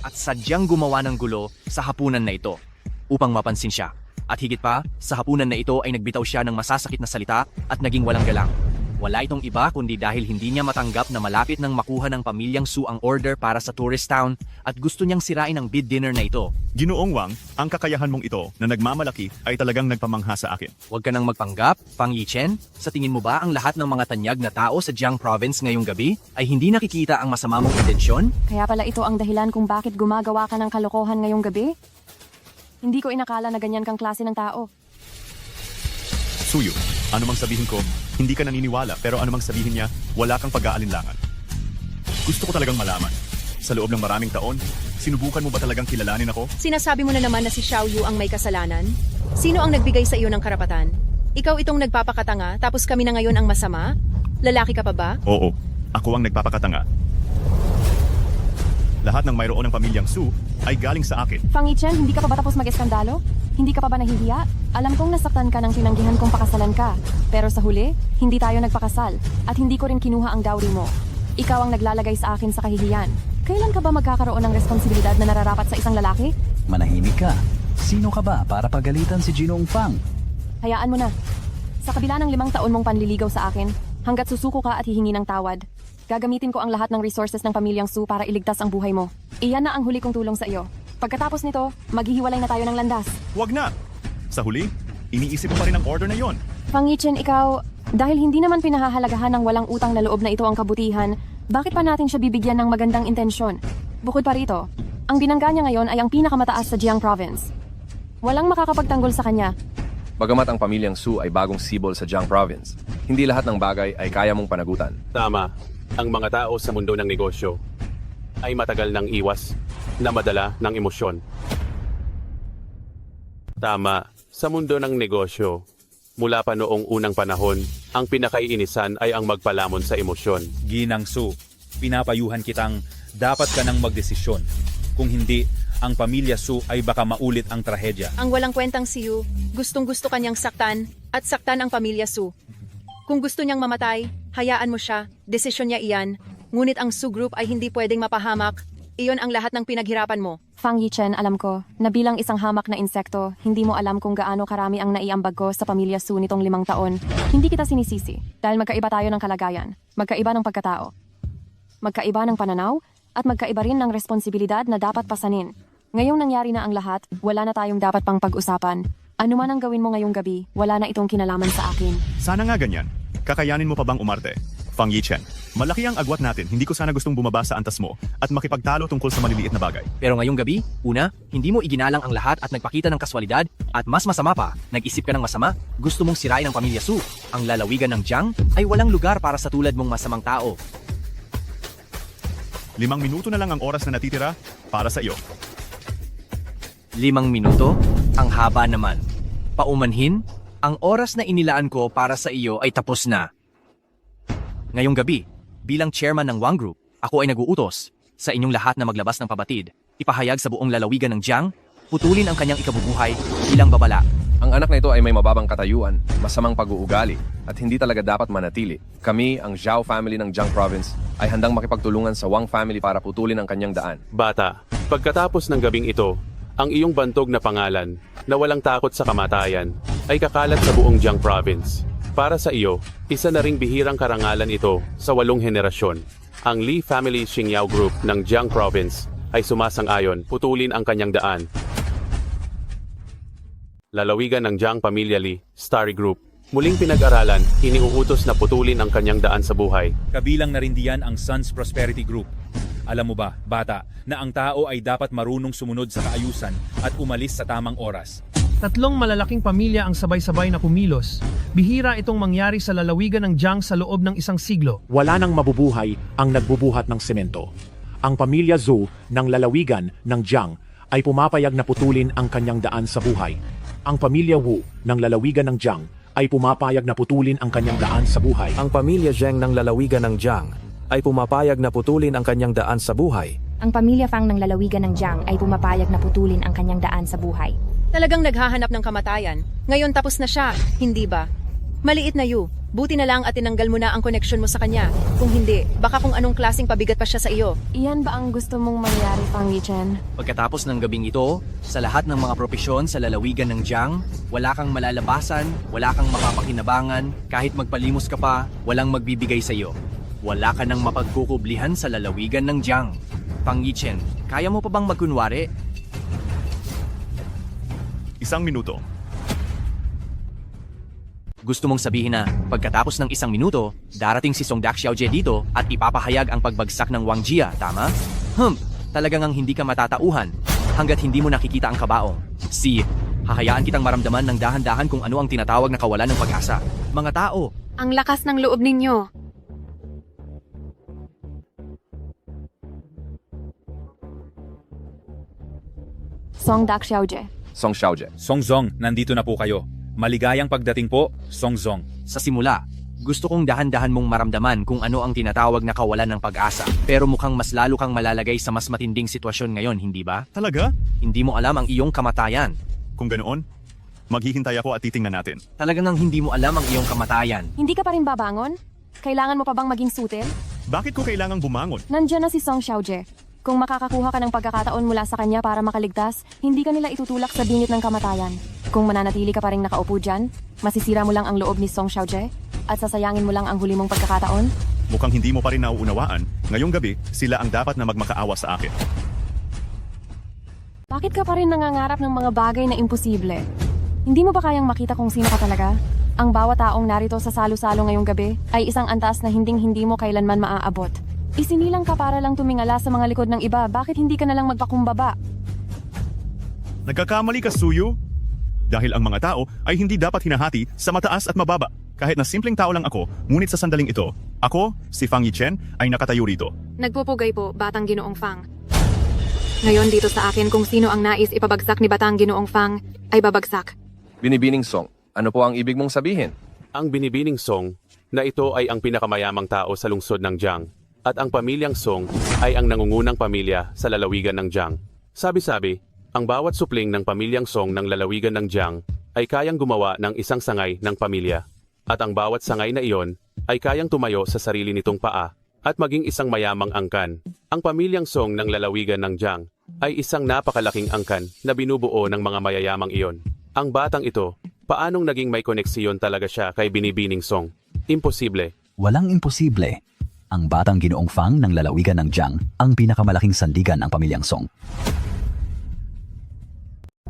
S5: At sadyang gumawa ng gulo sa hapunan na ito upang mapansin siya. At higit pa, sa hapunan na ito ay nagbitaw siya ng masasakit na salita at naging walang galang. Wala itong iba kundi dahil hindi niya matanggap na malapit nang makuha ng pamilyang Su ang order para sa tourist town at gusto niyang sirain ang bid dinner na ito.
S1: Ginoong Wang, ang kakayahan mong ito na nagmamalaki ay talagang nagpamangha sa akin.
S5: Huwag ka nang magpanggap, Pang Yichen. Sa tingin mo ba ang lahat ng mga tanyag na tao sa Jiang Province ngayong gabi ay hindi nakikita ang masama mong intensyon?
S6: Kaya pala ito ang dahilan kung bakit gumagawa ka ng kalokohan ngayong gabi? Hindi ko inakala na ganyan kang klase ng tao.
S1: Suyu, ano mang sabihin ko, hindi ka naniniwala pero ano mang sabihin niya, wala kang pag-aalinlangan. Gusto ko talagang malaman. Sa loob ng maraming taon, sinubukan mo ba talagang kilalanin ako?
S4: Sinasabi mo na naman na si Xiaoyu ang may kasalanan? Sino ang nagbigay sa iyo ng karapatan? Ikaw itong nagpapakatanga tapos kami na ngayon ang masama? Lalaki ka pa ba?
S1: Oo, ako ang nagpapakatanga. Lahat ng mayroon ng pamilyang Su ay galing sa akin.
S6: Pang Yichen, hindi ka pa ba tapos mag-eskandalo? Hindi ka pa ba nahihiya? Alam kong nasaktan ka nang tinanggihan kong pakasalan ka. Pero sa huli, hindi tayo nagpakasal. At hindi ko rin kinuha ang dowry mo. Ikaw ang naglalagay sa akin sa kahihiyan. Kailan ka ba magkakaroon ng responsibilidad na nararapat sa isang lalaki?
S10: Manahimik ka. Sino ka ba para pagalitan si Ginoong Fang?
S6: Hayaan mo na. Sa kabila ng 5 taon mong panliligaw sa akin, hanggat susuko ka at hihingi ng tawad, gagamitin ko ang lahat ng resources ng pamilyang Su para iligtas ang buhay mo. Iyan na ang huli kong tulong sa iyo. Pagkatapos nito, maghihiwalay na tayo ng landas.
S1: Huwag na! Sa huli, iniisip mo pa rin ang order na yon.
S6: Fang Yichen, ikaw, dahil hindi naman pinahahalagahan ng walang utang na loob na ito ang kabutihan, bakit pa natin siya bibigyan ng magandang intensyon? Bukod pa rito, ang binangga niya ngayon ay ang pinakamataas sa Jiang Province. Walang makakapagtanggol sa kanya.
S13: Bagamat ang pamilyang Su ay bagong sibol sa Jiang Province, hindi lahat ng bagay ay kaya mong panagutan.
S3: Tama, ang mga tao sa mundo ng negosyo ay matagal ng iwas na madala ng emosyon. Tama, sa mundo ng negosyo, mula pa noong unang panahon, ang pinakaiinisan ay ang magpalamon sa emosyon.
S14: Ginang Su, pinapayuhan kitang dapat ka nang magdesisyon. Kung hindi, ang pamilya Su ay baka maulit ang trahedya.
S4: Ang walang kwentang si Yu, gustong-gusto kanyang saktan at saktan ang pamilya Su. Kung gusto niyang mamatay, hayaan mo siya, desisyon niya iyan. Ngunit ang Su Group ay hindi pwedeng mapahamak. Iyon ang lahat ng pinaghirapan mo.
S6: Fang Yichen, alam ko, na bilang isang hamak na insekto, hindi mo alam kung gaano karami ang naiambag ko sa pamilya Su nitong 5 taon. Hindi kita sinisisi, dahil magkaiba tayo ng kalagayan, magkaiba ng pagkatao, magkaiba ng pananaw, at magkaiba rin ng responsibilidad na dapat pasanin. Ngayong nangyari na ang lahat, wala na tayong dapat pang pag-usapan. Ano man ang gawin mo ngayong gabi, wala na itong kinalaman sa akin.
S1: Sana nga ganyan. Kakayanin mo pa bang umarte? Fang Yichen, malaki ang agwat natin. Hindi ko sana gustong bumaba sa antas mo at makipagtalo tungkol sa maliliit na bagay.
S5: Pero ngayong gabi, una, hindi mo iginalang ang lahat at nagpakita ng kaswalidad, at mas masama pa, nag-isip ka ng masama, gusto mong sirain ang pamilya Su. Ang lalawigan ng Jiang ay walang lugar para sa tulad mong masamang tao.
S1: 5 minuto na lang ang oras na natitira para sa iyo.
S5: 5 minuto? Ang haba naman. Paumanhin, ang oras na inilaan ko para sa iyo ay tapos na. Ngayong gabi, bilang chairman ng Wang Group, ako ay nag-uutos sa inyong lahat na maglabas ng pabatid, ipahayag sa buong lalawigan ng Jiang, putulin ang kanyang ikabubuhay bilang babala.
S13: Ang anak na ito ay may mababang katayuan, masamang pag-uugali, at hindi talaga dapat manatili. Kami, ang Zhao family ng Jiang Province, ay handang makipagtulungan sa Wang family para putulin ang kanyang daan.
S3: Bata, pagkatapos ng gabing ito, ang iyong bantog na pangalan na walang takot sa kamatayan ay kakalat sa buong Jiang Province. Para sa iyo, isa na ring bihirang karangalan ito sa 8 henerasyon. Ang Li Family Xingyao Group ng Jiang Province ay sumasang-ayon putulin ang kanyang daan. Lalawigan ng Jiang Pamilya Li, Starry Group, muling pinag-aralan, iniuutos na putulin ang kanyang daan sa buhay.
S14: Kabilang na rin diyan ang Sons Prosperity Group. Alam mo ba, bata, na ang tao ay dapat marunong sumunod sa kaayusan at umalis sa tamang oras.
S15: 3 malalaking pamilya ang sabay-sabay na kumilos. Bihira itong mangyari sa lalawigan ng Jiang sa loob ng 1 siglo.
S16: Wala nang mabubuhay ang nagbubuhat ng semento. Ang pamilya Zhou ng lalawigan ng Jiang ay pumapayag na putulin ang kanyang daan sa buhay. Ang pamilya Wu ng lalawigan ng Jiang ay pumapayag na putulin ang kanyang daan sa buhay.
S17: Ang pamilya Zheng ng lalawigan ng Jiang ay pumapayag na putulin ang kanyang daan sa buhay.
S9: Ang pamilya Fang ng lalawigan ng Jiang ay pumapayag na putulin ang kanyang daan sa buhay.
S4: Talagang naghahanap ng kamatayan. Ngayon tapos na siya, hindi ba? Maliit na Yu, buti na lang at tinanggal mo na ang koneksyon mo sa kanya. Kung hindi, baka kung anong klaseng pabigat pa siya sa iyo.
S6: Iyan ba ang gusto mong mangyari, Fang Yichen?
S5: Pagkatapos ng gabing ito, sa lahat ng mga propesyon sa lalawigan ng Jiang, wala kang malalabasan, wala kang mapapakinabangan, kahit magpalimos ka pa, walang magbibigay sa iyo. Wala ka nang mapagkukublihan sa lalawigan ng Jiang. Fang Yichen, kaya mo pa bang magkunwari?
S1: 1 minuto.
S5: Gusto mong sabihin na, pagkatapos ng 1 minuto, darating si Song Daxiaojie dito at ipapahayag ang pagbagsak ng Wang Jia, tama? Talagang ang hindi ka matatauhan hanggat hindi mo nakikita ang kabaong. Hahayaan kitang maramdaman ng dahan-dahan kung ano ang tinatawag na kawalan ng pag-asa. Mga tao,
S6: ang lakas ng loob ninyo. Song Daxiaojie.
S13: Song Xiaojie.
S14: Song Zong, nandito na po kayo. Maligayang pagdating po, Song Zong.
S5: Sa simula, gusto kong dahan-dahan mong maramdaman kung ano ang tinatawag na kawalan ng pag-asa. Pero mukhang mas lalo kang malalagay sa mas matinding sitwasyon ngayon, hindi ba?
S1: Talaga?
S5: Hindi mo alam ang iyong kamatayan.
S1: Kung ganoon, maghihintay ako at titingnan natin.
S5: Talagang ang hindi mo alam ang iyong kamatayan.
S6: Hindi ka pa rin babangon? Kailangan mo pa bang maging sutil?
S1: Bakit ko kailangang bumangon?
S6: Nandiyan na si Song Xiaojie. Kung makakakuha ka ng pagkakataon mula sa kanya para makaligtas, hindi ka nila itutulak sa bingit ng kamatayan. Kung mananatili ka pa rin nakaupo dyan, Masisira mo lang ang loob ni Song Xiaojie? At sasayangin mo lang ang huli mong pagkakataon?
S1: Mukhang hindi mo pa rin nauunawaan, ngayong gabi, sila ang dapat na magmakaawa sa akin.
S6: Bakit ka pa rin nangangarap ng mga bagay na imposible? Hindi mo ba kayang makita kung sino ka talaga? Ang bawat taong narito sa salo-salo ngayong gabi ay isang antas na hinding-hindi mo kailanman maaabot. Isinilang ka para lang tumingala sa mga likod ng iba, bakit hindi ka na lang magpakumbaba?
S1: Nagkakamali ka, Suyu? Dahil ang mga tao ay hindi dapat hinahati sa mataas at mababa. Kahit na simpleng tao lang ako, ngunit sa sandaling ito, ako, si Fang Yichen, ay nakatayo rito.
S6: Nagpupugay po, Batang Ginoong Fang. Ngayon dito sa akin kung sino ang nais ipabagsak ni Batang Ginoong Fang ay babagsak.
S13: Binibining Song, ano po ang ibig mong sabihin?
S3: Ang binibining Song na ito ay ang pinakamayamang tao sa lungsod ng Jiang at ang pamilyang Song ay ang nangungunang pamilya sa lalawigan ng Jiang. Sabi-sabi, ang bawat supling ng pamilyang Song ng lalawigan ng Jiang ay kayang gumawa ng isang sangay ng pamilya. At ang bawat sangay na iyon ay kayang tumayo sa sarili nitong paa at maging isang mayamang angkan. Ang pamilyang Song ng lalawigan ng Jiang ay isang napakalaking angkan na binubuo ng mga mayayamang iyon. Ang batang ito, paanong naging may koneksiyon talaga siya kay Binibining Song? Imposible.
S10: Walang imposible. Ang Batang Ginoong Fang ng lalawigan ng Jiang ang pinakamalaking sandigan ng pamilyang Song.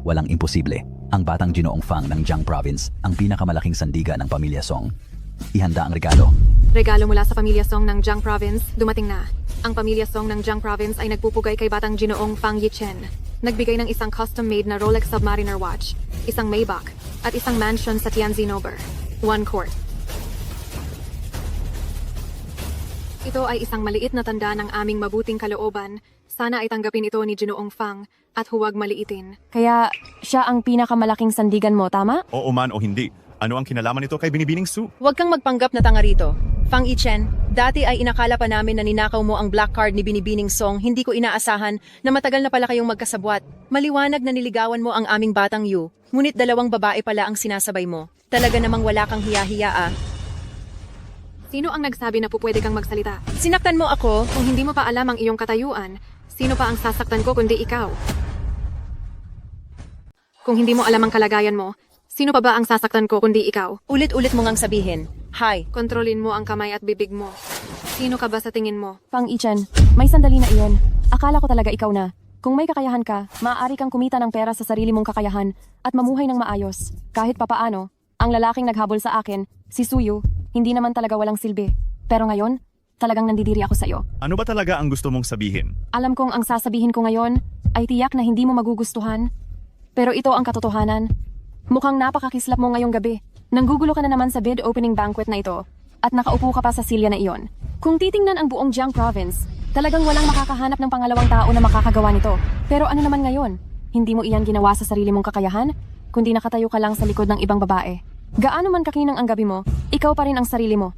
S10: Walang imposible. Ang Batang Ginoong Fang ng Jiang Province ang pinakamalaking sandigan ng pamilya Song. Ihanda ang regalo.
S6: Regalo mula sa pamilya Song ng Jiang Province, dumating na. Ang pamilya Song ng Jiang Province ay nagpupugay kay Batang Ginoong Fang Yichen. Nagbigay ng isang custom-made na Rolex Submariner watch, isang Maybach, at isang mansion sa Tianjinober. 1 court. Ito ay isang maliit na tanda ng aming mabuting kalooban. Sana ay tanggapin ito ni Ginoong Fang at huwag maliitin. Kaya siya ang pinakamalaking sandigan mo, tama?
S1: Oo man o hindi, ano ang kinalaman nito kay Binibining Su?
S4: Huwag kang magpanggap na tanga rito. Fang Yichen, dati ay inakala pa namin na ninakaw mo ang black card ni Binibining Song, hindi ko inaasahan na matagal na pala kayong magkasabwat. Maliwanag na niligawan mo ang aming batang Yu, ngunit 2 babae pala ang sinasabay mo. Talaga namang wala kang hiya-hiya ah.
S6: Sino ang nagsabi na pupwede kang magsalita?
S4: Sinaktan mo ako?
S6: Kung hindi mo pa alam ang iyong katayuan, sino pa ang sasaktan ko kundi ikaw? Kung hindi mo alam ang kalagayan mo, sino pa ba ang sasaktan ko kundi ikaw?
S4: Ulit-ulit mo ngang sabihin. Hi.
S6: Kontrolin mo ang kamay at bibig mo. Sino ka ba sa tingin mo?
S18: Fang Yichen, may sandali na iyon. Akala ko talaga ikaw na. Kung may kakayahan ka, maaari kang kumita ng pera sa sarili mong kakayahan at mamuhay ng maayos. Kahit papaano, ang lalaking naghabol sa akin, si Suyu, hindi naman talaga walang silbi. Pero ngayon, talagang nandidiri ako sa iyo.
S1: Ano ba talaga ang gusto mong sabihin?
S18: Alam kong ang sasabihin ko ngayon ay tiyak na hindi mo magugustuhan. Pero ito ang katotohanan. Mukhang napakakislap mo ngayong gabi. Nanggugulo ka na naman sa bid opening banquet na ito at nakaupo ka pa sa silya na iyon. Kung titingnan ang buong Jiang Province, talagang walang makakahanap ng pangalawang tao na makakagawa nito. Pero ano naman ngayon? Hindi mo iyan ginawa sa sarili mong kakayahan, kundi nakatayo ka lang sa likod ng ibang babae. Gaano man kakinang ang gabi mo, ikaw pa rin ang sarili mo.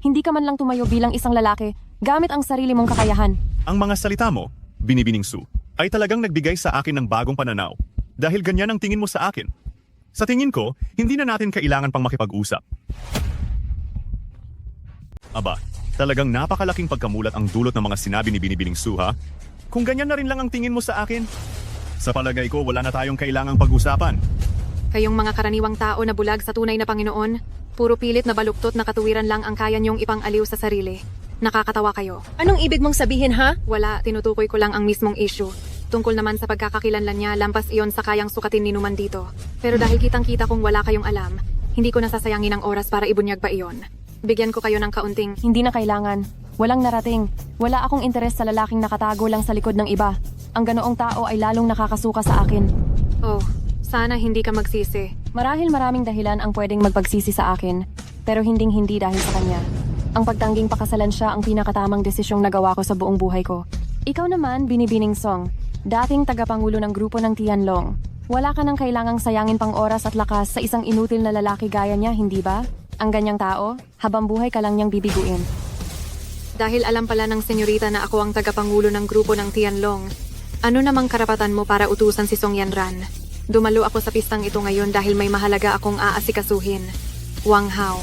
S18: Hindi ka man lang tumayo bilang isang lalaki gamit ang sarili mong kakayahan.
S1: Ang mga salita mo, Binibining Su, ay talagang nagbigay sa akin ng bagong pananaw. Dahil ganyan ang tingin mo sa akin. Sa tingin ko, hindi na natin kailangan pang makipag-usap. Aba, talagang napakalaking pagkamulat ang dulot ng mga sinabi ni Binibining Su, ha? Kung ganyan na rin lang ang tingin mo sa akin, sa palagay ko wala na tayong kailangang pag-usapan.
S6: Kayong mga karaniwang tao na bulag sa tunay na Panginoon, puro pilit na baluktot na katuwiran lang ang kaya niyong ipang-aliw sa sarili. Nakakatawa kayo.
S4: Anong ibig mong sabihin, ha?
S6: Wala, tinutukoy ko lang ang mismong issue. Tungkol naman sa pagkakakilanlan niya, lampas iyon sa kayang sukatin ni Numan dito. Pero dahil kitang-kita kung wala kayong alam, hindi ko nasasayangin ang oras para ibunyag pa iyon. Bigyan ko kayo ng kaunting.
S18: Hindi na kailangan. Walang narating. Wala akong interes sa lalaking nakatago lang sa likod ng iba. Ang ganoong tao ay lalong nakakasuka sa akin.
S6: Oh, sana hindi ka magsisi.
S18: Marahil maraming dahilan ang pwedeng magpagsisi sa akin, pero hinding-hindi dahil sa kanya. Ang pagtangging pakasalan siya ang pinakatamang desisyong nagawa ko sa buong buhay ko. Ikaw naman, Binibining Song, dating tagapangulo ng grupo ng Tianlong. Wala ka nang kailangang sayangin pang oras at lakas sa isang inutil na lalaki gaya niya, hindi ba? Ang ganyang tao, habang buhay ka lang niyang bibiguin.
S6: Dahil alam pala ng senyorita na ako ang tagapangulo ng grupo ng Tianlong, ano namang karapatan mo para utusan si Song Yanran? Dumalo ako sa pistang ito ngayon dahil may mahalaga akong aasikasuhin. Wang Hao.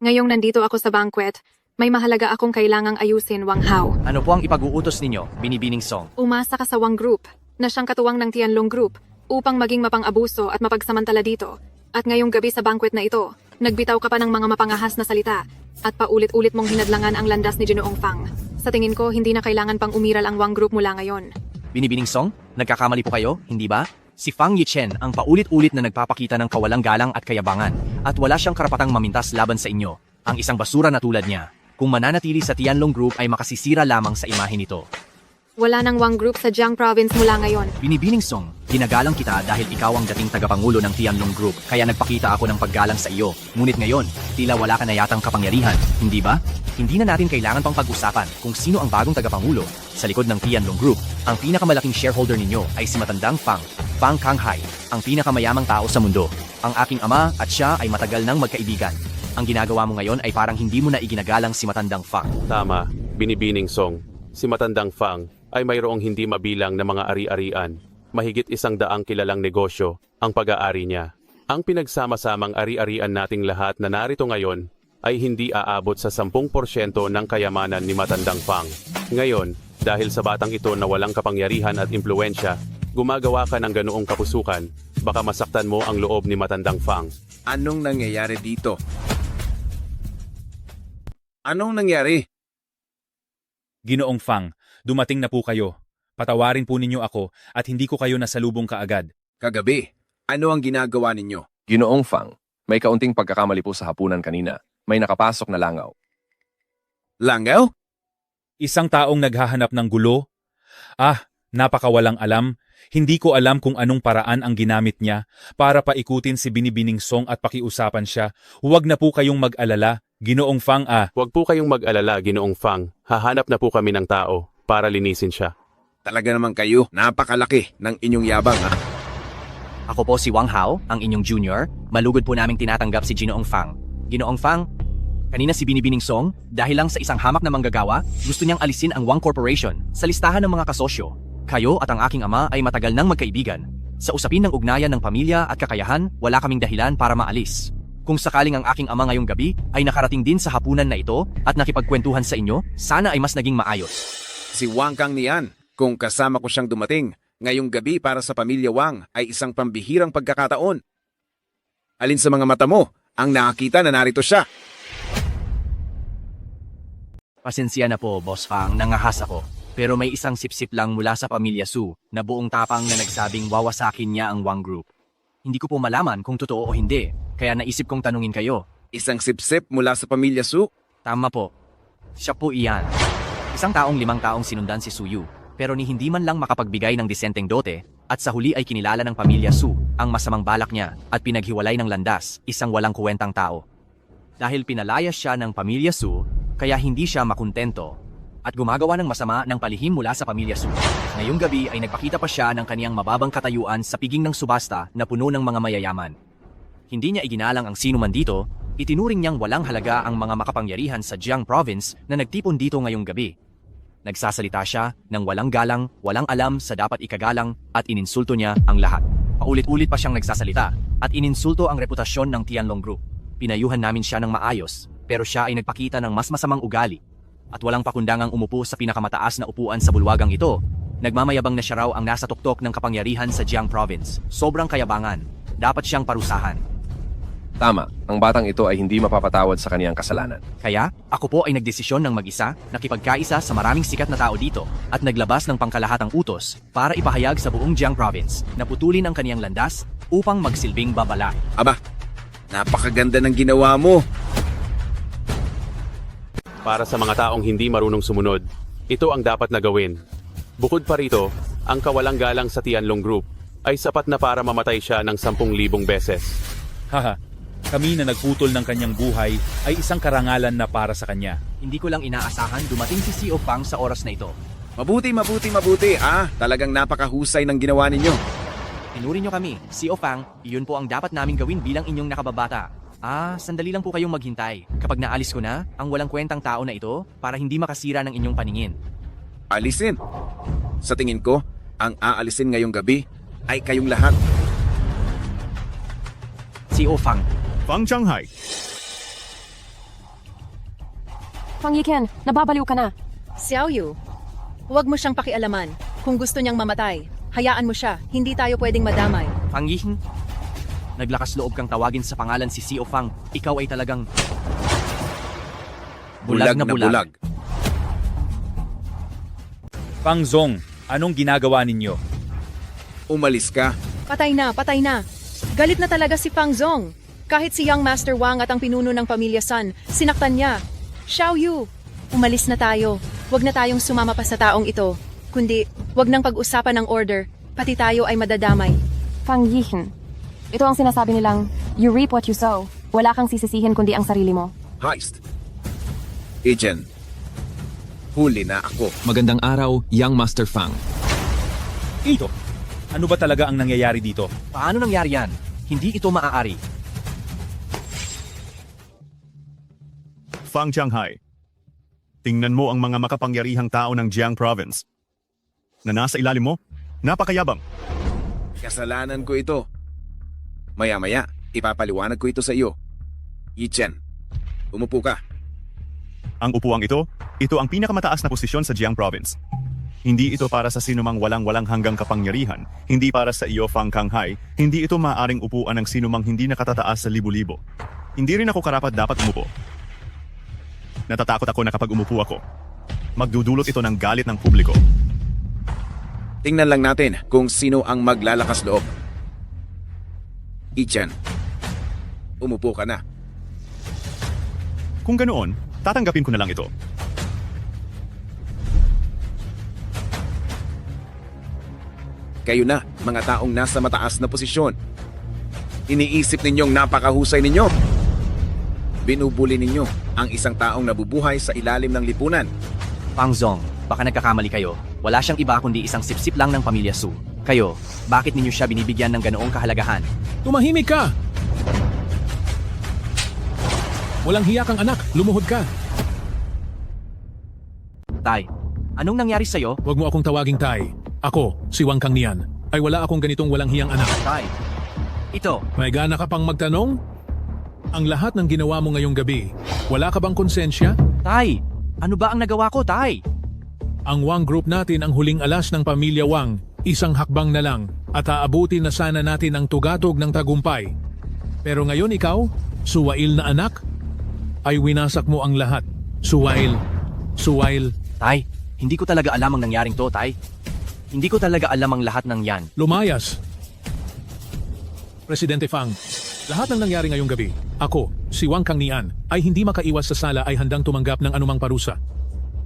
S6: Ngayong nandito ako sa banquet, may mahalaga akong kailangang ayusin, Wang Hao.
S5: Ano po ang ipag-uutos ninyo, Binibining Song?
S6: Umasa ka sa Wang Group, na siyang katuwang ng Tianlong Group,
S18: upang maging mapang-abuso at mapagsamantala dito. At ngayong gabi sa banquet na ito, nagbitaw ka pa ng mga mapangahas na salita at paulit-ulit mong hinadlangan ang landas ni Ginoong Fang. Sa tingin ko, hindi na kailangan pang umiral ang Wang Group mula ngayon.
S5: Binibining Song, nagkakamali po kayo, hindi ba? Si Fang Yichen ang paulit-ulit na nagpapakita ng kawalang galang at kayabangan at wala siyang karapatang mamintas laban sa inyo, ang isang basura na tulad niya. Kung mananatili sa Tianlong Group ay makasisira lamang sa imahe nito.
S18: Wala nang Wang Group sa Jiang Province mula ngayon.
S5: Binibining Song, ginagalang kita dahil ikaw ang dating tagapangulo ng Tianlong Group, kaya nagpakita ako ng paggalang sa iyo. Ngunit ngayon, tila wala ka na yatang kapangyarihan, hindi ba? Hindi na natin kailangan pang pag-usapan kung sino ang bagong tagapangulo. Sa likod ng Tianlong Group, ang pinakamalaking shareholder ninyo ay si matandang Fang Kanghai, ang pinakamayamang tao sa mundo. Ang aking ama at siya ay matagal nang magkaibigan. Ang ginagawa mo ngayon ay parang hindi mo na iginagalang si matandang Fang.
S3: Tama, Binibining Song. Si matandang Fang ay mayroong hindi mabilang na mga ari-arian. Mahigit 100 kilalang negosyo ang pag-aari niya. Ang pinagsama-samang ari-arian nating lahat na narito ngayon ay hindi aabot sa 10% ng kayamanan ni matandang Fang. Ngayon, dahil sa batang ito na walang kapangyarihan at impluensya, gumagawa ka ng ganoong kapusukan, baka masaktan mo ang loob ni matandang Fang.
S2: Anong nangyayari dito? Anong nangyari?
S14: Ginoong Fang, dumating na po kayo. Patawarin po ninyo ako at hindi ko kayo nasalubong kaagad.
S2: Kagabi, ano ang ginagawa ninyo?
S13: Ginoong Fang, may kaunting pagkakamali po sa hapunan kanina. May nakapasok na langaw.
S2: Langaw?
S14: Isang taong naghahanap ng gulo? Napakawalang alam. Hindi ko alam kung anong paraan ang ginamit niya para paikutin si Binibining Song at pakiusapan siya. Huwag na po kayong mag-alala. Ginoong Fang
S3: Huwag po kayong mag-alala, Ginoong Fang. Hahanap na po kami ng tao para linisin siya.
S2: Talaga naman kayo, napakalaki ng inyong yabang ha.
S5: Ako po si Wang Hao, ang inyong junior. Malugod po naming tinatanggap si Ginoong Fang. Ginoong Fang, kanina si Binibining Song, dahil lang sa isang hamak na manggagawa, gusto niyang alisin ang Wang Corporation sa listahan ng mga kasosyo. Kayo at ang aking ama ay matagal nang magkaibigan. Sa usapin ng ugnayan ng pamilya at kakayahan, wala kaming dahilan para maalis. Kung sakaling ang aking ama ngayong gabi ay nakarating din sa hapunan na ito at nakipagkwentuhan sa inyo, sana ay mas naging maayos.
S2: Si Wang Kang niyan, kung kasama ko siyang dumating, ngayong gabi para sa pamilya Wang ay isang pambihirang pagkakataon. Alin sa mga mata mo ang nakakita na narito siya?
S5: Pasensya na po, Boss Fang, nangahas ako. Pero may isang sipsip lang mula sa pamilya Su na buong tapang na nagsabing wawasakin niya ang Wang Group. Hindi ko po malaman kung totoo o hindi, kaya naisip kong tanungin kayo.
S2: Isang sipsip mula sa pamilya Su?
S5: Tama po. Siya po iyan. Isang taong 5 taong sinundan si Suyu, pero ni hindi man lang makapagbigay ng disenteng dote, at sa huli ay kinilala ng pamilya Su ang masamang balak niya at pinaghiwalay ng landas, isang walang kuwentang tao. Dahil pinalayas siya ng pamilya Su, kaya hindi siya makuntento at gumagawa ng masama ng palihim mula sa pamilya Su. Ngayong gabi ay nagpakita pa siya ng kaniyang mababang katayuan sa piging ng subasta na puno ng mga mayayaman. Hindi niya iginalang ang sino man dito, itinuring niyang walang halaga ang mga makapangyarihan sa Jiang Province na nagtipon dito ngayong gabi. Nagsasalita siya ng walang galang, walang alam sa dapat ikagalang at ininsulto niya ang lahat. Paulit-ulit pa siyang nagsasalita at ininsulto ang reputasyon ng Tianlong Group. Pinayuhan namin siya ng maayos, pero siya ay nagpakita ng mas masamang ugali at walang pakundangang umupo sa pinakamataas na upuan sa bulwagang ito. Nagmamayabang na siya raw ang nasa tuktok ng kapangyarihan sa Jiang Province. Sobrang kayabangan. Dapat siyang parusahan.
S13: Tama, ang batang ito ay hindi mapapatawad sa kaniyang kasalanan.
S5: Kaya, ako po ay nagdesisyon ng mag-isa, nakipagkaisa sa maraming sikat na tao dito, at naglabas ng pangkalahatang utos para ipahayag sa buong Jiang Province na putulin ang kaniyang landas upang magsilbing babala.
S2: Aba, napakaganda ng ginawa mo.
S3: Para sa mga taong hindi marunong sumunod, ito ang dapat na gawin. Bukod pa rito, ang kawalang galang sa Tianlong Group ay sapat na para mamatay siya ng 10,000 beses.
S14: Haha, kami na nagputol ng kanyang buhay ay isang karangalan na para sa kanya.
S5: Hindi ko lang inaasahan dumating si CEO Fang sa oras na ito.
S2: Mabuti. Talagang napakahusay ng ginawa ninyo.
S5: Tinurin niyo kami, CEO Fang, iyon po ang dapat naming gawin bilang inyong nakababata. Sandali lang po kayong maghintay. Kapag naalis ko na, ang walang kwentang tao na ito para hindi makasira ng inyong paningin.
S2: Alisin. Sa tingin ko, ang aalisin ngayong gabi ay kayong lahat.
S5: CEO Fang.
S1: Fang Shanghai.
S18: Fang Yiken, nababaliw ka na.
S4: Xiao Yu, huwag mo siyang pakialaman kung gusto niyang mamatay. Hayaan mo siya, hindi tayo pwedeng madamay.
S5: Fang Ying, naglakas loob kang tawagin sa pangalan si Sio Fang. Ikaw ay talagang...
S2: Bulag na bulag.
S14: Fang Zong, anong ginagawa ninyo?
S2: Umalis ka.
S4: Patay na, patay na. Galit na talaga si Fang Zong. Kahit si Young Master Wang at ang pinuno ng pamilya Sun, sinaktan niya. Xiao Yu, umalis na tayo. Huwag na tayong sumama pa sa taong ito. Kundi, huwag nang pag-usapan ng order. Pati tayo ay madadamay.
S18: Fang Ying, ito ang sinasabi nilang, you reap what you sow. Wala kang sisisihin kundi ang sarili mo.
S2: Heist. Agent. Huli na ako.
S19: Magandang araw, Young Master Fang.
S14: Ito, ano ba talaga ang nangyayari dito?
S5: Paano nangyari yan? Hindi ito maaari.
S1: Fang Changhai, tingnan mo ang mga makapangyarihang tao ng Jiang Province. Na nasa ilalim mo, napakayabang.
S2: Kasalanan ko ito. Maya-maya, ipapaliwanag ko ito sa iyo. Yi Chen, umupo ka.
S1: Ang upuang ito ang pinakamataas na posisyon sa Jiang Province. Hindi ito para sa sinumang walang hanggang kapangyarihan, hindi para sa iyo Fang Changhai, hindi ito maaaring upuan ng sinumang hindi nakatataas sa libo-libo. Hindi rin ako karapat dapat umupo. Natatakot ako na kapag umupo ako, magdudulot ito ng galit ng publiko.
S2: Tingnan lang natin kung sino ang maglalakas loob. Yi Chen, umupo ka na.
S1: Kung ganoon, tatanggapin ko na lang ito.
S2: Kayo na, mga taong nasa mataas na posisyon. Iniisip ninyong napakahusay ninyo. Binubuli ninyo ang isang taong nabubuhay sa ilalim ng lipunan.
S5: Fang Zong, baka nagkakamali kayo. Wala siyang iba kundi isang sipsip lang ng pamilya Su. Kayo, bakit ninyo siya binibigyan ng ganoong kahalagahan?
S8: Tumahimik ka! Walang hiya kang anak, lumuhod ka.
S5: Tay, anong nangyari sa'yo?
S8: Huwag mo akong tawaging Tay. Ako, si Wang Kang Nian, ay wala akong ganitong walang hiyang anak.
S5: Tay, ito.
S8: May gana ka pang magtanong? Ang lahat ng ginawa mo ngayong gabi, wala ka bang konsensya?
S5: Tay, ano ba ang nagawa ko, Tay?
S8: Ang Wang Group natin ang huling alas ng pamilya Wang, isang hakbang na lang, at aabutin na sana natin ang tugatog ng tagumpay. Pero ngayon ikaw, suwail na anak, ay winasak mo ang lahat. Suwail.
S5: Tay, hindi ko talaga alam ang nangyaring to, Tay. Hindi ko talaga alam ang lahat ng yan.
S8: Lumayas. Presidente Fang, lahat ng nangyari ngayong gabi, ako, si Wang Kang Nian, ay hindi makaiwas sa sala ay handang tumanggap ng anumang parusa.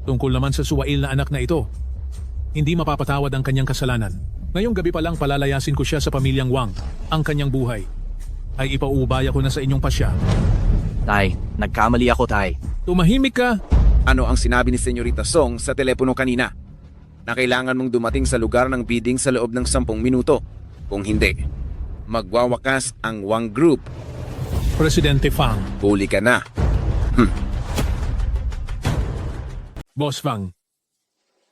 S8: Tungkol naman sa suwail na anak na ito, hindi mapapatawad ang kanyang kasalanan. Ngayong gabi pa lang palalayasin ko siya sa pamilyang Wang. Ang kanyang buhay ay ipauubaya ko na sa inyong pasya.
S5: Tay, nagkamali ako, Tay.
S8: Tumahimik ka!
S2: Ano ang sinabi ni Senyorita Song sa telepono kanina? Na kailangan mong dumating sa lugar ng bidding sa loob ng 10 minuto. Kung hindi, magwawakas ang Wang Group.
S8: Presidente Fang.
S2: Huli ka na.
S8: Boss Fang,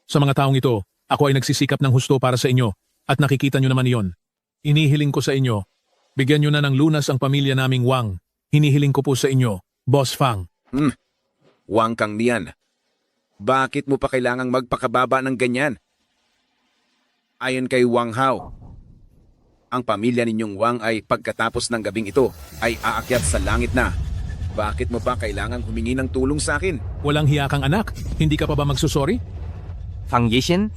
S8: sa mga taong ito, ako ay nagsisikap ng husto para sa inyo at nakikita nyo naman iyon. Inihiling ko sa inyo, bigyan nyo na ng lunas ang pamilya naming Wang. Hinihiling ko po sa inyo, Boss Fang.
S2: Wang Kang Nian, bakit mo pa kailangang magpakababa ng ganyan? Ayon kay Wang Hao, ang pamilya ninyong Wang ay pagkatapos ng gabing ito ay aakyat sa langit na. Bakit mo pa kailangang humingi ng tulong sa akin?
S8: Walang hiya kang anak, hindi ka pa ba magsusorry?
S5: Fang Yishin?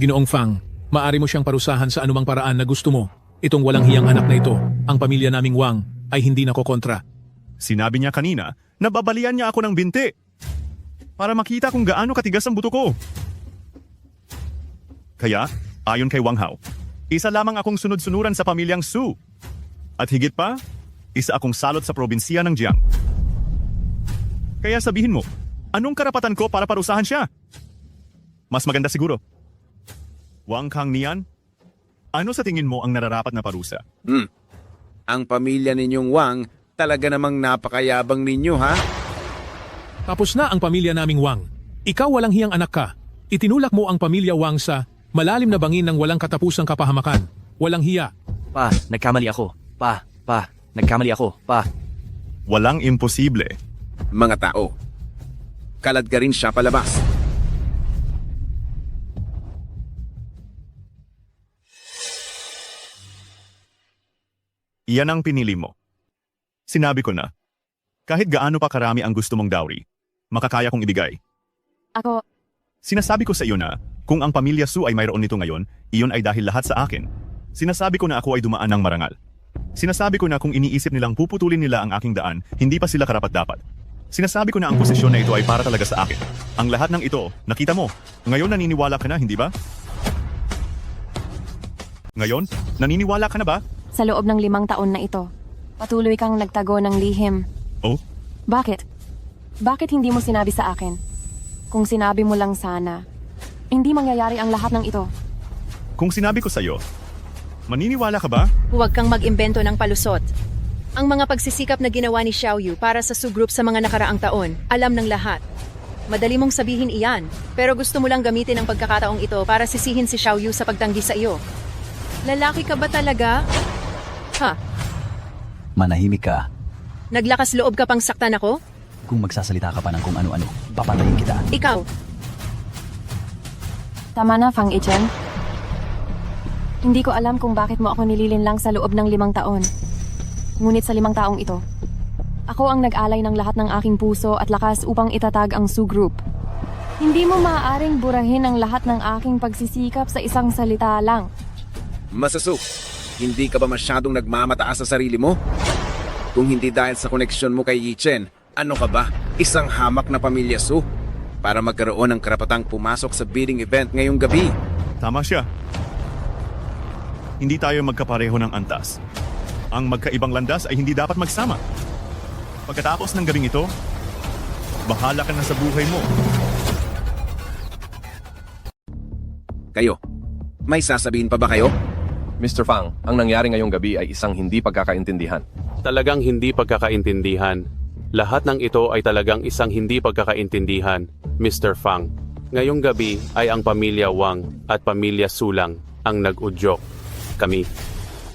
S8: Ginoong Fang, maari mo siyang parusahan sa anumang paraan na gusto mo. Itong walang hiyang anak na ito, ang pamilya naming Wang, ay hindi nakokontra.
S1: Sinabi niya kanina na babalian niya ako ng binti para makita kung gaano katigas ang buto ko. Kaya, ayon kay Wang Hao, isa lamang akong sunod-sunuran sa pamilyang Su. At higit pa, isa akong salot sa probinsiya ng Jiang. Kaya sabihin mo, anong karapatan ko para parusahan siya? Mas maganda siguro. Wang Kang Nian, ano sa tingin mo ang nararapat na parusa?
S2: Ang pamilya ninyong Wang, talaga namang napakayabang ninyo, ha?
S8: Tapos na ang pamilya naming Wang. Ikaw walang hiyang anak ka. Itinulak mo ang pamilya Wang sa malalim na bangin ng walang katapusang kapahamakan. Walang hiya.
S5: Pa, nagkamali ako. Pa, nagkamali ako. Pa.
S1: Walang imposible.
S2: Mga tao, kalad ka rin siya palabas.
S1: Iyan ang pinili mo. Sinabi ko na, kahit gaano pa karami ang gusto mong dowry, makakaya kong ibigay.
S18: Ako,
S1: Sinasabi ko sa iyo na, kung ang pamilya Su ay mayroon nito ngayon, iyon ay dahil lahat sa akin. Sinasabi ko na ako ay dumaan ng marangal. Sinasabi ko na kung iniisip nilang puputulin nila ang aking daan, hindi pa sila karapat-dapat. Sinasabi ko na ang posisyon na ito ay para talaga sa akin. Ang lahat ng ito, nakita mo. Ngayon naniniwala ka na, hindi ba? Ngayon, naniniwala ka na ba?
S18: sa loob ng 5 taon na ito, patuloy kang nagtago ng lihim.
S1: Oh?
S18: Bakit? Bakit hindi mo sinabi sa akin? Kung sinabi mo lang sana, hindi mangyayari ang lahat ng ito.
S1: Kung sinabi ko sa iyo, maniniwala ka ba?
S4: Huwag kang mag-imbento ng palusot. Ang mga pagsisikap na ginawa ni Xiaoyu para sa Su Group sa mga nakaraang taon, alam ng lahat. Madali mong sabihin iyan, pero gusto mo lang gamitin ang pagkakataong ito para sisihin si Xiaoyu sa pagtanggi sa iyo. Lalaki ka ba talaga? Ha?
S10: Manahimik ka.
S4: Naglakas loob ka pang saktan ako?
S10: Kung magsasalita ka pa ng kung ano-ano, papatayin kita.
S4: Ikaw,
S18: Tama na, Fang Ichen. Hindi ko alam kung bakit mo ako nililinlang sa loob ng 5 taon. Ngunit sa 5 taong ito, ako ang nag-alay ng lahat ng aking puso at lakas upang itatag ang Su Group. Hindi mo maaaring burahin ang lahat ng aking pagsisikap sa isang salita lang.
S2: Masasu, hindi ka ba masyadong nagmamataas sa sarili mo? Kung hindi dahil sa koneksyon mo kay Yichen, ano ka ba? Isang hamak na pamilya Su? Para magkaroon ng karapatang pumasok sa bidding event ngayong gabi.
S1: Tama siya. Hindi tayo magkapareho ng antas. Ang magkaibang landas ay hindi dapat magsama. Pagkatapos ng gabing ito, bahala ka na sa buhay mo.
S2: Kayo, may sasabihin pa ba kayo?
S13: Mr. Fang, ang nangyari ngayong gabi ay isang hindi pagkakaintindihan.
S3: Talagang hindi pagkakaintindihan. Lahat ng ito ay talagang isang hindi pagkakaintindihan, Mr. Fang. Ngayong gabi ay ang pamilya Wang at pamilya Sulang ang nag-udyok. Kami,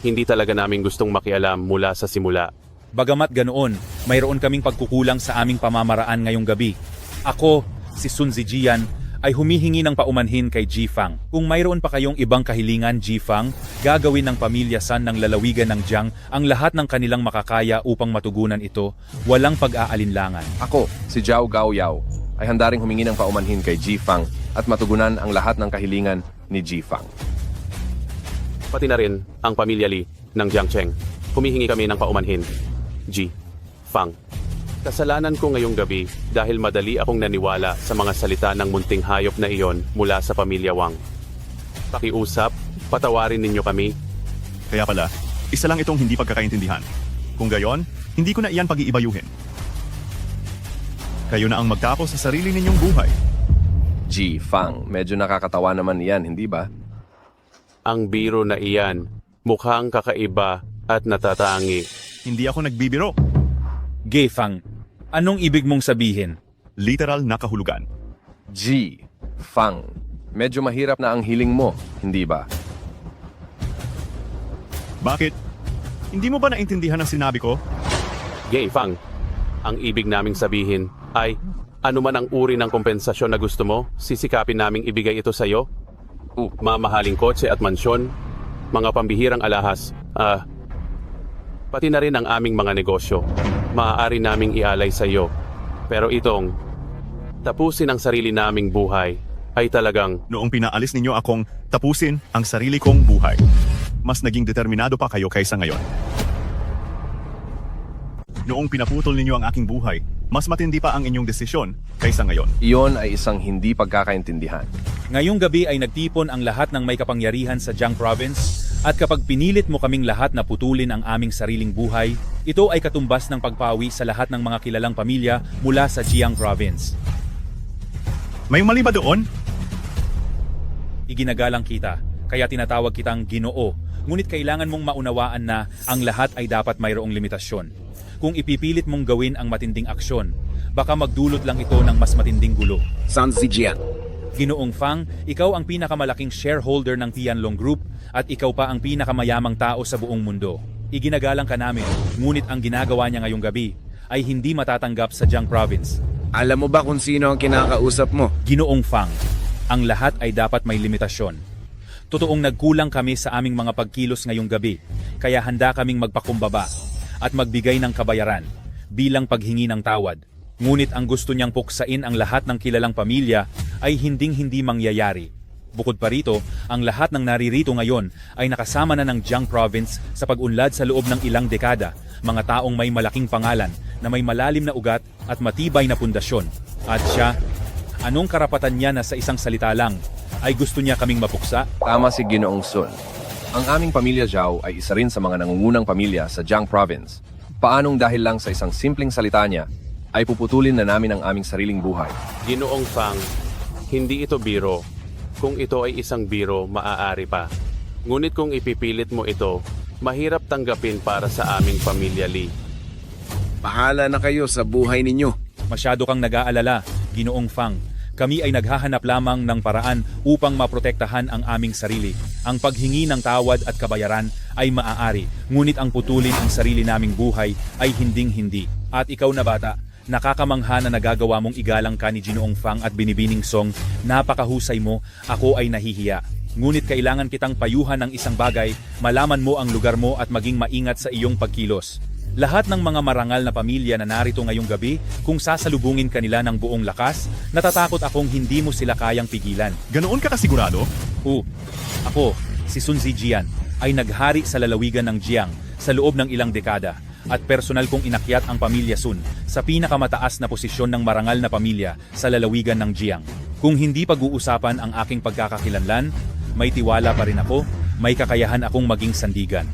S3: hindi talaga namin gustong makialam mula sa simula.
S14: Bagamat ganoon, mayroon kaming pagkukulang sa aming pamamaraan ngayong gabi. Ako, si Sun Zijian, ay humihingi ng paumanhin kay Ji Fang. Kung mayroon pa kayong ibang kahilingan, Ji Fang, gagawin ng pamilya San ng lalawigan ng Jiang ang lahat ng kanilang makakaya upang matugunan ito, walang pag-aalinlangan.
S13: Ako, si Zhao Gaoyao, ay handa ring humingi ng paumanhin kay Ji Fang at matugunan ang lahat ng kahilingan ni Ji Fang.
S3: Pati na rin ang pamilya Li ng Jiangcheng. Humihingi kami ng paumanhin. Ji Fang. Kasalanan ko ngayong gabi dahil madali akong naniwala sa mga salita ng munting hayop na iyon mula sa pamilya Wang. Pakiusap, patawarin ninyo kami.
S1: Kaya pala, isa lang itong hindi pagkakaintindihan. Kung gayon, hindi ko na iyan pag-iibayuhin. Kayo na ang magtapos sa sarili ninyong buhay.
S13: Ji Fang, medyo nakakatawa naman iyan, hindi ba?
S3: Ang biro na iyan, mukhang kakaiba at natatangi.
S1: Hindi ako nagbibiro.
S14: Ge Fang, anong ibig mong sabihin?
S1: Literal na kahulugan.
S13: Ji Fang, medyo mahirap na ang hiling mo, hindi ba?
S1: Bakit? Hindi mo ba naintindihan ang sinabi ko?
S3: Ge Fang, ang ibig naming sabihin ay anuman ang uri ng kompensasyon na gusto mo, sisikapin naming ibigay ito sa iyo. Mamahaling kotse at mansyon, mga pambihirang alahas, pati na rin ang aming mga negosyo. Maaari naming ialay sa iyo. Pero itong tapusin ang sarili naming buhay ay talagang...
S1: Noong pinaalis ninyo akong tapusin ang sarili kong buhay, mas naging determinado pa kayo kaysa ngayon. Noong pinaputol ninyo ang aking buhay, mas matindi pa ang inyong desisyon kaysa ngayon.
S13: Iyon ay isang hindi pagkakaintindihan.
S14: Ngayong gabi ay nagtipon ang lahat ng may kapangyarihan sa Jiang Province at kapag pinilit mo kaming lahat na putulin ang aming sariling buhay, ito ay katumbas ng pagpawi sa lahat ng mga kilalang pamilya mula sa Jiang Province.
S1: May mali ba doon?
S14: Iginagalang kita, kaya tinatawag kitang Ginoo, ngunit kailangan mong maunawaan na ang lahat ay dapat mayroong limitasyon. Kung ipipilit mong gawin ang matinding aksyon, baka magdulot lang ito ng mas matinding gulo.
S2: Sun Zijian.
S14: Ginoong Fang, ikaw ang pinakamalaking shareholder ng Tianlong Group at ikaw pa ang pinakamayamang tao sa buong mundo. Iginagalang ka namin, ngunit ang ginagawa niya ngayong gabi ay hindi matatanggap sa Jiang Province.
S2: Alam mo ba kung sino ang kinakausap mo?
S14: Ginoong Fang, ang lahat ay dapat may limitasyon. Totoong nagkulang kami sa aming mga pagkilos ngayong gabi, kaya handa kaming magpakumbaba at magbigay ng kabayaran bilang paghingi ng tawad. Ngunit ang gusto niyang puksain ang lahat ng kilalang pamilya ay hinding-hindi mangyayari. Bukod pa rito, ang lahat ng naririto ngayon ay nakasama na ng Jiang Province sa pag-unlad sa loob ng ilang dekada, mga taong may malaking pangalan na may malalim na ugat at matibay na pundasyon. At siya, anong karapatan niya na sa isang salita lang ay gusto niya kaming mapuksa?
S13: Tama si Ginoong Sun. Ang aming pamilya Zhao ay isa rin sa mga nangungunang pamilya sa Jiang Province. Paanong dahil lang sa isang simpleng salita niya, ay puputulin na namin ang aming sariling buhay?
S3: Ginoong Fang, hindi ito biro. Kung ito ay isang biro, maaari pa. Ngunit kung ipipilit mo ito, mahirap tanggapin para sa aming pamilya Lee.
S2: Bahala na kayo sa buhay ninyo.
S14: Masyado kang nag-aalala, Ginoong Fang. Kami ay naghahanap lamang ng paraan upang maprotektahan ang aming sarili. Ang paghingi ng tawad at kabayaran ay maaari, ngunit ang putulin ang sarili naming buhay ay hinding-hindi. At ikaw na bata, nakakamangha na nagagawa mong igalang ka ni Ginoong Fang at Binibining Song, napakahusay mo, ako ay nahihiya. Ngunit kailangan kitang payuhan ng isang bagay, malaman mo ang lugar mo at maging maingat sa iyong pagkilos. Lahat ng mga marangal na pamilya na narito ngayong gabi, kung sasalubungin kanila ng buong lakas, natatakot akong hindi mo sila kayang pigilan.
S1: Ganoon ka kasigurado?
S14: Ako, si Sun Zijian, ay naghari sa lalawigan ng Jiang sa loob ng ilang dekada. At personal kong inakyat ang pamilya Sun sa pinakamataas na posisyon ng marangal na pamilya sa lalawigan ng Jiang. Kung hindi pag-uusapan ang aking pagkakakilanlan, may tiwala pa rin ako, may kakayahan akong maging sandigan.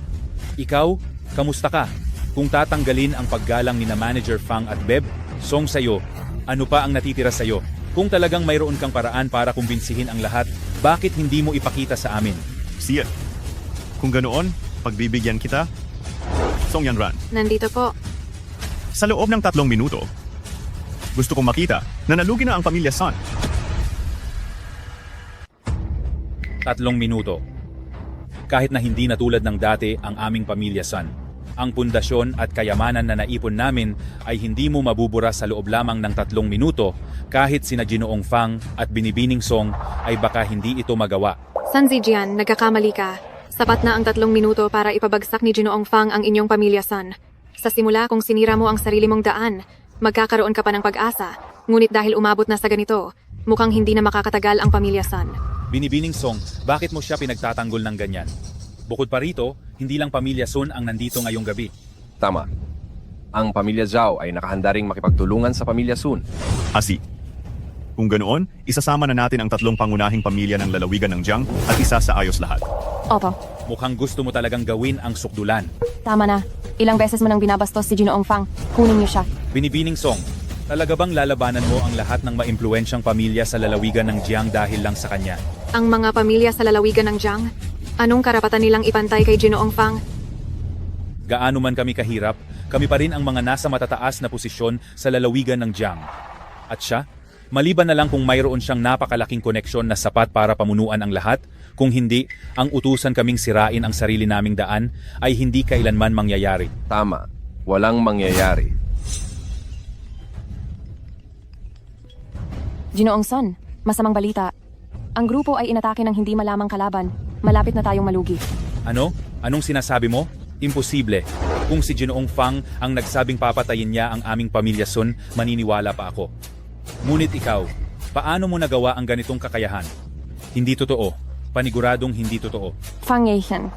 S14: Ikaw, kamusta ka? Kung tatanggalin ang paggalang ni na Manager Fang at Beb, Song sa'yo, ano pa ang natitira sa'yo? Kung talagang mayroon kang paraan para kumbinsihin ang lahat, bakit hindi mo ipakita sa amin?
S1: Siya. Kung ganoon, pagbibigyan kita. Song Yanran.
S18: Nandito po.
S1: Sa loob ng 3 minuto, gusto kong makita na nalugi na ang pamilya Sun.
S14: 3 minuto. Kahit na hindi na tulad ng dati ang aming pamilya Sun, ang pundasyon at kayamanan na naipon namin ay hindi mo mabubura sa loob lamang ng 3 minuto, kahit sina Ginoong Fang at Binibining Song ay baka hindi ito magawa.
S18: Sun Zijian, nagkakamali ka. Sapat na ang 3 minuto para ipabagsak ni Ginoong Fang ang inyong pamilya Sun. Sa simula, kung sinira mo ang sarili mong daan, magkakaroon ka pa ng pag-asa. Ngunit dahil umabot na sa ganito, mukhang hindi na makakatagal ang pamilya Sun.
S14: Binibining Song, bakit mo siya pinagtatanggol ng ganyan? Bukod pa rito, hindi lang pamilya Sun ang nandito ngayong gabi.
S13: Tama. Ang pamilya Zhao ay nakahanda ring makipagtulungan sa pamilya Sun.
S1: Asi. Kung ganoon, isasama na natin ang 3 pangunahing pamilya ng lalawigan ng Jiang at isa sa ayos lahat.
S18: Opo.
S14: Mukhang gusto mo talagang gawin ang sukdulan.
S18: Tama na. Ilang beses mo nang binabastos si Ginoong Fang. Kunin niyo siya.
S14: Binibining Song, talaga bang lalabanan mo ang lahat ng maimpluwensyang pamilya sa lalawigan ng Jiang dahil lang sa kanya?
S18: Ang mga pamilya sa lalawigan ng Jiang? Anong karapatan nilang ipantay kay Ginoong Fang?
S14: Gaano man kami kahirap, kami pa rin ang mga nasa matataas na posisyon sa lalawigan ng Jiang. At siya, maliban na lang kung mayroon siyang napakalaking koneksyon na sapat para pamunuan ang lahat, kung hindi, ang utusan kaming sirain ang sarili naming daan ay hindi kailanman mangyayari.
S13: Tama, walang mangyayari.
S18: Ginoong Sun, masamang balita. Ang grupo ay inatake ng hindi malamang kalaban. Malapit na tayong malugi.
S14: Ano? Anong sinasabi mo? Imposible. Kung si Ginoong Fang ang nagsabing papatayin niya ang aming pamilya Sun, maniniwala pa ako. Ngunit ikaw, paano mo nagawa ang ganitong kakayahan? Hindi totoo. Paniguradong hindi totoo.
S18: Fang Yeihen.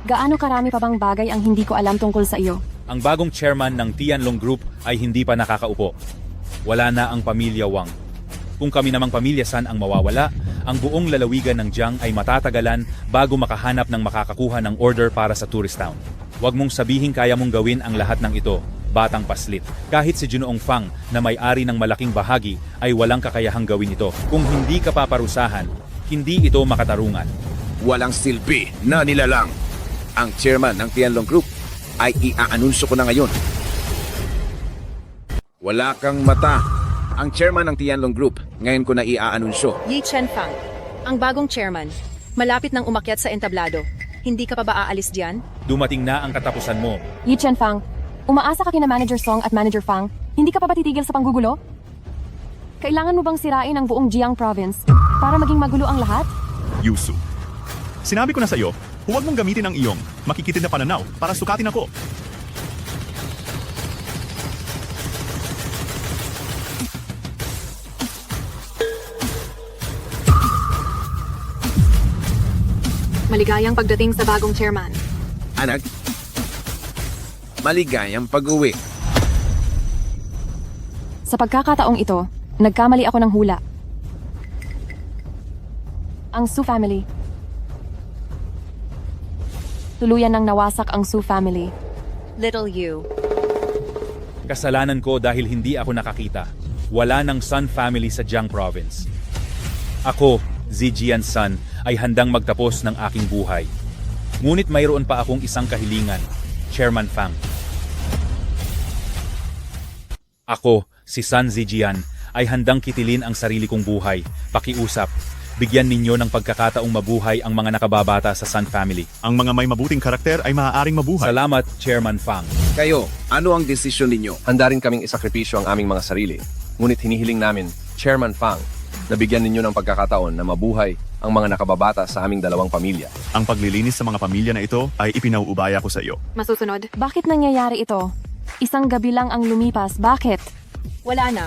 S18: Gaano karami pa bang bagay ang hindi ko alam tungkol sa iyo?
S14: Ang bagong chairman ng Tianlong Group ay hindi pa nakakaupo. Wala na ang pamilya Wang. Kung kami namang pamilya Sun ang mawawala, ang buong lalawigan ng Jiang ay matatagalan bago makahanap ng makakakuha ng order para sa tourist town. Huwag mong sabihin kaya mong gawin ang lahat ng ito, batang paslit. Kahit si Ginoong Fang na may-ari ng malaking bahagi ay walang kakayahang gawin ito. Kung hindi ka paparusahan, hindi ito makatarungan.
S2: Walang silbi na nilalang. Ang chairman ng Tianlong Group ay iaanunsyo ko na ngayon. Wala kang mata. Ang chairman ng Tianlong Group, ngayon ko na iaanunsyo.
S4: Yi Chen Fang, ang bagong chairman. Malapit nang umakyat sa entablado. Hindi ka pa ba aalis diyan?
S14: Dumating na ang katapusan mo.
S18: Yi Chen Fang, umaasa ka kina Manager Song at Manager Fang. Hindi ka pa ba titigil sa panggugulo? Kailangan mo bang sirain ang buong Jiang Province para maging magulo ang lahat?
S1: Yusu, Sinabi ko na sa iyo, huwag mong gamitin ang iyong makikitid na pananaw para sukatin ako.
S18: Maligayang pagdating sa bagong chairman.
S2: Anak, maligayang pag-uwi.
S18: Sa pagkakataong ito, nagkamali ako ng hula. Ang Su family. Tuluyan nang nawasak ang Su family.
S4: Little you.
S14: Kasalanan ko dahil hindi ako nakakita. Wala ng Sun family sa Jiang Province. Ako, Zijian Sun, ay handang magtapos ng aking buhay. Ngunit mayroon pa akong isang kahilingan, Chairman Fang. Ako, si Sun Zijian, ay handang kitilin ang sarili kong buhay. Pakiusap, bigyan ninyo ng pagkakataong mabuhay ang mga nakababata sa Sun family.
S1: Ang mga may mabuting karakter ay maaaring mabuhay.
S14: Salamat, Chairman Fang.
S2: Kayo, ano ang desisyon ninyo?
S13: Handa rin kaming isakripisyo ang aming mga sarili. Ngunit hinihiling namin, Chairman Fang, na bigyan ninyo ng pagkakataon na mabuhay ang mga nakababata sa aming dalawang pamilya.
S1: Ang paglilinis sa mga pamilya na ito ay ipinauubaya ko sa iyo.
S18: Masusunod. Bakit nangyayari ito? Isang gabi lang ang lumipas. Bakit?
S4: Wala na.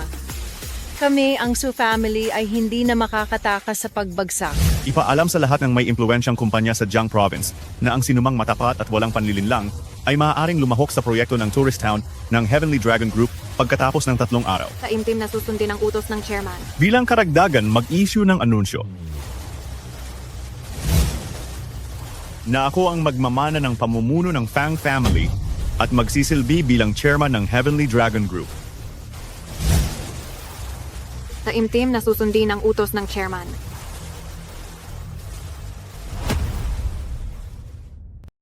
S4: Kami, ang Su family, ay hindi na makakatakas sa pagbagsak.
S1: Ipaalam sa lahat ng may impluensyang kumpanya sa Jiang Province na ang sinumang matapat at walang panlilinlang ay maaaring lumahok sa proyekto ng tourist town ng Heavenly Dragon Group pagkatapos ng 3 araw.
S18: Taimtim na susundin ang utos ng chairman.
S1: Bilang karagdagan, mag-issue ng anunsyo na ako ang magmamana ng pamumuno ng Fang family at magsisilbi bilang chairman ng Heavenly Dragon Group.
S18: Taimtim na susundin ang utos ng chairman.